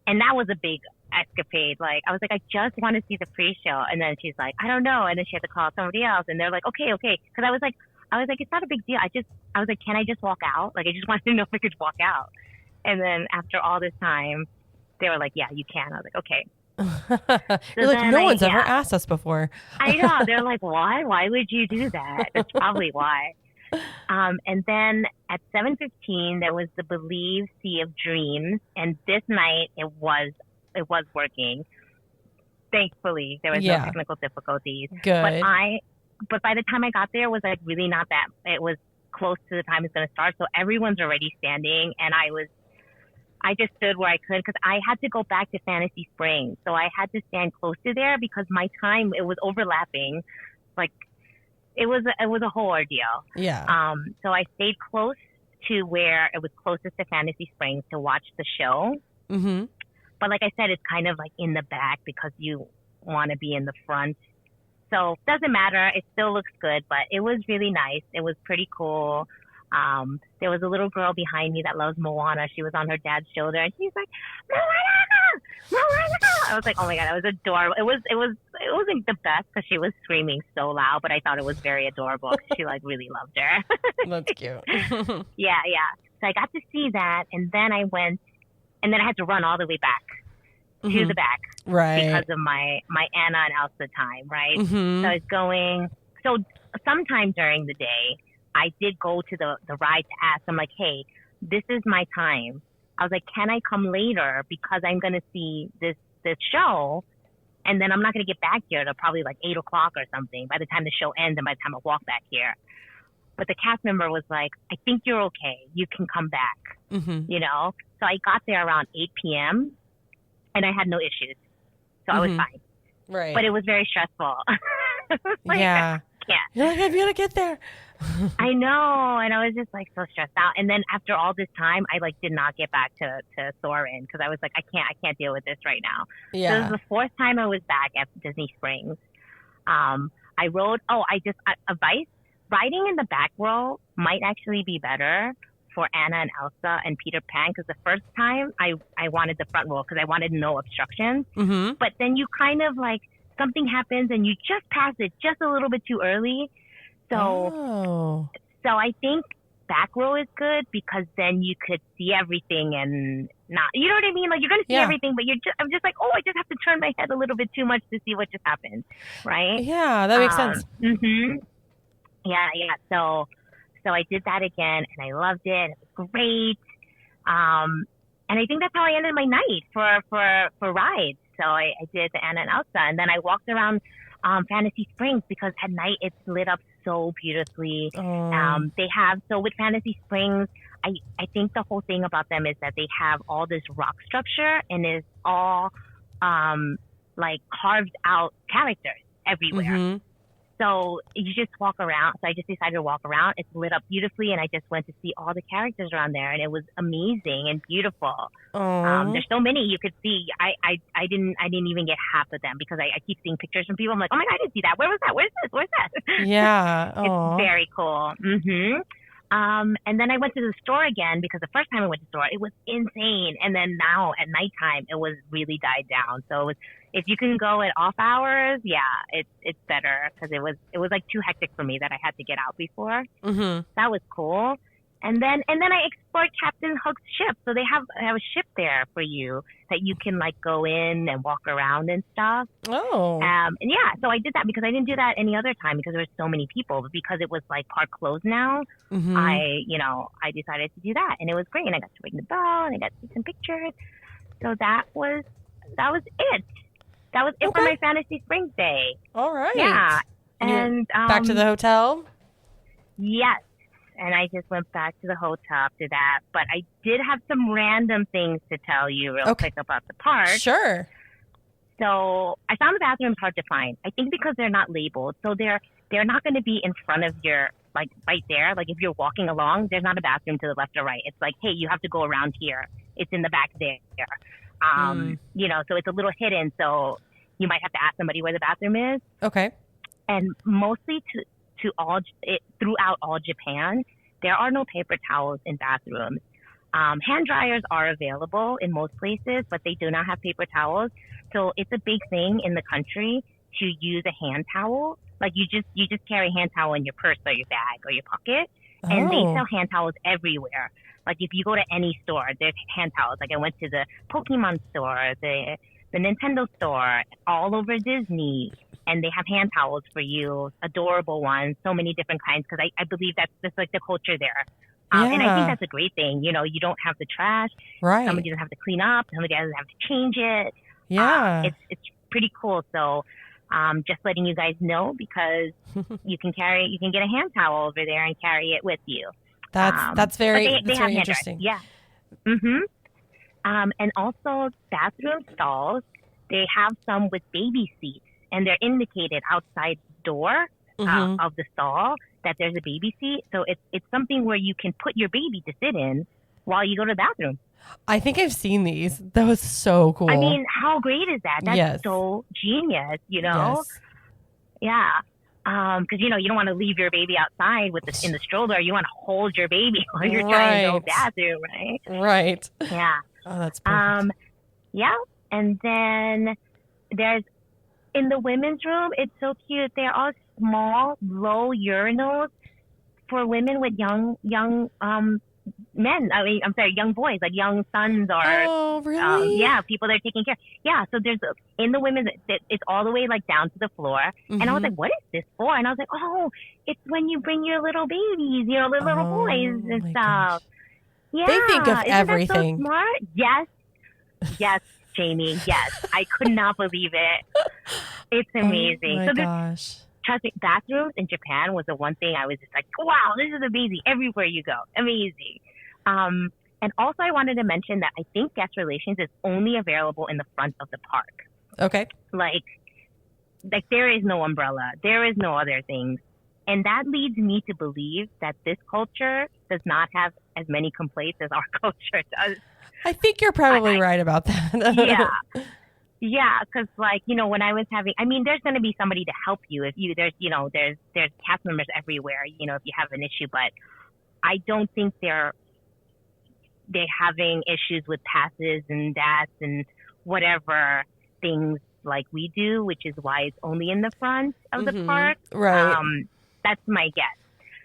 and that was a big escapade. Like, I was like, I just want to see the pre-show. And then she's like, I don't know. And then she had to call somebody else, and they're like, okay. Because I was like, it's not a big deal. I was like, can I just walk out? Like, I just wanted to know if I could walk out. And then after all this time, they were like, yeah, you can. I was like, okay. You're like, no one's ever asked us before. I know. They're like, why? Why would you do that? That's probably why. And then at 7:15, there was the Believe Sea of Dreams, and this night it was working. Thankfully, there was no technical difficulties. Good. But by the time I got there, it was like really not that. It was close to the time it's going to start, so everyone's already standing, and I just stood where I could because I had to go back to Fantasy Springs. So I had to stand close to there because my time, it was overlapping. Like, it was a whole ordeal. Yeah. So I stayed close to where it was closest to Fantasy Springs to watch the show. But like I said, it's kind of like in the back because you want to be in the front. So it doesn't matter. It still looks good, but it was really nice. It was pretty cool. There was a little girl behind me that loves Moana. She was on her dad's shoulder, and she's like, Moana! I was like, oh my God, that was adorable. It wasn't the best because she was screaming so loud, but I thought it was very adorable because she like really loved her. That's cute. Yeah. So I got to see that, and then I had to run all the way back to the back. Right. Because of my Anna and Elsa time, right? Mm-hmm. So I was going. So sometime during the day, I did go to the ride to ask. I'm like, hey, this is my time. I was like, can I come later because I'm going to see this show, and then I'm not going to get back here till probably like 8 o'clock or something by the time the show ends and by the time I walk back here. But the cast member was like, I think you're okay. You can come back, you know? So I got there around 8 p.m. and I had no issues. So I was fine. Right. But it was very stressful. Like, yeah. You're like, I'm going to get there. I know. And I was just like so stressed out. And then after all this time, I like did not get back to Soarin' because I was like, I can't deal with this right now. Yeah. So this was the fourth time I was back at Disney Springs. I rode, advice, riding in the back row might actually be better for Anna and Elsa and Peter Pan because the first time I wanted the front row because I wanted no obstructions. Mm-hmm. But then you kind of like, something happens and you just pass it just a little bit too early. So I think back row is good because then you could see everything and not, you know what I mean? Like you're going to see everything, but I'm just like, I just have to turn my head a little bit too much to see what just happened. Right. Yeah. That makes sense. Mm-hmm. Yeah. So I did that again and I loved it. It was great. And I think that's how I ended my night for rides. So I did the Anna and Elsa, and then I walked around Fantasy Springs because at night it's lit up so beautifully. They have, so with Fantasy Springs, I think the whole thing about them is that they have all this rock structure and it's all like carved out characters everywhere. Mm-hmm. So you just walk around. So I just decided to walk around. It's lit up beautifully, and I just went to see all the characters around there, and it was amazing and beautiful. There's so many you could see. I didn't even get half of them because I keep seeing pictures from people. I'm like, oh my God, I didn't see that. Where was that? Where's this? Where's that? Yeah. It's very cool. Mm-hmm. And then I went to the store again because the first time I went to the store, it was insane. And then now at nighttime, it was really died down. So it was, if you can go at off hours, it's better because it was like too hectic for me that I had to get out before. Mm-hmm. That was cool. And then I explored Captain Hook's ship. So they have a ship there for you that you can like go in and walk around and stuff. Oh. And so I did that because I didn't do that any other time because there were so many people. But because it was like park closed now, mm-hmm. I decided to do that, and it was great. And I got to ring the bell, and I got to see some pictures. So that was it. That was it for my Fantasy Springs day. All right. Yeah. And back to the hotel? Yes. And I just went back to the hotel after that. But I did have some random things to tell you real quick about the park. Sure. So I found the bathrooms hard to find. I think because they're not labeled. So they're not going to be in front of your, like right there. Like if you're walking along, there's not a bathroom to the left or right. It's like, hey, you have to go around here. It's in the back there. So it's a little hidden. So you might have to ask somebody where the bathroom is. Okay. And mostly throughout all Japan, there are no paper towels in bathrooms. Hand dryers are available in most places, but they do not have paper towels. So it's a big thing in the country to use a hand towel. Like you just carry a hand towel in your purse or your bag or your pocket, and they sell hand towels everywhere. Like if you go to any store, there's hand towels. Like I went to the Pokemon store, the Nintendo store, all over Disney, and they have hand towels for you, adorable ones, so many different kinds, because I believe that's like the culture there. And I think that's a great thing. You know, you don't have the trash. Right. Somebody doesn't have to clean up. Somebody doesn't have to change it. Yeah. It's pretty cool. So just letting you guys know, because you can get a hand towel over there and carry it with you. That's very they interesting. Yeah. Mm-hmm. And also bathroom stalls, they have some with baby seats, and they're indicated outside the door of the stall that there's a baby seat. So it's something where you can put your baby to sit in while you go to the bathroom. I think I've seen these. That was so cool. I mean, how great is that? That's so genius, you know? Yes. Yeah. Because, you don't want to leave your baby outside in the stroller. You want to hold your baby while you're trying to go to the bathroom, right? Right. Yeah. Oh, that's perfect. Yeah. And then there's, in the women's room, it's so cute. There are small, low urinals for women with young men. I mean, I'm sorry, young boys, like young sons or Oh, really? yeah, people that are taking care. Yeah, so there's in the women's, it's all the way like down to the floor. And I was Mm-hmm. like, what is this for? And I was like, oh, it's when you bring your little babies, little boys Oh and my gosh. stuff. They think of Yeah, isn't that so everything. smart? Yes, yes, Jamie. Yes, I could not believe it. It's Oh amazing. my So there's gosh. trust me, bathrooms in Japan was the one thing I was just like, wow, this is amazing. Everywhere you go, amazing. And also, I wanted to mention that I think guest relations is only available in the front of the park. Okay. Like there is no umbrella, there is no other things, and that leads me to believe that this culture does not have as many complaints as our culture does. I think you're probably right about that. Yeah. Yeah, because when I was having, I mean, there's going to be somebody to help you if you there's cast members everywhere. If you have an issue, but I don't think they're having issues with passes and DAS and whatever things like we do, which is why it's only in the front of the park. Right. That's my guess.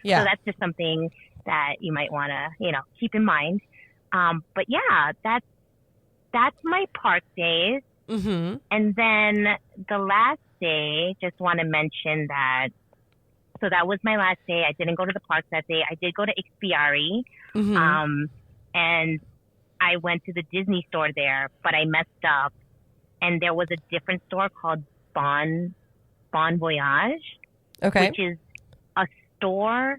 Yeah. So that's just something that you might want to keep in mind. But yeah, that's my park days. Mm-hmm. And then the last day, just want to mention that. So that was my last day. I didn't go to the park that day. I did go to Expiari, Mm-hmm. and I went to the Disney store there, but I messed up, and there was a different store called Bon Voyage, Okay. which is a store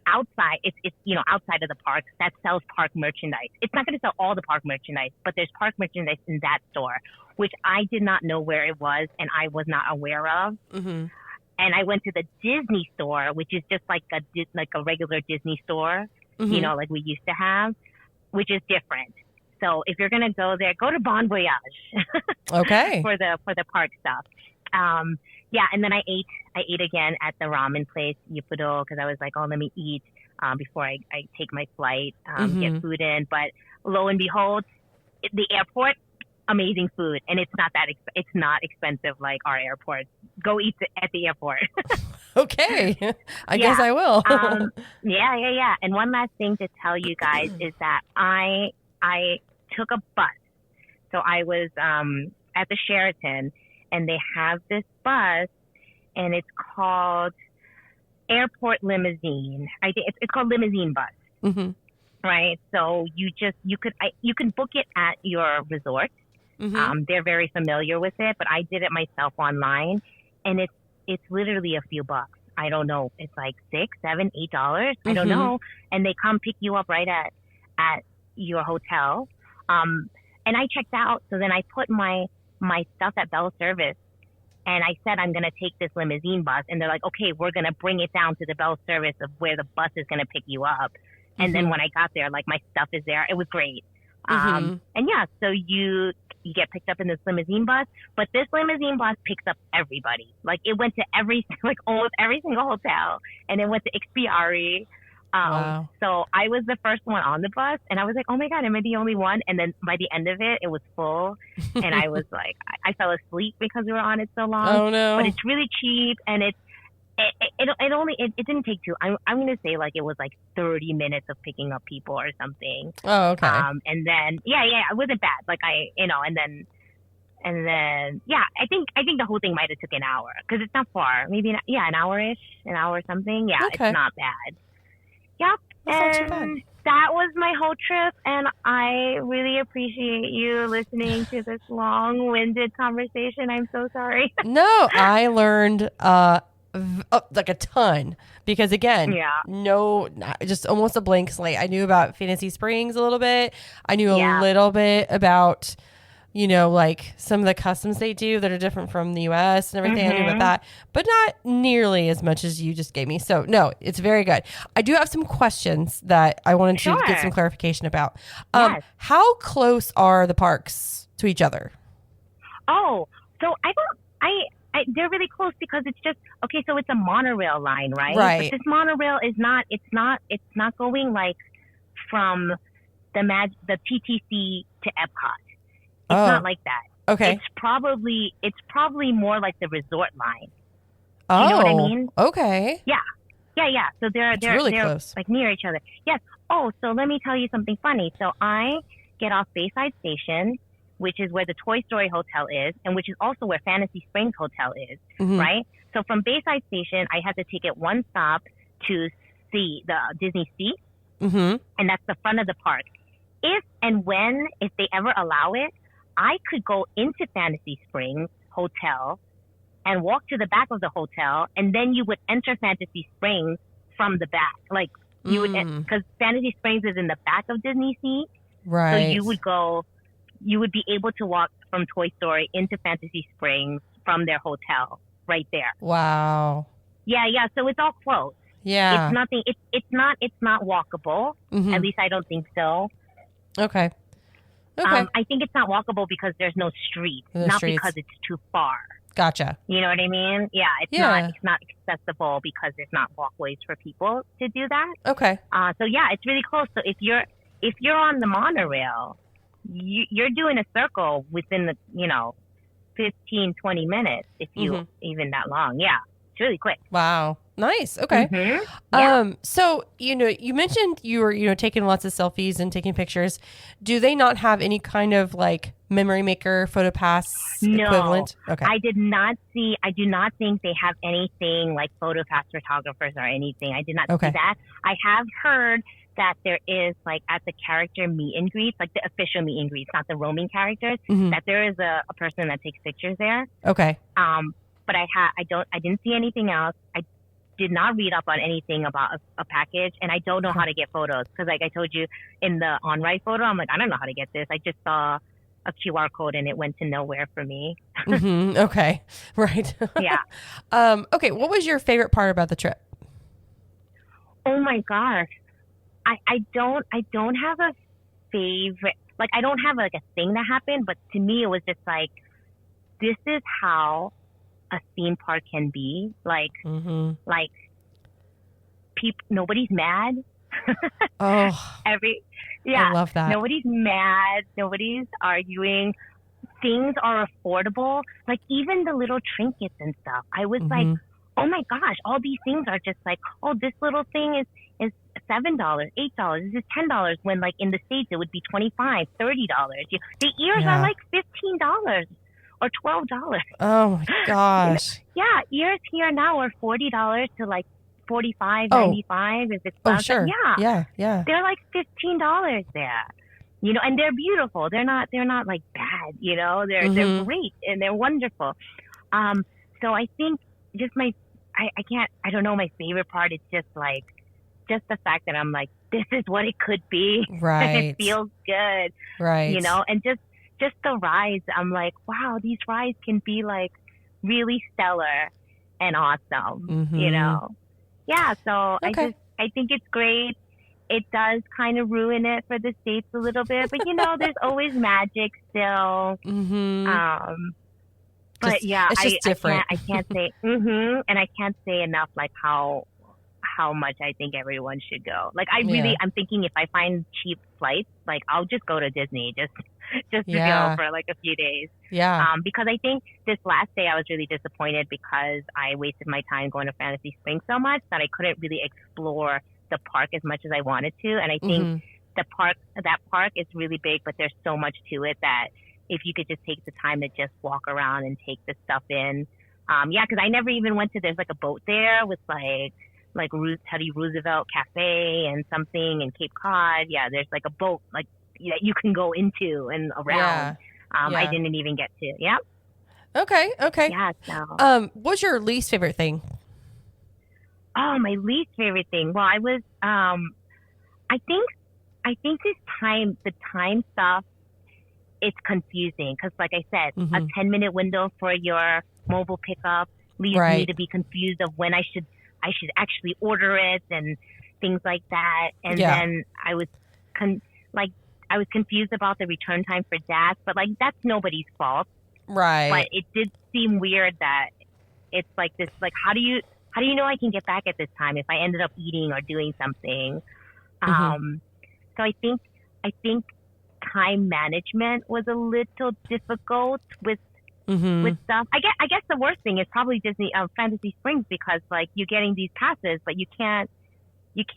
outside. It's outside of the park that sells park merchandise. It's not going to sell all the park merchandise, but there's park merchandise in that store, which I did not know where it was and I was not aware of. Mm-hmm. And I went to the Disney store, which is just like a regular Disney store, Mm-hmm. like we used to have, which is different. So if you're gonna go there, go to Bon Voyage Okay. for the park stuff. Yeah, and then I ate again at the ramen place Yuppudo because I was like, oh, let me eat before I take my flight, get food in. But lo and behold, the airport, amazing food, and it's not expensive like our airports. Go eat at the airport. Okay. I guess I will. Yeah. And one last thing to tell you guys is that I took a bus. So I was at the Sheraton, and they have this bus, and it's called Airport Limousine. I think it's called Limousine Bus, Mm-hmm. right? So you can book it at your resort. Mm-hmm. They're very familiar with it, but I did it myself online, and it's literally a few bucks. I don't know. It's like $6, $7, $8. I don't know. And they come pick you up right at your hotel. And I checked out. So then I put my stuff at Bell Service, and I said, I'm going to take this limousine bus. And they're like, okay, we're going to bring it down to the Bell Service of where the bus is going to pick you up. And then when I got there, like my stuff is there. It was great. And yeah, so you get picked up in this limousine bus, but this limousine bus picks up everybody. Like it went to almost every single hotel, and it went to Expiari. Wow. So I was the first one on the bus, and I was like, oh my God, am I the only one? And then by the end of it, it was full, and I was like, I fell asleep because we were on it so long. Oh no. But it's really cheap, and it didn't take two. I'm going to say like it was like 30 minutes of picking up people or something. Oh, okay. And then yeah, it wasn't bad. Like and then yeah, I think the whole thing might have took an hour because it's not far. Maybe an hour-ish, an hour or something. Yeah, Okay. It's not bad. Yep. That's not too bad. That was my whole trip, and I really appreciate you listening to this long-winded conversation. I'm so sorry. No, I learned like a ton because again, just almost a blank slate. I knew about Fantasy Springs a little bit. I knew a little bit about, like some of the customs they do that are different from the US and everything. I knew about that, but not nearly as much as you just gave me. So no, it's very good. I do have some questions that I wanted to get some clarification about. Yes. How close are the parks to each other? Oh, so they're really close because it's just okay. So it's a monorail line, right? Right. But this monorail is not. It's not going like from the TTC to Epcot. It's not like that. Okay. It's probably more like the resort line. You know what I mean? Okay. Yeah. Yeah. So they're really close. like near each other. Yes. Oh, so let me tell you something funny. So I get off Bayside Station, which is where the Toy Story Hotel is, and which is also where Fantasy Springs Hotel is, Mm-hmm. right? So from Bayside Station, I had to take it one stop to see the Disney Sea, Mm-hmm. and that's the front of the park. If they ever allow it, I could go into Fantasy Springs Hotel and walk to the back of the hotel, and then you would enter Fantasy Springs from the back. Like you would, because Fantasy Springs is in the back of Disney Sea, Right. so you would be able to walk from Toy Story into Fantasy Springs from their hotel right there. Wow. Yeah. So it's all close. Yeah. It's nothing. It's not walkable. Mm-hmm. At least I don't think so. Okay. I think it's not walkable because there's no street, not because it's too far. Gotcha. You know what I mean? Yeah, it's not accessible because there's not walkways for people to do that. Okay. So yeah, it's really close. So if you're on the monorail, you're doing a circle within the 15, 20 minutes if you even that long. Yeah, it's really quick. Wow. Nice. Okay. Mm-hmm. Yeah. So, you mentioned you were, taking lots of selfies and taking pictures. Do they not have any kind of like memory maker photo pass equivalent? Okay. I do not think they have anything like photo pass photographers or anything. I did not see that. I have heard that there is like at the character meet and greets, like the official meet and greets, not the roaming characters, that there is a person that takes pictures there. Okay. But I didn't see anything else. I did not read up on anything about a package, and I don't know how to get photos because, like I told you in the on-ride photo, I'm like, I don't know how to get this. I just saw a QR code and it went to nowhere for me. Okay, right. Yeah. Okay, what was your favorite part about the trip? Oh my gosh, I don't have a favorite. Like I don't have like a thing that happened, but to me it was just like, this is how a theme park can be. Like nobody's mad. Oh, I love that. Nobody's mad. Nobody's arguing. Things are affordable. Like even the little trinkets and stuff. I was like, oh my gosh, all these things are just like, oh, this little thing is $7, $8, this is $10. When like in the States it would be $25, $30. The ears are like $15. Or $12. Oh my gosh! Yeah, ears here now are $40 to like $45, $95 if it's sure. Yeah. They're like $15 there. And they're beautiful. They're not like bad. They're great and they're wonderful. So I think just I don't know, my favorite part is just the fact that I'm like, this is what it could be. Right. It feels good. Right. And just the rides, I'm like, wow, these rides can be like really stellar and awesome, Yeah, so I think it's great. It does kind of ruin it for the States a little bit, but there's always magic still. But it's just different. I can't say, and I can't say enough like how much I think everyone should go. Like I'm thinking if I find cheap flights, like I'll just go to Disney just to go for like a few days. Yeah. Because I think this last day I was really disappointed because I wasted my time going to Fantasy Springs so much that I couldn't really explore the park as much as I wanted to. And I think that park is really big, but there's so much to it that if you could just take the time to just walk around and take the stuff in. Because I never even went to, there's like a boat there with like Teddy Roosevelt Cafe and something in Cape Cod. Yeah, there's like a boat like that you can go into and around. I didn't even get to. Yeah. Okay. Yeah. So. What's your least favorite thing? Oh, my least favorite thing. Well, I was. I think the time stuff. It's confusing because, like I said, a 10-minute window for your mobile pickup leads me to be confused of when I should actually order it and things like that. And then I was confused about the return time for DAS, but like that's nobody's fault. Right. But it did seem weird that it's like this, like how do you know I can get back at this time if I ended up eating or doing something? So I think time management was a little difficult with with stuff. I guess the worst thing is probably Disney Fantasy Springs, because like you're getting these passes, but you can't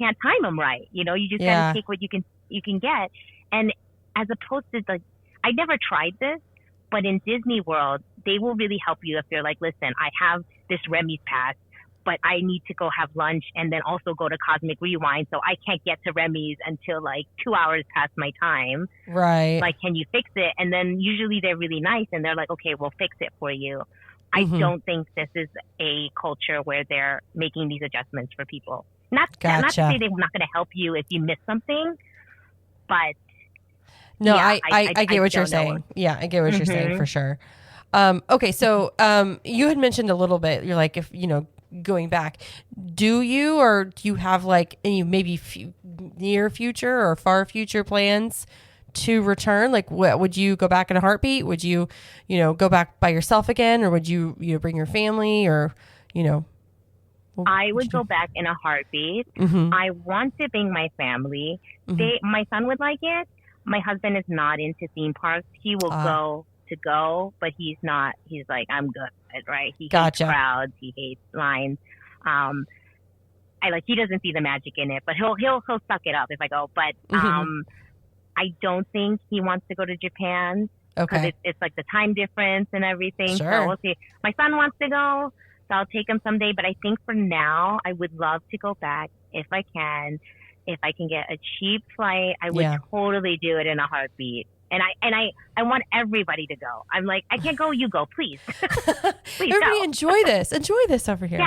time them right. You know, you just gotta take what you can get. And as opposed to like, I never tried this, but in Disney World, they will really help you if they're like, listen, I have this Remy's pass, but I need to go have lunch and then also go to Cosmic Rewind, so I can't get to Remy's until like 2 hours past my time. Right. Like, can you fix it? And then usually they're really nice and they're like, okay, we'll fix it for you. I don't think this is a culture where they're making these adjustments for people. Not to say they're not going to help you if you miss something, but no, yeah, I get what you're saying. Yeah, I get what you're saying for sure. Okay, so you had mentioned a little bit. You're like, if you know, going back, do you have like any maybe near future or far future plans to return? Like, what would you go back in a heartbeat? Would you go back by yourself again, or would you bring your family, or I would go back in a heartbeat. I want to bring my family. My son would like it. My husband is not into theme parks. He will go, but he's not. He's like, I'm good, right? He hates crowds. He hates lines. He doesn't see the magic in it, but he'll suck it up if I go. But I don't think he wants to go to Japan because it's like the time difference and everything. Sure. So we'll see. My son wants to go, so I'll take him someday. But I think for now, I would love to go back if I can. If I can get a cheap flight, I would totally do it in a heartbeat. And I want everybody to go. I'm like, I can't go, you go, please. Please everybody go. Enjoy this over here.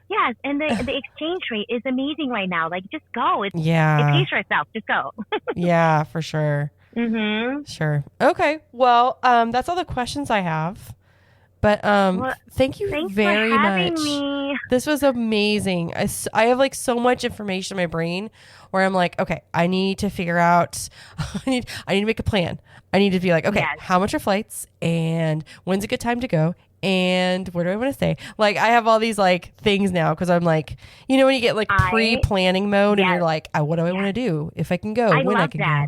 Yes. And the exchange rate is amazing right now. Like, just go. It pays for itself. Just go. Yeah, for sure. Sure. Okay. Well, that's all the questions I have. But thank you very much. Me. This was amazing. I have like so much information in my brain where I'm like, okay, I need to figure out. I need to make a plan. I need to be like, okay, how much are flights, and when's a good time to go, and where do I want to stay? Like, I have all these like things now because I'm like, when you get like pre-planning mode and you're like, what do I want to do if I can go? I love that.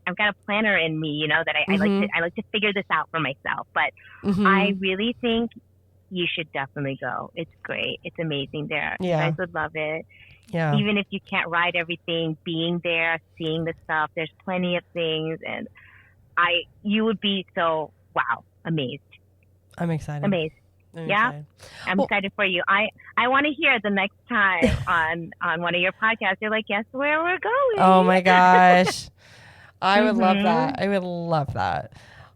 I've got a planner in me, that I like to figure this out for myself. But I really think you should definitely go. It's great. It's amazing there. Yeah. You guys would love it. Yeah. Even if you can't ride everything, being there, seeing the stuff, there's plenty of things, and you would be so amazed. I'm excited. Amazed. Excited. I'm excited for you. I want to hear the next time on one of your podcasts. You're like, guess where we're going? Oh my gosh. I would love that. I would love that.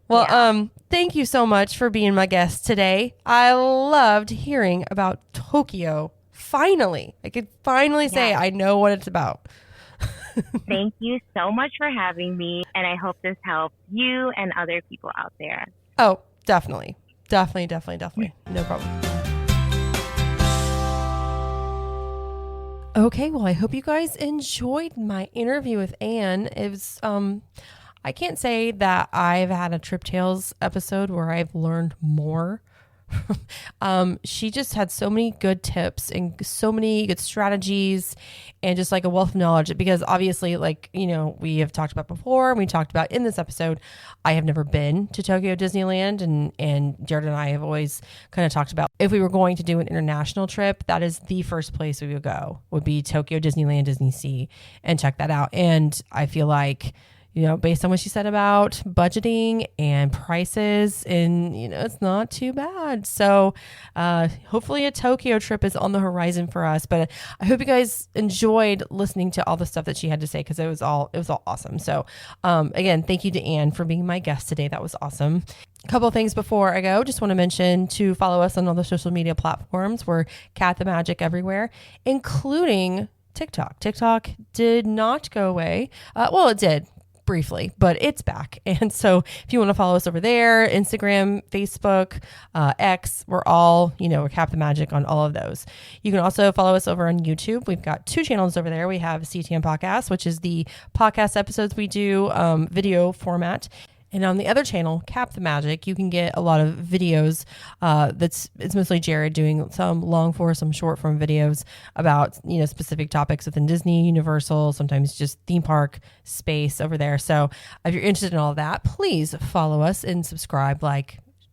Well, thank you so much for being my guest today. I loved hearing about Tokyo. Finally, I could finally say I know what it's about. Thank you so much for having me. And I hope this helps you and other people out there. Oh, definitely. Definitely. No problem. Okay, well, I hope you guys enjoyed my interview with Anne. It was, I can't say that I've had a Trip Tales episode where I've learned more. She just had so many good tips and so many good strategies and just like a wealth of knowledge, because obviously, like, we have talked about before, and we talked about in this episode, I have never been to Tokyo Disneyland, and Jared and I have always kind of talked about, if we were going to do an international trip, that is the first place we would go, would be Tokyo Disneyland, Disneysea, and check that out. And I feel like, based on what she said about budgeting and prices, and, it's not too bad. So hopefully a Tokyo trip is on the horizon for us. But I hope you guys enjoyed listening to all the stuff that she had to say, because it was all awesome. So again, thank you to Anne for being my guest today. That was awesome. A couple of things before I go. Just want to mention to follow us on all the social media platforms. We're Cat the Magic everywhere, including TikTok. TikTok did not go away. Well, it did. Briefly, but it's back. And so if you want to follow us over there, Instagram, Facebook, X, we're all, we're Cap the Magic on all of those. You can also follow us over on YouTube. We've got 2 channels over there. We have CTM Podcast, which is the podcast episodes we do, video format. And on the other channel, Cap the Magic, you can get a lot of videos. It's mostly Jared doing some long form, some short form videos about, specific topics within Disney, Universal, sometimes just theme park space over there. So if you're interested in all of that, please follow us and subscribe,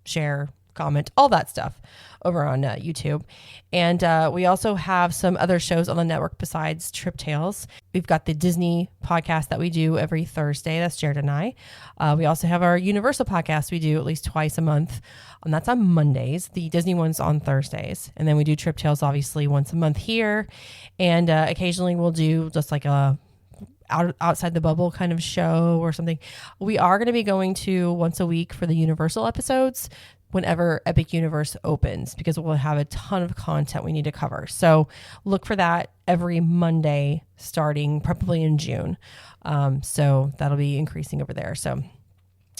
share, comment, all that stuff over on YouTube. And we also have some other shows on the network besides Trip Tales. We've got the Disney podcast that we do every Thursday. That's Jared and I. We also have our Universal podcast we do at least twice a month. And that's on Mondays. The Disney one's on Thursdays. And then we do Trip Tales obviously once a month here. And occasionally we'll do just like a outside the bubble kind of show or something. We are going to be going to once a week for the Universal episodes whenever Epic Universe opens, because we'll have a ton of content we need to cover. So look for that every Monday starting probably in June. So that'll be increasing over there. So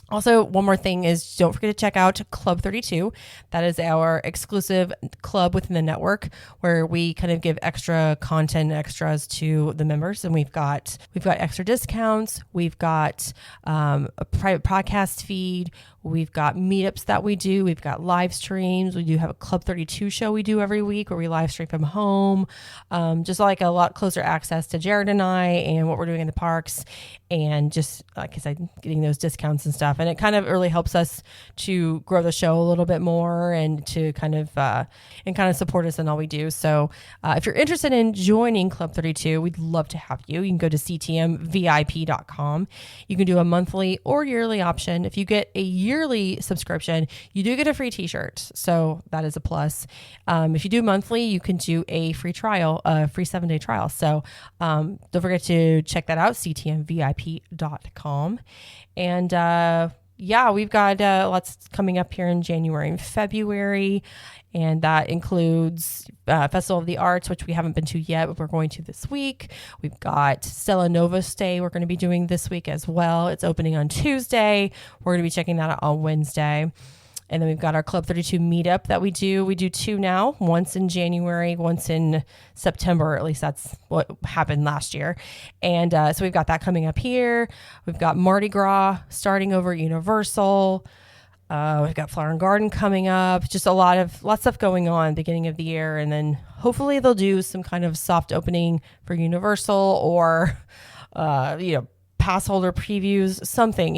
also, one more thing is don't forget to check out Club 32. That is our exclusive club within the network where we kind of give extra content extras to the members. And we've got extra discounts. We've got a private podcast feed. We've got meetups that we do. We've got live streams. We do have a Club 32 show we do every week where we live stream from home. Just like a lot closer access to Jared and I and what we're doing in the parks, and just like I said, getting those discounts and stuff. And it kind of really helps us to grow the show a little bit more and to kind of support us in all we do. So if you're interested in joining Club 32, we'd love to have you. You can go to ctmvip.com. You can do a monthly or yearly option. If you get a yearly subscription, you do get a free t-shirt. So that is a plus. If you do monthly, you can do a free trial, a free 7-day trial. So don't forget to check that out, ctmvip.com. And we've got lots coming up here in January and February. And that includes Festival of the Arts, which we haven't been to yet, but we're going to this week. We've got Stella Nova's Day we're going to be doing this week as well. It's opening on Tuesday. We're going to be checking that out on Wednesday. And then we've got our Club 32 meetup that we do. We do 2 now, once in January, once in September. At least that's what happened last year. And so we've got that coming up here. We've got Mardi Gras starting over at Universal. We've got Flower and Garden coming up. Just lots of stuff going on beginning of the year. And then hopefully they'll do some kind of soft opening for Universal or, pass holder previews, something,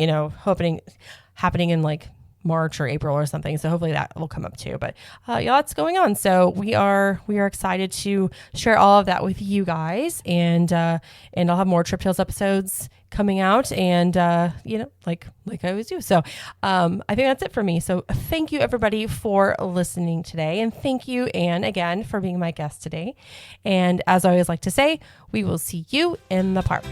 happening in like March or April or something. So hopefully that will come up too. But lots going on. So we are excited to share all of that with you guys. And I'll have more Trip Tales episodes coming out, and like I always do. So I think that's it for me. So thank you everybody for listening today, and thank you Anne again for being my guest today. And as I always like to say, we will see you in the park.